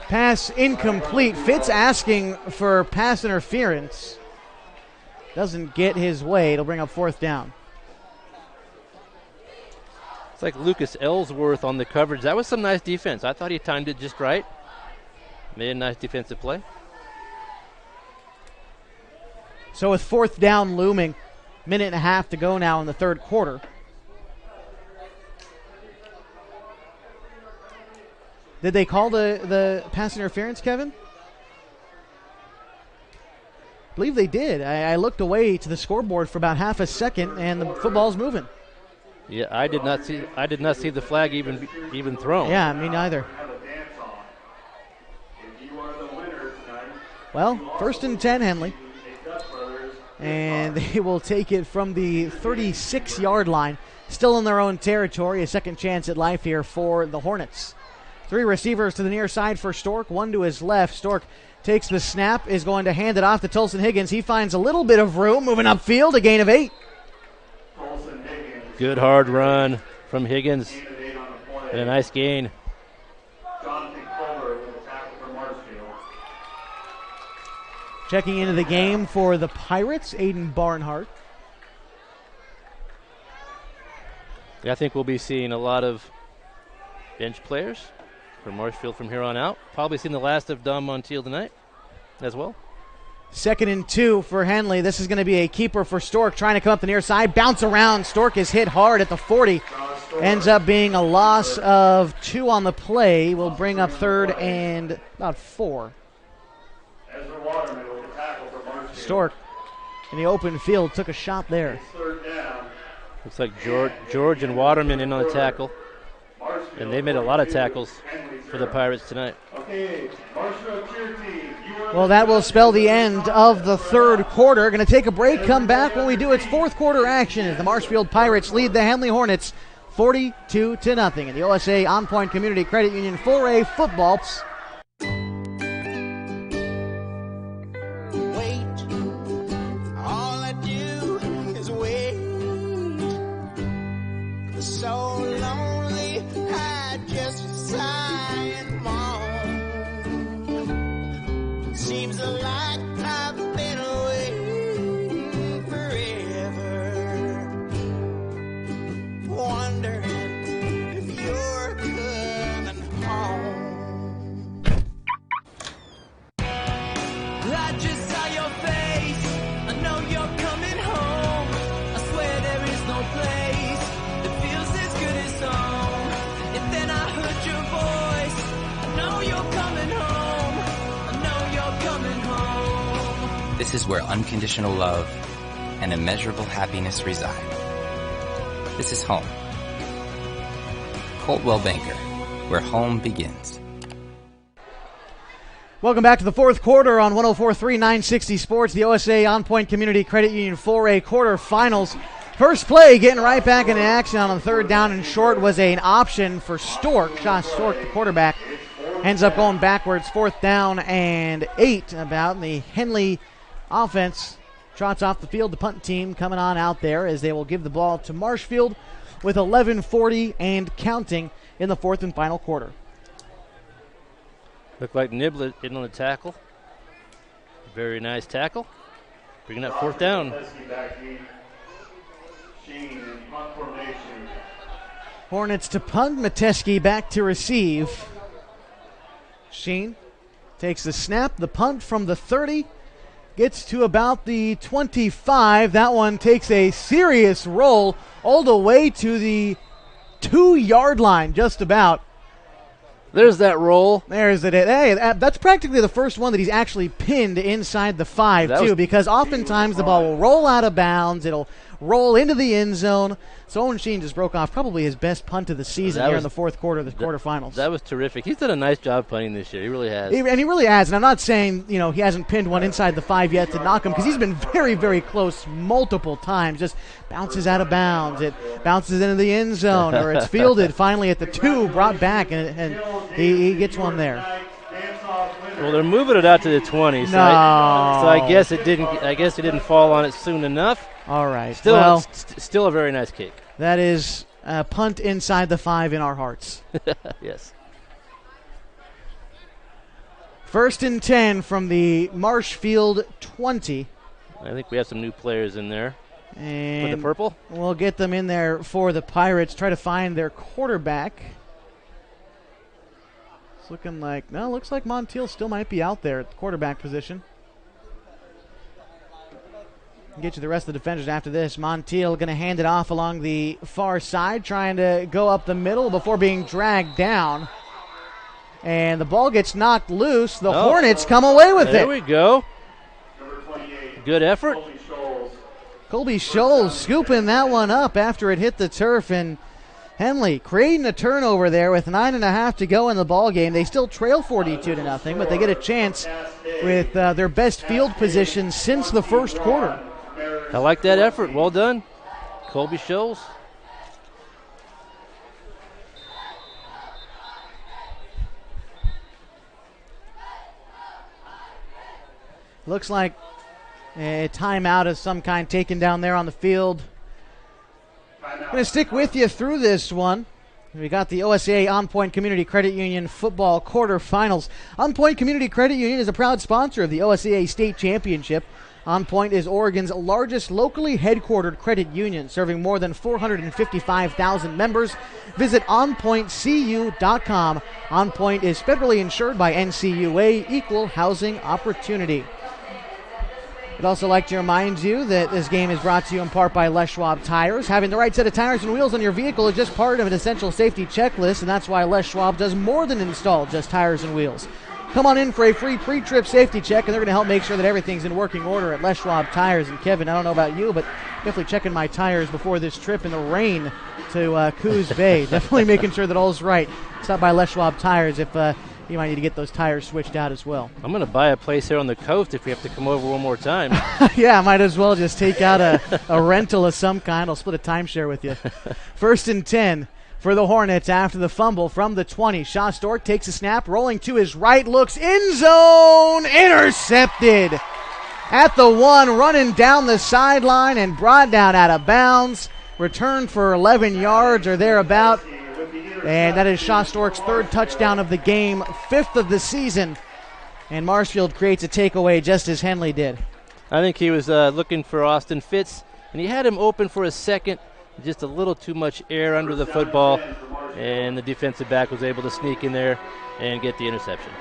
Pass incomplete. Fitz asking for pass interference. Doesn't get his way. It'll bring up 4th down. It's like Lucas Ellsworth on the coverage. That was some nice defense. I thought he timed it just right. Made a nice defensive play. So with 4th down looming, 1.5 to go now in the 3rd quarter. Did they call the pass interference, Kevin? I believe they did. I looked away to the scoreboard for about half a second, and the football's moving. Yeah, I did not see the flag even thrown. Yeah, me neither. Well, 1st and 10, Henley. And they will take it from the 36-yard line. Still in their own territory. A second chance at life here for the Hornets. 3 receivers to the near side for Stork. 1 to his left. Stork takes the snap, is going to hand it off to Tolson Higgins. He finds a little bit of room, moving upfield, a gain of 8. Good hard run from Higgins. And a nice gain. Checking into the game for the Pirates, Aiden Barnhart. Yeah, I think we'll be seeing a lot of bench players for Marshfield from here on out. Probably seen the last of Dom Montiel tonight as well. 2nd and 2 for Henley. This is going to be a keeper for Stork, trying to come up the near side. Bounce around. Stork is hit hard at the 40. Ends up being a loss of 2 on the play. Will bring up 3rd and about 4. Stork in the open field took a shot there. Looks like George and Waterman in on the tackle. And they made a lot of tackles for the Pirates tonight. Well, that will spell the end of the 3rd quarter. Going to take a break, come back. When we do, it's 4th quarter action as the Marshfield Pirates lead the Henley Hornets 42-0 in the OSA On Point Community Credit Union 4A football. So lonely, I just sigh and moan. Seems like I've been away forever. Wondering if you're coming home. I just saw your face. I know you're coming home. I swear there is no place. And then I heard your voice. I know you're coming home. I know you're coming home. This is where unconditional love and immeasurable happiness reside. This is home. Coldwell Banker, where home begins. Welcome back to the fourth quarter on 104.3 960 Sports, the OSA On Point Community Credit Union 4A quarterfinals. First play, getting right back into action on 3rd down and short was an option for Stork. Josh Stork, the quarterback, ends up going backwards. 4th down and 8 about. The Henley offense trots off the field. The punt team coming on out there as they will give the ball to Marshfield with 11:40 and counting in the 4th and final quarter. Looked like Niblett in on the tackle. Very nice tackle. Bringing that 4th down. Hornets to punt. Metesky back to receive. Sheen takes the snap. The punt from the 30 gets to about the 25. That one takes a serious roll all the way to the 2-yard line, just about. There's that roll. There's it. Hey, that's practically the first one that he's actually pinned inside the 5, too, because oftentimes the ball will roll out of bounds. It'll roll into the end zone. So Owen Sheen just broke off probably his best punt of the season here in the 4th quarter of the quarterfinals. That was terrific. He's done a nice job punting this year. He really has. And he really has. And I'm not saying, he hasn't pinned one inside the 5 yet to knock him, because he's been very, very close multiple times. Just bounces out of bounds. It bounces into the end zone, or it's fielded finally at the 2, brought back, and he gets one there. Well, they're moving it out to the 20. So I guess it didn't fall on it soon enough. All right. Still a very nice kick. That is a punt inside the 5 in our hearts. Yes. 1st and 10 from the Marshfield 20. I think we have some new players in there. And for the purple? We'll get them in there for the Pirates. Try to find their quarterback. It's looking like, looks like Montiel still might be out there at the quarterback position. Get you the rest of the defenders after this. Montiel going to hand it off along the far side, trying to go up the middle before being dragged down. And the ball gets knocked loose. The Hornets come away with it. There we go. Good effort. Colby Scholes scooping that one up after it hit the turf, and Henley creating a turnover there with 9.5 to go in the ball game. They still trail 42-0, but they get a chance with their best field position since the 1st quarter. I like that effort. Well done, Colby Scholes. Looks like a timeout of some kind taken down there on the field. Going to stick with you through this one. We got the OSA On Point Community Credit Union football quarterfinals. On Point Community Credit Union is a proud sponsor of the OSA State Championship. On Point is Oregon's largest locally headquartered credit union, serving more than 455,000 members. Visit onpointcu.com. On Point is federally insured by NCUA, Equal Housing Opportunity. I'd also like to remind you that this game is brought to you in part by Les Schwab Tires. Having the right set of tires and wheels on your vehicle is just part of an essential safety checklist, and that's why Les Schwab does more than install just tires and wheels. Come on in for a free pre-trip safety check, and they're going to help make sure that everything's in working order at Les Schwab Tires. And Kevin, I don't know about you, but definitely checking my tires before this trip in the rain to Coos Bay. Definitely making sure that all's right. Stop by Les Schwab Tires if you might need to get those tires switched out as well. I'm going to buy a place here on the coast if we have to come over one more time. Yeah, I might as well just take out a rental of some kind. I'll split a timeshare with you. 1st and 10 for the Hornets after the fumble from the 20. Shaw Stork takes a snap, rolling to his right, looks end zone, intercepted at the 1, running down the sideline and brought down out of bounds. Returned for 11 yards or thereabout. And that is Shaw Stork's 3rd touchdown of the game, 5th of the season. And Marshfield creates a takeaway just as Henley did. I think he was looking for Austin Fitz, and he had him open for a second. Just a little too much air under the football, and the defensive back was able to sneak in there and get the interception.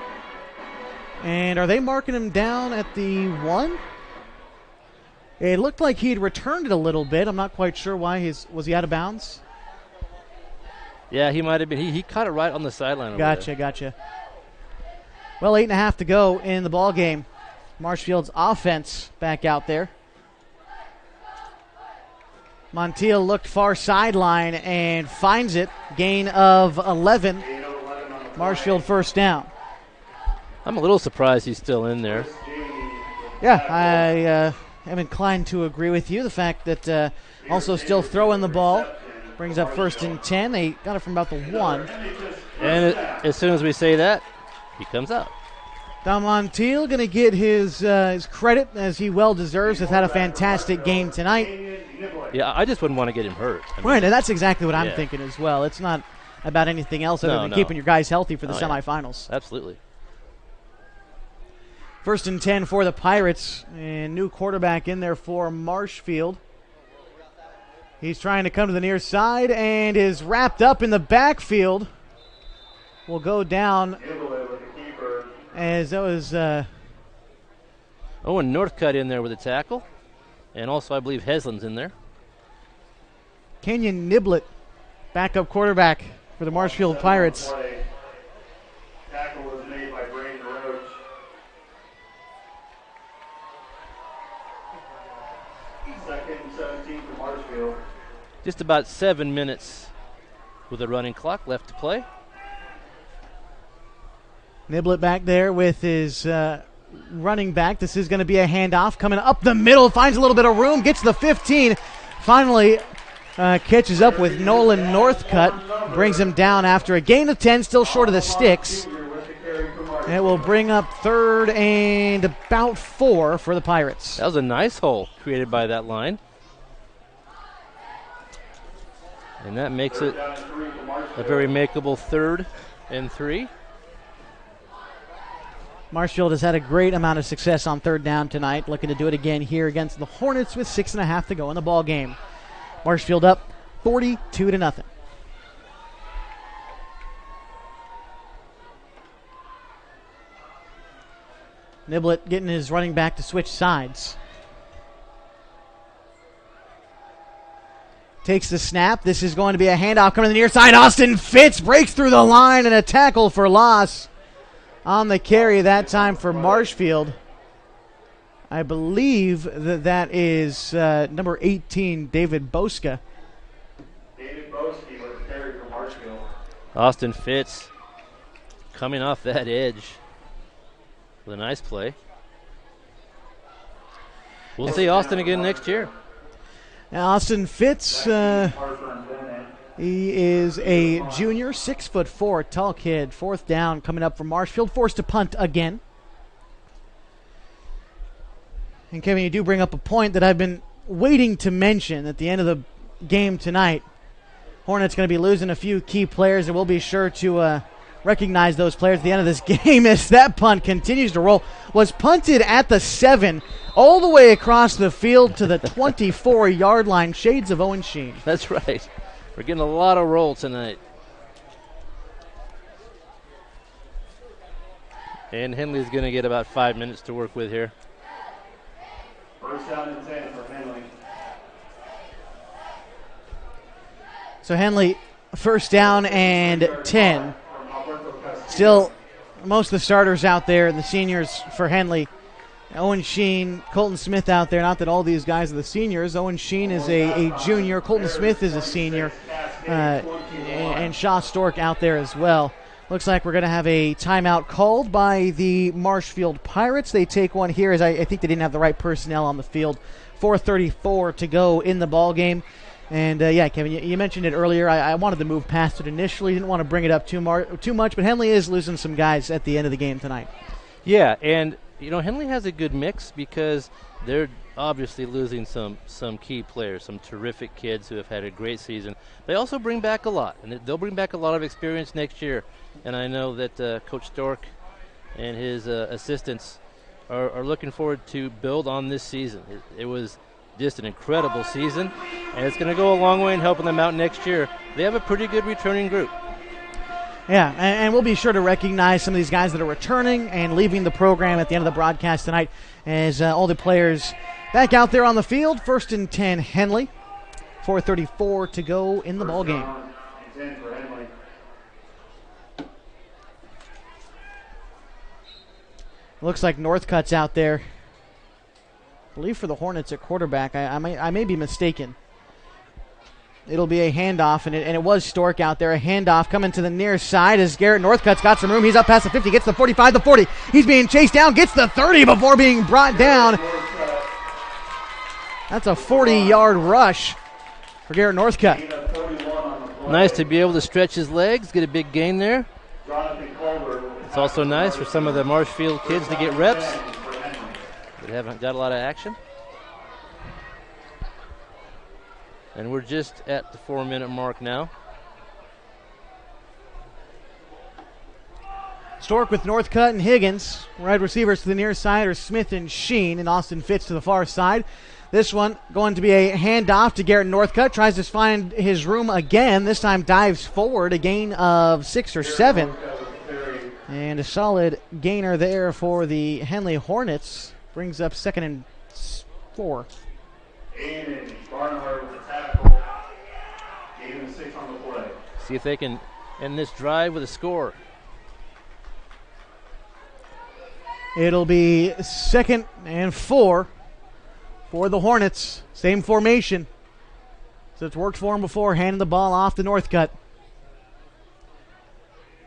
And are they marking him down at the 1? It looked like he'd returned it a little bit. I'm not quite sure why. Was he out of bounds? Yeah, he might have been. He caught it right on the sideline. Gotcha. Well, 8.5 to go in the ball game. Marshfield's offense back out there. Montiel looked far sideline and finds it. Gain of 11. Marshfield first down. I'm a little surprised he's still in there. Yeah, I am inclined to agree with you. The fact that also still throwing the ball brings up 1st and 10. They got it from about the 1. And as soon as we say that, he comes out. Don Montiel going to get his credit, as he well deserves. Has had a fantastic game tonight. Yeah, I just wouldn't want to get him hurt. Right, and that's exactly what I'm thinking as well. It's not about anything else other than keeping your guys healthy for the semifinals. Yeah. Absolutely. 1st and 10 for the Pirates, and new quarterback in there for Marshfield. He's trying to come to the near side and is wrapped up in the backfield. Will go down as that was Owen Northcutt in there with a tackle, and also I believe Heslin's in there. Kenyon Niblett, backup quarterback for the Marshfield Pirates. Tackle was made by Brandon Roach. Second and 17 for Marshfield. Just about 7 minutes with a running clock left to play. Niblett back there with his running back. This is going to be a handoff coming up the middle. Finds a little bit of room. Gets to the 15. Finally catches up with Nolan Northcutt. Brings him down after a gain of 10. Still short of the sticks. And it will bring up 3rd and about 4 for the Pirates. That was a nice hole created by that line. And that makes it a very makeable 3rd and 3. Marshfield has had a great amount of success on 3rd down tonight. Looking to do it again here against the Hornets with 6.5 to go in the ball game. Marshfield up 42-0. Niblett getting his running back to switch sides. Takes the snap. This is going to be a handoff coming to the near side. Austin Fitz breaks through the line and a tackle for loss on the carry that time for Marshfield. I believe that is number 18, David Boska. David Boski with the carry for Marshfield. Austin Fitz coming off that edge with a nice play. We'll see Austin again next year. Now Austin Fitz, he is a junior, 6'4", tall kid. 4th down coming up for Marshfield, forced to punt again. And Kevin, you do bring up a point that I've been waiting to mention at the end of the game tonight. Hornets going to be losing a few key players, and we'll be sure to recognize those players at the end of this game as that punt continues to roll. Was punted at the 7, all the way across the field to the 24-yard line. Shades of Owen Sheen. That's right. We're getting a lot of roll tonight. And Henley's going to get about 5 minutes to work with here. 1st down and 10 for Henley. So Henley, 1st down and 10. Still, most of the starters out there, the seniors for Henley. Owen Sheen, Colton Smith out there. Not that all these guys are the seniors. Owen Sheen is a junior. Colton Smith is a senior. And Shaw Stork out there as well. Looks like we're going to have a timeout called by the Marshfield Pirates. They take one here as I think they didn't have the right personnel on the field. 4:34 to go in the ball game. And, Kevin, you mentioned it earlier. I wanted to move past it initially. Didn't want to bring it up too much, but Henley is losing some guys at the end of the game tonight. Yeah, and, Henley has a good mix because they're obviously losing some key players, some terrific kids who have had a great season. They also bring back a lot, and they'll bring back a lot of experience next year. And I know that Coach Stork and his assistants are looking forward to build on this season. It was just an incredible season, and it's going to go a long way in helping them out next year. They have a pretty good returning group. Yeah, and we'll be sure to recognize some of these guys that are returning and leaving the program at the end of the broadcast tonight as all the players back out there on the field. 1st and 10, Henley. 4:34 to go in the ball game. Looks like Northcutt's out there. I believe for the Hornets at quarterback. I may be mistaken. it'll be a handoff, and it was Stork out there. A handoff coming to the near side as Garrett Northcutt's got some room. He's up past the 50, gets the 45, the 40. He's being chased down, gets the 30 before being brought down. That's a 40-yard rush for Garrett Northcutt. Nice to be able to stretch his legs, get a big gain there. It's also nice for some of the Marshfield kids to get reps that haven't got a lot of action. And we're just at the 4-minute mark now. Stork with Northcutt and Higgins. Wide receivers to the near side are Smith and Sheen, and Austin Fitz to the far side. This one going to be a handoff to Garrett Northcutt. Tries to find his room again. This time dives forward, a gain of 6 or 7. And a solid gainer there for the Henley Hornets. Brings up 2nd and 4. See if they can end this drive with a score. It'll be 2nd and 4 for the Hornets. Same formation. So it's worked for him before, handing the ball off to Northcutt.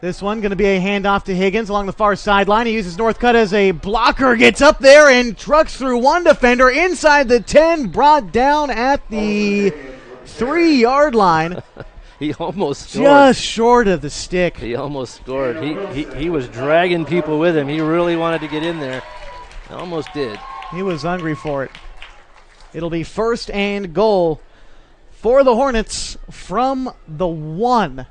This one going to be a handoff to Higgins along the far sideline. He uses Northcutt as a blocker, gets up there and trucks through one defender inside the 10, brought down at the 3-yard line. He almost scored. Just short of the stick. He almost scored. He was dragging people with him. He really wanted to get in there. Almost did. He was hungry for it. It'll be 1st and goal for the Hornets from the 1.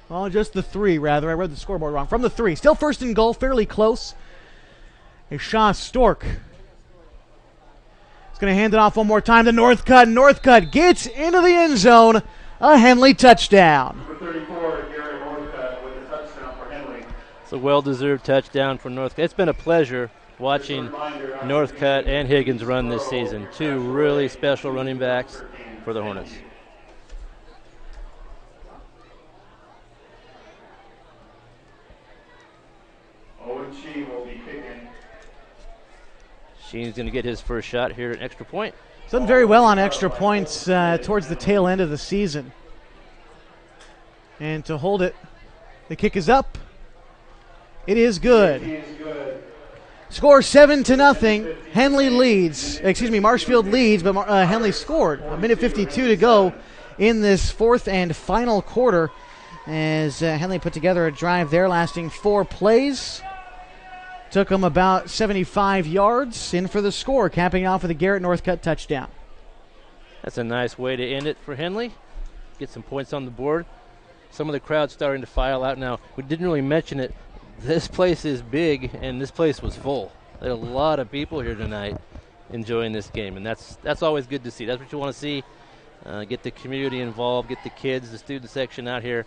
Well, just the 3, rather. I read the scoreboard wrong. From the 3. Still 1st and goal, fairly close. Shaw Stork. He's going to hand it off one more time to Northcutt. Northcutt gets into the end zone. A Henley touchdown. Number 34, Garrett Northcutt with a touchdown for Henley. It's a well-deserved touchdown for Northcutt. It's been a pleasure watching Northcutt and Higgins run this season. 2 really special running backs for the Hornets. Sheen will be kicking. Sheen's going to get his first shot here at extra point. Done very well on extra points towards the tail end of the season. And to hold it, the kick is up. It is good. Score 7-0. Henley leads. Marshfield leads, but Henley scored. 1:52 to go in this 4th and final quarter as Henley put together a drive there lasting 4 plays. Took them about 75 yards in for the score, capping off with a Garrett Northcutt touchdown. That's a nice way to end it for Henley. Get some points on the board. Some of the crowd's starting to file out now. We didn't really mention it. This place is big, and this place was full. There are a lot of people here tonight enjoying this game, and that's always good to see. That's what you want to see. Get the community involved, get the kids, the student section out here.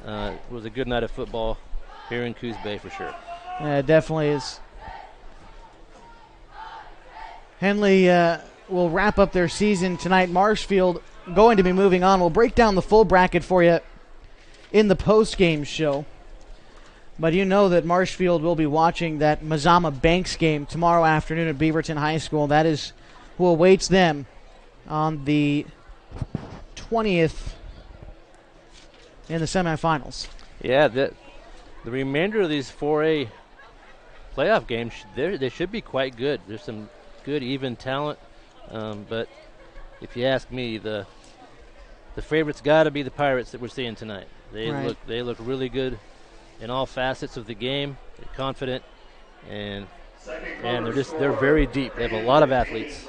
It was a good night of football here in Coos Bay for sure. It definitely is. Henley will wrap up their season tonight. Marshfield going to be moving on. We'll break down the full bracket for you in the post-game show. But you know that Marshfield will be watching that Mazama Banks game tomorrow afternoon at Beaverton High School. That is who awaits them on the 20th in the semifinals. Yeah, the remainder of these 4A playoff games, they should be quite good. There's some good, even talent. But if you ask me, the favorite's got to be the Pirates that we're seeing tonight. They look really good in all facets of the game. They're confident, and they're very deep. They have a lot of athletes.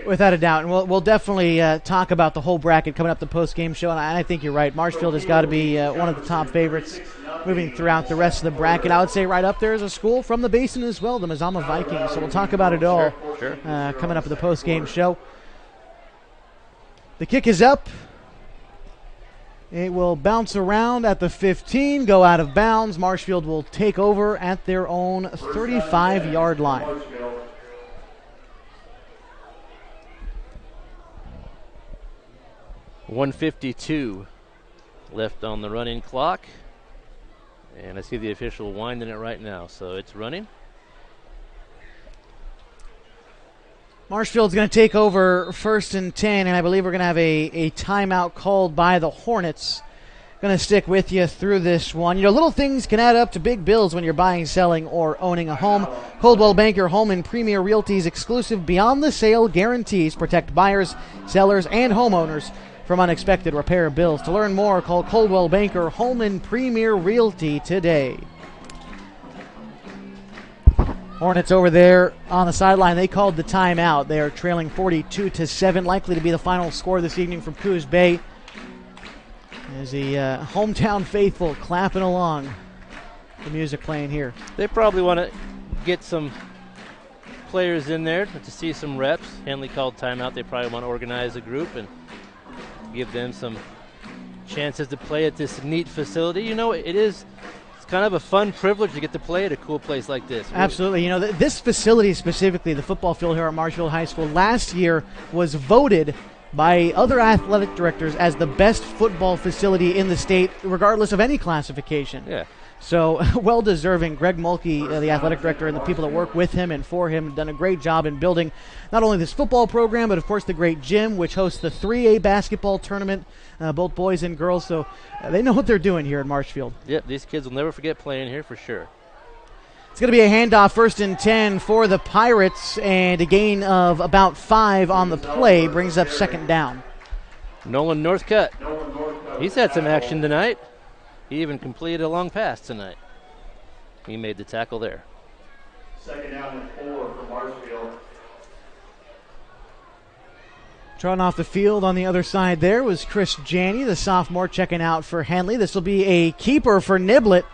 Without a doubt, and we'll definitely talk about the whole bracket coming up the post-game show, and I think you're right. Marshfield has got to be one of the top favorites moving throughout the rest of the bracket. I would say right up there is a school from the basin as well, the Mazama Vikings. So we'll talk about it all coming up at the post-game show. The kick is up. It will bounce around at the 15, go out of bounds. Marshfield will take over at their own 35-yard line. .152 left on the running clock. And I see the official winding it right now, so it's running. Marshfield's going to take over 1st and 10, and I believe we're going to have a timeout called by the Hornets. Going to stick with you through this one. You know, little things can add up to big bills when you're buying, selling, or owning a home. Coldwell Banker Home and Premier Realty's exclusive Beyond the Sale guarantees protect buyers, sellers, and homeowners from unexpected repair bills. To learn more, call Coldwell Banker Home and Premier Realty today. Hornets over there on the sideline, they called the timeout. They are trailing 42-7, likely to be the final score this evening from Coos Bay. As the hometown faithful clapping along, the music playing here. They probably want to get some players in there to see some reps. Henley called timeout. They probably want to organize a group and give them some chances to play at this neat facility. You know, it's kind of a fun privilege to get to play at a cool place like this. Really. Absolutely. You know, this facility specifically, the football field here at Marshfield High School, last year was voted by other athletic directors as the best football facility in the state, regardless of any classification. Yeah. So, well-deserving. Greg Mulkey, the athletic director, and the people that work with him and for him have done a great job in building not only this football program, but, of course, the great gym, which hosts the 3A basketball tournament, both boys and girls. So they know what they're doing here at Marshfield. Yep, these kids will never forget playing here for sure. It's going to be a handoff, 1st and 10 for the Pirates, and a gain of about 5 on the play brings up 2nd down. Nolan Northcutt. He's had some action tonight. He even completed a long pass tonight. He made the tackle there. 2nd down and 4 for Marshfield. Trotting off the field on the other side there was Chris Janney, the sophomore, checking out for Henley. This will be a keeper for Niblett.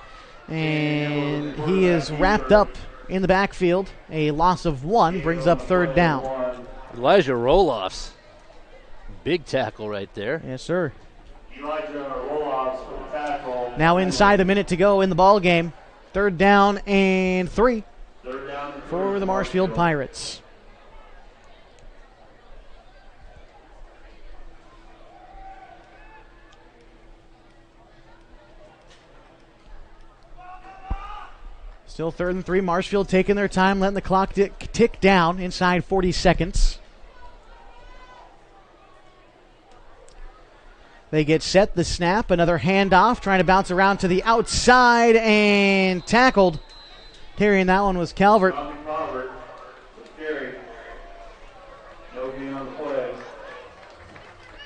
And he is wrapped up in the backfield. A loss of 1 brings up 3rd down. Elijah Roloffs. Big tackle right there. Yes, sir. Elijah Roloffs for the tackle. Now inside a minute to go in the ball game. 3rd down and 3 for the Marshfield Pirates. Still 3rd and 3. Marshfield taking their time, letting the clock tick down inside 40 seconds. They get set, the snap, another handoff, trying to bounce around to the outside and tackled. Carrying that one was Calvert.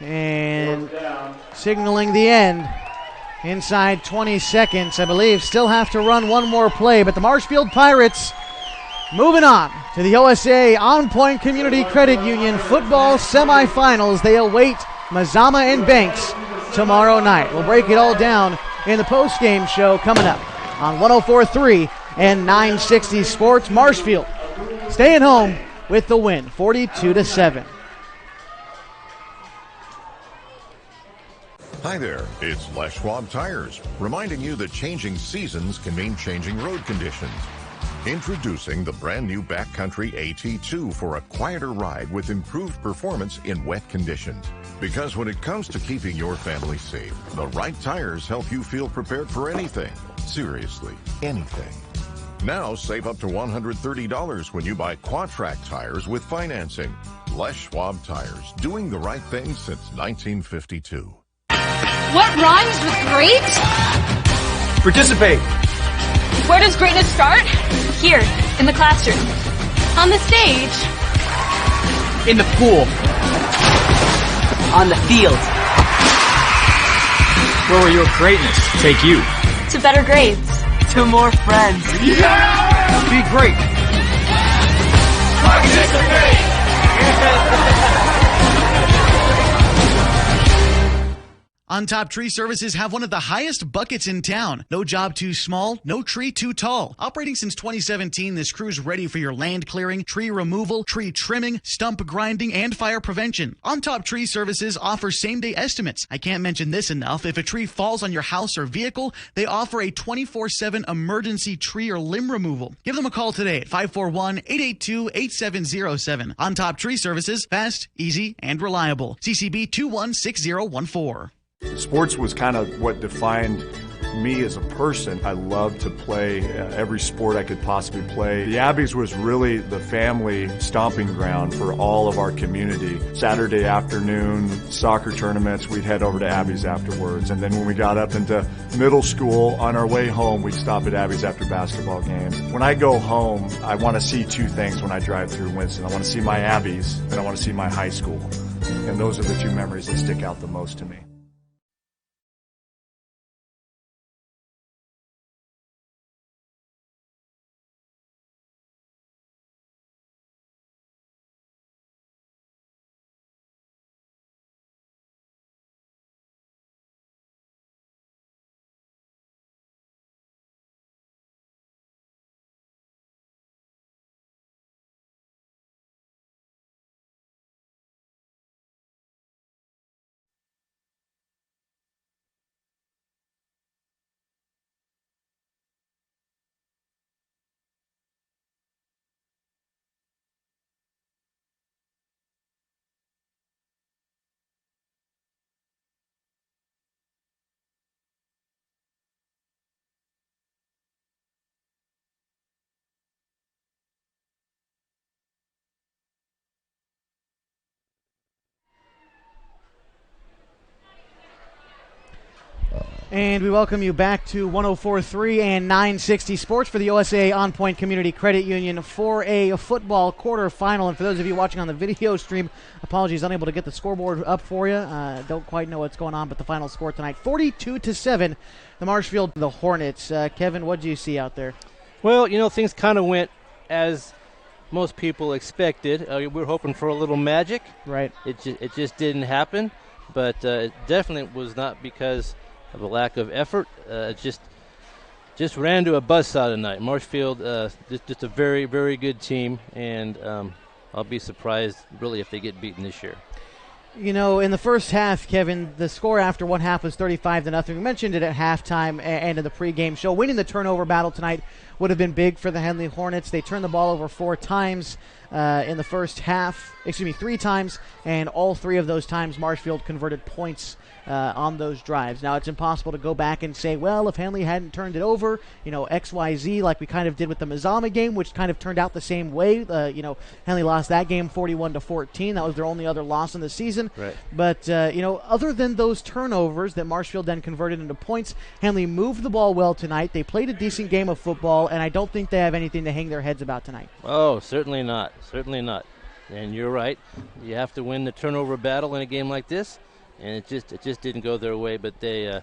And signaling the end. Inside 20 seconds, I believe. Still have to run one more play, but the Marshfield Pirates moving on to the OSA On Point Community Credit Union football semifinals. They await Mazama and Banks tomorrow night. We'll break it all down in the post-game show coming up on 104.3 and 960 Sports. Marshfield staying home with the win, 42-7. Hi there, it's Les Schwab Tires, reminding you that changing seasons can mean changing road conditions. Introducing the brand new Backcountry AT2 for a quieter ride with improved performance in wet conditions. Because when it comes to keeping your family safe, the right tires help you feel prepared for anything. Seriously, anything. Now save up to $130 when you buy Quadtrac tires with financing. Les Schwab Tires, doing the right thing since 1952. What rhymes with great? Participate. Where does greatness start? Here, in the classroom. On the stage. In the pool. On the field. Where will your greatness take you? To better grades. To more friends. Yeah! Be great. Participate! On Top Tree Services have one of the highest buckets in town. No job too small, no tree too tall. Operating since 2017, this crew's ready for your land clearing, tree removal, tree trimming, stump grinding, and fire prevention. On Top Tree Services offers same-day estimates. I can't mention this enough. If a tree falls on your house or vehicle, they offer a 24/7 emergency tree or limb removal. Give them a call today at 541-882-8707. On Top Tree Services, fast, easy, and reliable. CCB 216014. Sports was kind of what defined me as a person, I love to play every sport I could possibly play. The Abbeys was really the family stomping ground for all of our community. Saturday afternoon, soccer tournaments, we'd head over to Abbeys afterwards. And then when we got up into middle school, on our way home, we'd stop at Abbeys after basketball games. When I go home, I want to see two things when I drive through Winston. I want to see my Abbeys, and I want to see my high school. And those are the two memories that stick out the most to me. And we welcome you back to 104.3 and 960 Sports for the OSA On Point Community Credit Union for a football quarterfinal. And for those of you watching on the video stream, apologies, unable to get the scoreboard up for you. Don't quite know what's going on, but the final score tonight, 42-7, the Marshfield, the Hornets. Kevin, what do you see out there? Well, things kind of went as most people expected. We were hoping for a little magic. Right. It just didn't happen, but it definitely was not because of a lack of effort. Just ran to a buzzsaw tonight. Marshfield, just a very, very good team, and I'll be surprised, really, if they get beaten this year. In the first half, Kevin, the score after one half was 35-0. We mentioned it at halftime and in the pregame show. Winning the turnover battle tonight would have been big for the Henley Hornets. They turned the ball over 4 times in the first half. 3 times, and all 3 of those times Marshfield converted points on those drives. Now, it's impossible to go back and say, well, if Henley hadn't turned it over, XYZ, like we kind of did with the Mazama game, which kind of turned out the same way. Henley lost that game 41-14. That was their only other loss in the season. Right. But, other than those turnovers that Marshfield then converted into points, Henley moved the ball well tonight. They played a decent game of football, and I don't think they have anything to hang their heads about tonight. Oh, certainly not. Certainly not. And you're right. You have to win the turnover battle in a game like this. And it just didn't go their way, but they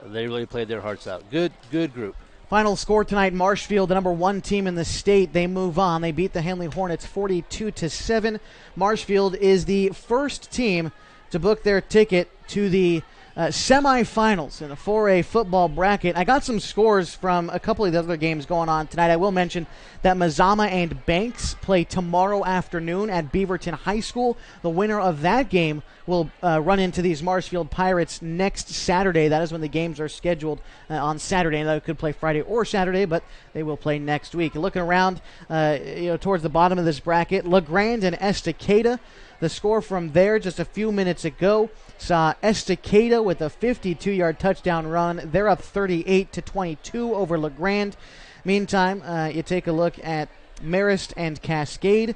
really played their hearts out. Good group. Final score tonight, Marshfield, the number 1 team in the state. They move on. They beat the Henley Hornets 42-7. Marshfield is the first team to book their ticket to the semifinals in the 4A football bracket. I got some scores from a couple of the other games going on tonight. I will mention that Mazama and Banks play tomorrow afternoon at Beaverton High School. The winner of that game will run into these Marshfield Pirates next Saturday. That is when the games are scheduled on Saturday. And they could play Friday or Saturday, but they will play next week. Looking around, towards the bottom of this bracket, LeGrand and Estacada. The score from there just a few minutes ago saw Estacada with a 52-yard touchdown run. They're up 38-22 over LeGrand. Meantime, you take a look at Marist and Cascade.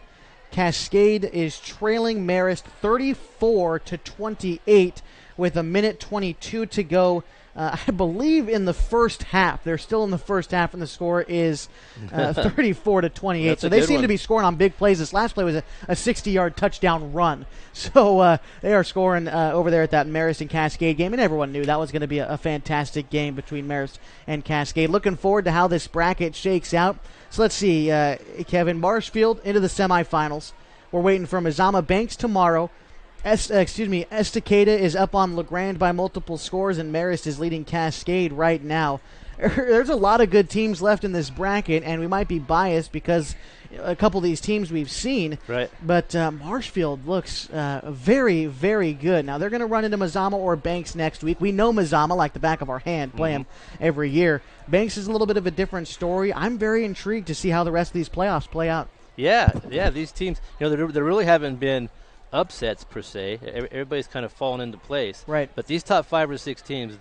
Cascade is trailing Marist 34-28 with a minute 22 to go. I believe in the first half. They're still in the first half, and the score is 34-28. So they seem to be scoring on big plays. This last play was a 60-yard touchdown run. So they are scoring over there at that Marist and Cascade game, and everyone knew that was going to be a fantastic game between Marist and Cascade. Looking forward to how this bracket shakes out. So let's see, Kevin, Marshfield into the semifinals. We're waiting for Mazama Banks tomorrow. Estacada is up on LeGrand by multiple scores, and Marist is leading Cascade right now. There's a lot of good teams left in this bracket, and we might be biased because a couple of these teams we've seen. Right. But Marshfield looks very, very good. Now, they're going to run into Mazama or Banks next week. We know Mazama like the back of our hand, play him every year. Banks is a little bit of a different story. I'm very intrigued to see how the rest of these playoffs play out. Yeah, these teams, there really haven't been upsets per se. Everybody's kind of fallen into place. Right. But these top 5 or 6 teams,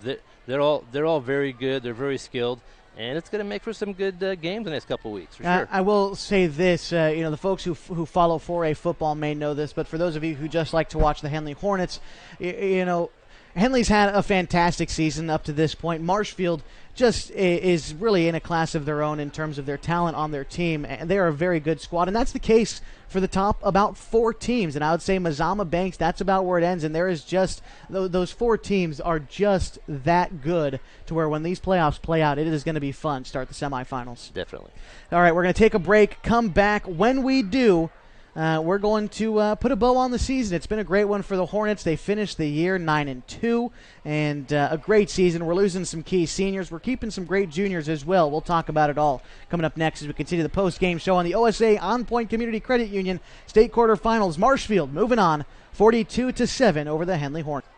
they're all very good. They're very skilled, and it's going to make for some good games the next couple of weeks for sure. I will say this: the folks who follow 4A football may know this, but for those of you who just like to watch the Henley Hornets, Henley's had a fantastic season up to this point. Marshfield just is really in a class of their own in terms of their talent on their team, and they are a very good squad, and that's the case for the top about 4 teams. And I would say Mazama Banks, that's about where it ends, and there is just those 4 teams are just that good to where when these playoffs play out, it is going to be fun. Start the semifinals. Definitely. All right, we're going to take a break, come back. When we do, we're going to put a bow on the season. It's been a great one for the Hornets. They finished the year 9-2, and a great season. We're losing some key seniors. We're keeping some great juniors as well. We'll talk about it all coming up next as we continue the post-game show on the OSA On Point Community Credit Union State Quarterfinals. Marshfield moving on 42-7 over the Henley Hornets.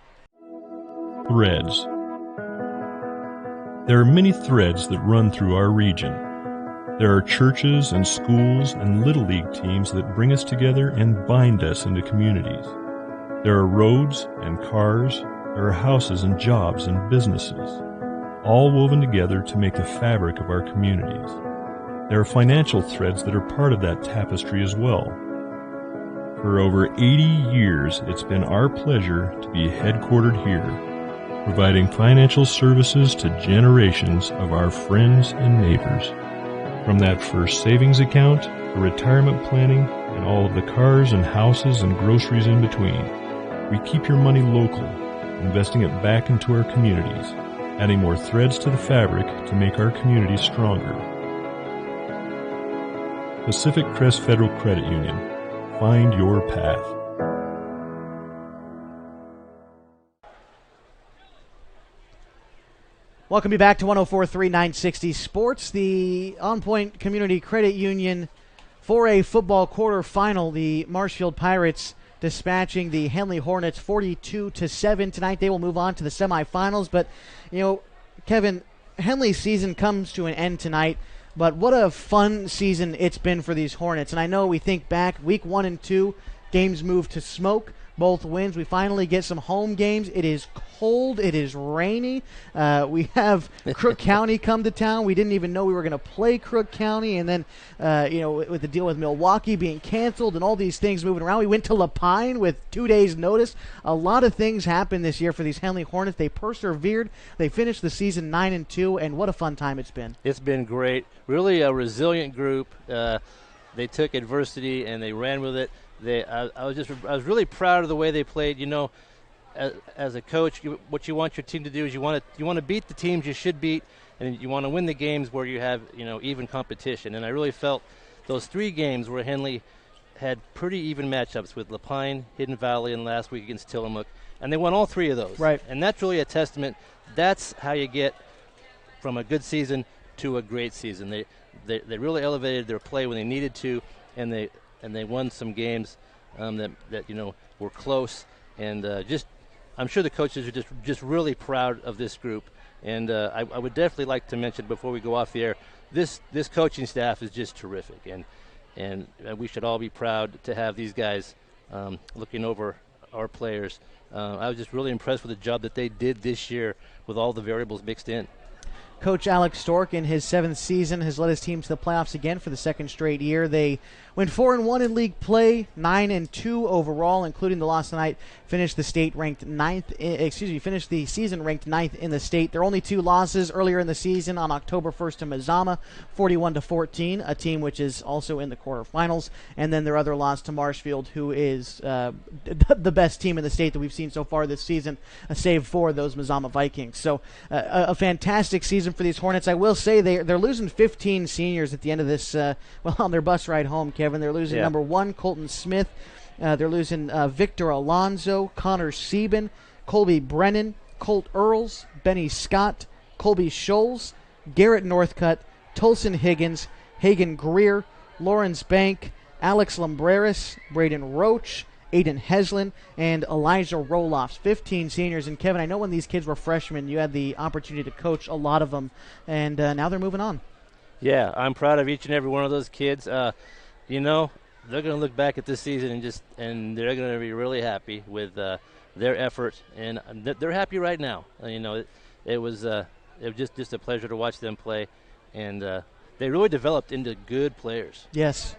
Threads. There are many threads that run through our region. There are churches and schools and Little League teams that bring us together and bind us into communities. There are roads and cars, there are houses and jobs and businesses, all woven together to make the fabric of our communities. There are financial threads that are part of that tapestry as well. For over 80 years, it's been our pleasure to be headquartered here, providing financial services to generations of our friends and neighbors. From that first savings account, to retirement planning, and all of the cars and houses and groceries in between, we keep your money local, investing it back into our communities, adding more threads to the fabric to make our communities stronger. Pacific Crest Federal Credit Union. Find your path. Welcome you back to 104.3 960 Sports. The On Point Community Credit Union 4A football quarterfinal. The Marshfield Pirates dispatching the Henley Hornets 42-7 tonight. They will move on to the semifinals. But, Kevin, Henley's season comes to an end tonight. But what a fun season it's been for these Hornets. And I know we think back, week 1 and 2, games moved to smoke. Both wins. We finally get some home games. It is cold. It is rainy. We have Crook County come to town. We didn't even know we were going to play Crook County. And then, with the deal with Milwaukee being canceled and all these things moving around, we went to Lapine with 2 days' notice. A lot of things happened this year for these Henley Hornets. They persevered. They finished the season 9-2, and what a fun time it's been. It's been great. Really a resilient group. They took adversity and they ran with it. I was really proud of the way they played. As a coach, what you want your team to do is you want to beat the teams you should beat, and you want to win the games where you have even competition. And I really felt those 3 games where Henley had pretty even matchups with Lapine, Hidden Valley, and last week against Tillamook, and they won all 3 of those. Right. And that's really a testament. That's how you get from a good season to a great season. They really elevated their play when they needed to, and they won some games that were close, and I'm sure the coaches are just really proud of this group. And I would definitely like to mention before we go off the air, this coaching staff is just terrific, and we should all be proud to have these guys looking over our players. I was just really impressed with the job that they did this year with all the variables mixed in. Coach Alex Stork, in his 7th season, has led his team to the playoffs again for the 2nd straight year. They went 4-1 in league play, 9-2 overall, including the loss tonight. Finished the season ranked 9th in the state. Their only 2 losses earlier in the season on October 1st to Mazama, 41-14, a team which is also in the quarterfinals, and then their other loss to Marshfield, who is the best team in the state that we've seen so far this season, save for those Mazama Vikings. So a fantastic season for these Hornets. I will say they're losing 15 seniors at the end of this, on their bus ride home, Kevin. They're losing number 1, Colton Smith. They're losing Victor Alonzo, Connor Sieben, Colby Brennan, Colt Earls, Benny Scott, Colby Scholes, Garrett Northcutt, Tolson Higgins, Hagen Greer, Lawrence Bank, Alex Lumbreras, Braden Roach, Aiden Heslin, and Elijah Roloffs. 15 seniors. And Kevin, I know when these kids were freshmen, you had the opportunity to coach a lot of them, and now they're moving on. Yeah, I'm proud of each and every one of those kids. they're going to look back at this season and they're going to be really happy with their effort, and they're happy right now. It was just a pleasure to watch them play, and they really developed into good players. Yes.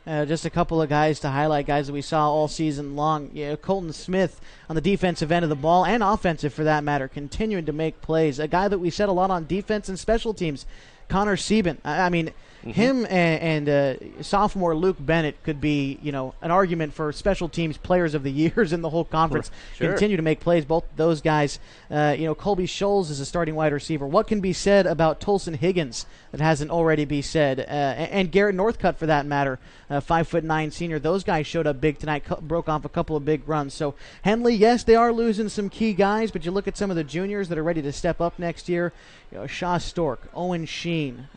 Just a couple of guys to highlight, guys that we saw all season long. Colton Smith on the defensive end of the ball, and offensive for that matter, continuing to make plays. A guy that we said a lot on defense and special teams, Connor Sieben. Him and sophomore Luke Bennett could be, an argument for special teams players of the years in the whole conference. Sure. Continue to make plays, both those guys. Colby Scholes is a starting wide receiver. What can be said about Tolson Higgins that hasn't already been said? And Garrett Northcutt, for that matter, 5'9" senior. Those guys showed up big tonight, broke off a couple of big runs. So Henley, yes, they are losing some key guys, but you look at some of the juniors that are ready to step up next year. Shaw Stork, Owen Sheen.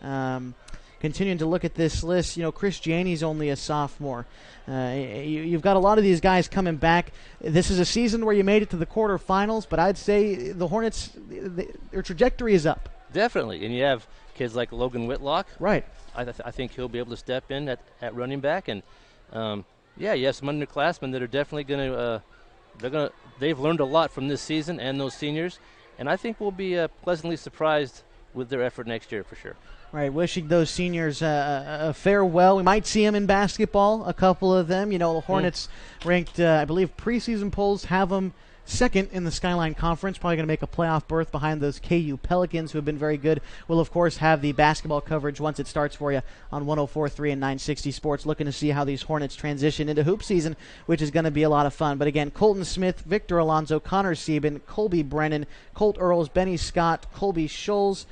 Continuing to look at this list, Chris Janney's only a sophomore. You've got a lot of these guys coming back. This is a season where you made it to the quarterfinals, but I'd say the Hornets, their trajectory is up. Definitely, and you have kids like Logan Whitlock. Right. I think he'll be able to step in at running back, and you have some underclassmen that are definitely going to they've learned a lot from this season and those seniors, and I think we'll be pleasantly surprised with their effort next year for sure. Right, wishing those seniors a farewell. We might see them in basketball, a couple of them. The Hornets ranked, I believe, preseason polls have them second in the Skyline Conference, probably going to make a playoff berth behind those KU Pelicans, who have been very good. We'll, of course, have the basketball coverage once it starts for you on 104.3 and 960 Sports, looking to see how these Hornets transition into hoop season, which is going to be a lot of fun. But again, Colton Smith, Victor Alonso, Connor Sieben, Colby Brennan, Colt Earls, Benny Scott, Colby Scholes,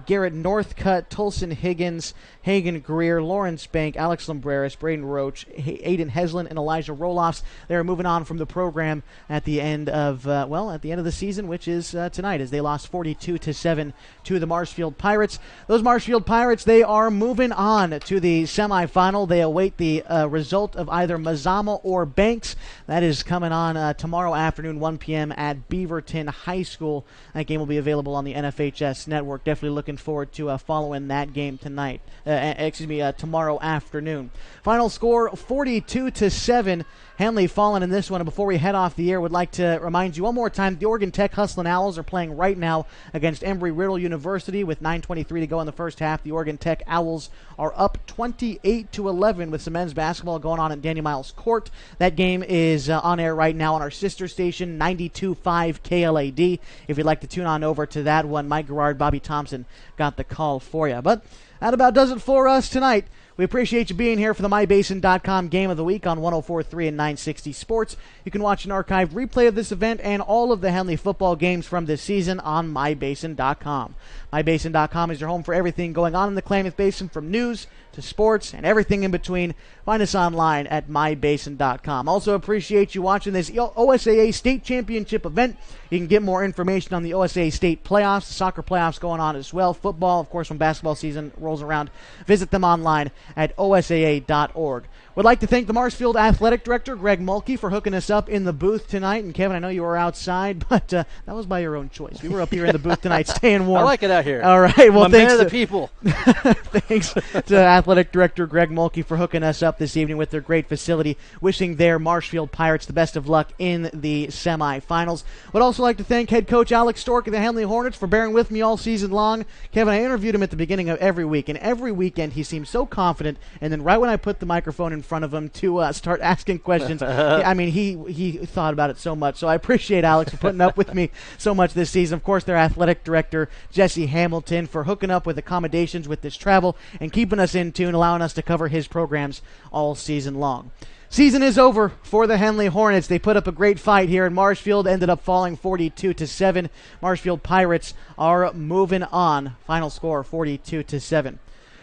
Garrett Northcutt, Tolson Higgins, Hagen Greer, Lawrence Bank, Alex Lumbreras, Braden Roach, Aiden Heslin, and Elijah Roloffs. They're moving on from the program at the end of the season, which is tonight, as they lost 42-7 to the Marshfield Pirates. Those Marshfield Pirates, they are moving on to the semifinal. They await the result of either Mazama or Banks. That is coming on tomorrow afternoon, 1 p.m. at Beaverton High School. That game will be available on the NFHS network. Definitely looking forward to following that game tonight. Tomorrow afternoon. Final score 42-7. Henley falling in this one. And before we head off the air, would like to remind you one more time, the Oregon Tech Hustlin' Owls are playing right now against Embry-Riddle University with 9:23 to go in the first half. The Oregon Tech Owls are up 28-11 with some men's basketball going on at Danny Miles Court. That game is on air right now on our sister station, 92.5 KLAD. If you'd like to tune on over to that one, Mike Garrard, Bobby Thompson got the call for you. But that about does it for us tonight. We appreciate you being here for the MyBasin.com Game of the Week on 104.3 and 960 Sports. You can watch an archived replay of this event and all of the Henley football games from this season on MyBasin.com. MyBasin.com is your home for everything going on in the Klamath Basin, from news to sports and everything in between. Find us online at MyBasin.com. Also appreciate you watching this OSAA State Championship event. You can get more information on the OSAA State playoffs, the soccer playoffs going on as well. Football, of course, when basketball season rolls around. Visit them online at osaa.org. Would like to thank the Marshfield Athletic Director, Greg Mulkey, for hooking us up in the booth tonight. And Kevin, I know you were outside, but that was by your own choice. We were up here in the booth tonight, staying warm. I like it out here. All right. Well, thanks to the people. Thanks to Athletic Director Greg Mulkey for hooking us up this evening with their great facility. Wishing their Marshfield Pirates the best of luck in the semifinals. Would also like to thank head coach Alex Stork of the Henley Hornets for bearing with me all season long. Kevin, I interviewed him at the beginning of every week, and every weekend he seemed so confident. And then right when I put the microphone in front of him to start asking questions, he thought about it so much. So I appreciate Alex for putting up with me so much this season. Of course, their athletic director, Jesse Hamilton, for hooking up with accommodations with this travel and keeping us in tune, allowing us to cover his programs all season long. Season is over for the Henley Hornets. They put up a great fight here in Marshfield, ended up falling 42-7. Marshfield Pirates are moving on. Final score 42-7.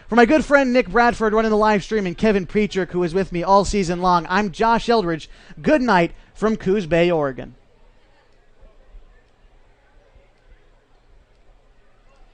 For my good friend Nick Bradford running the live stream and Kevin Preachuk, who is with me all season long, I'm Josh Eldridge. Good night from Coos Bay, Oregon.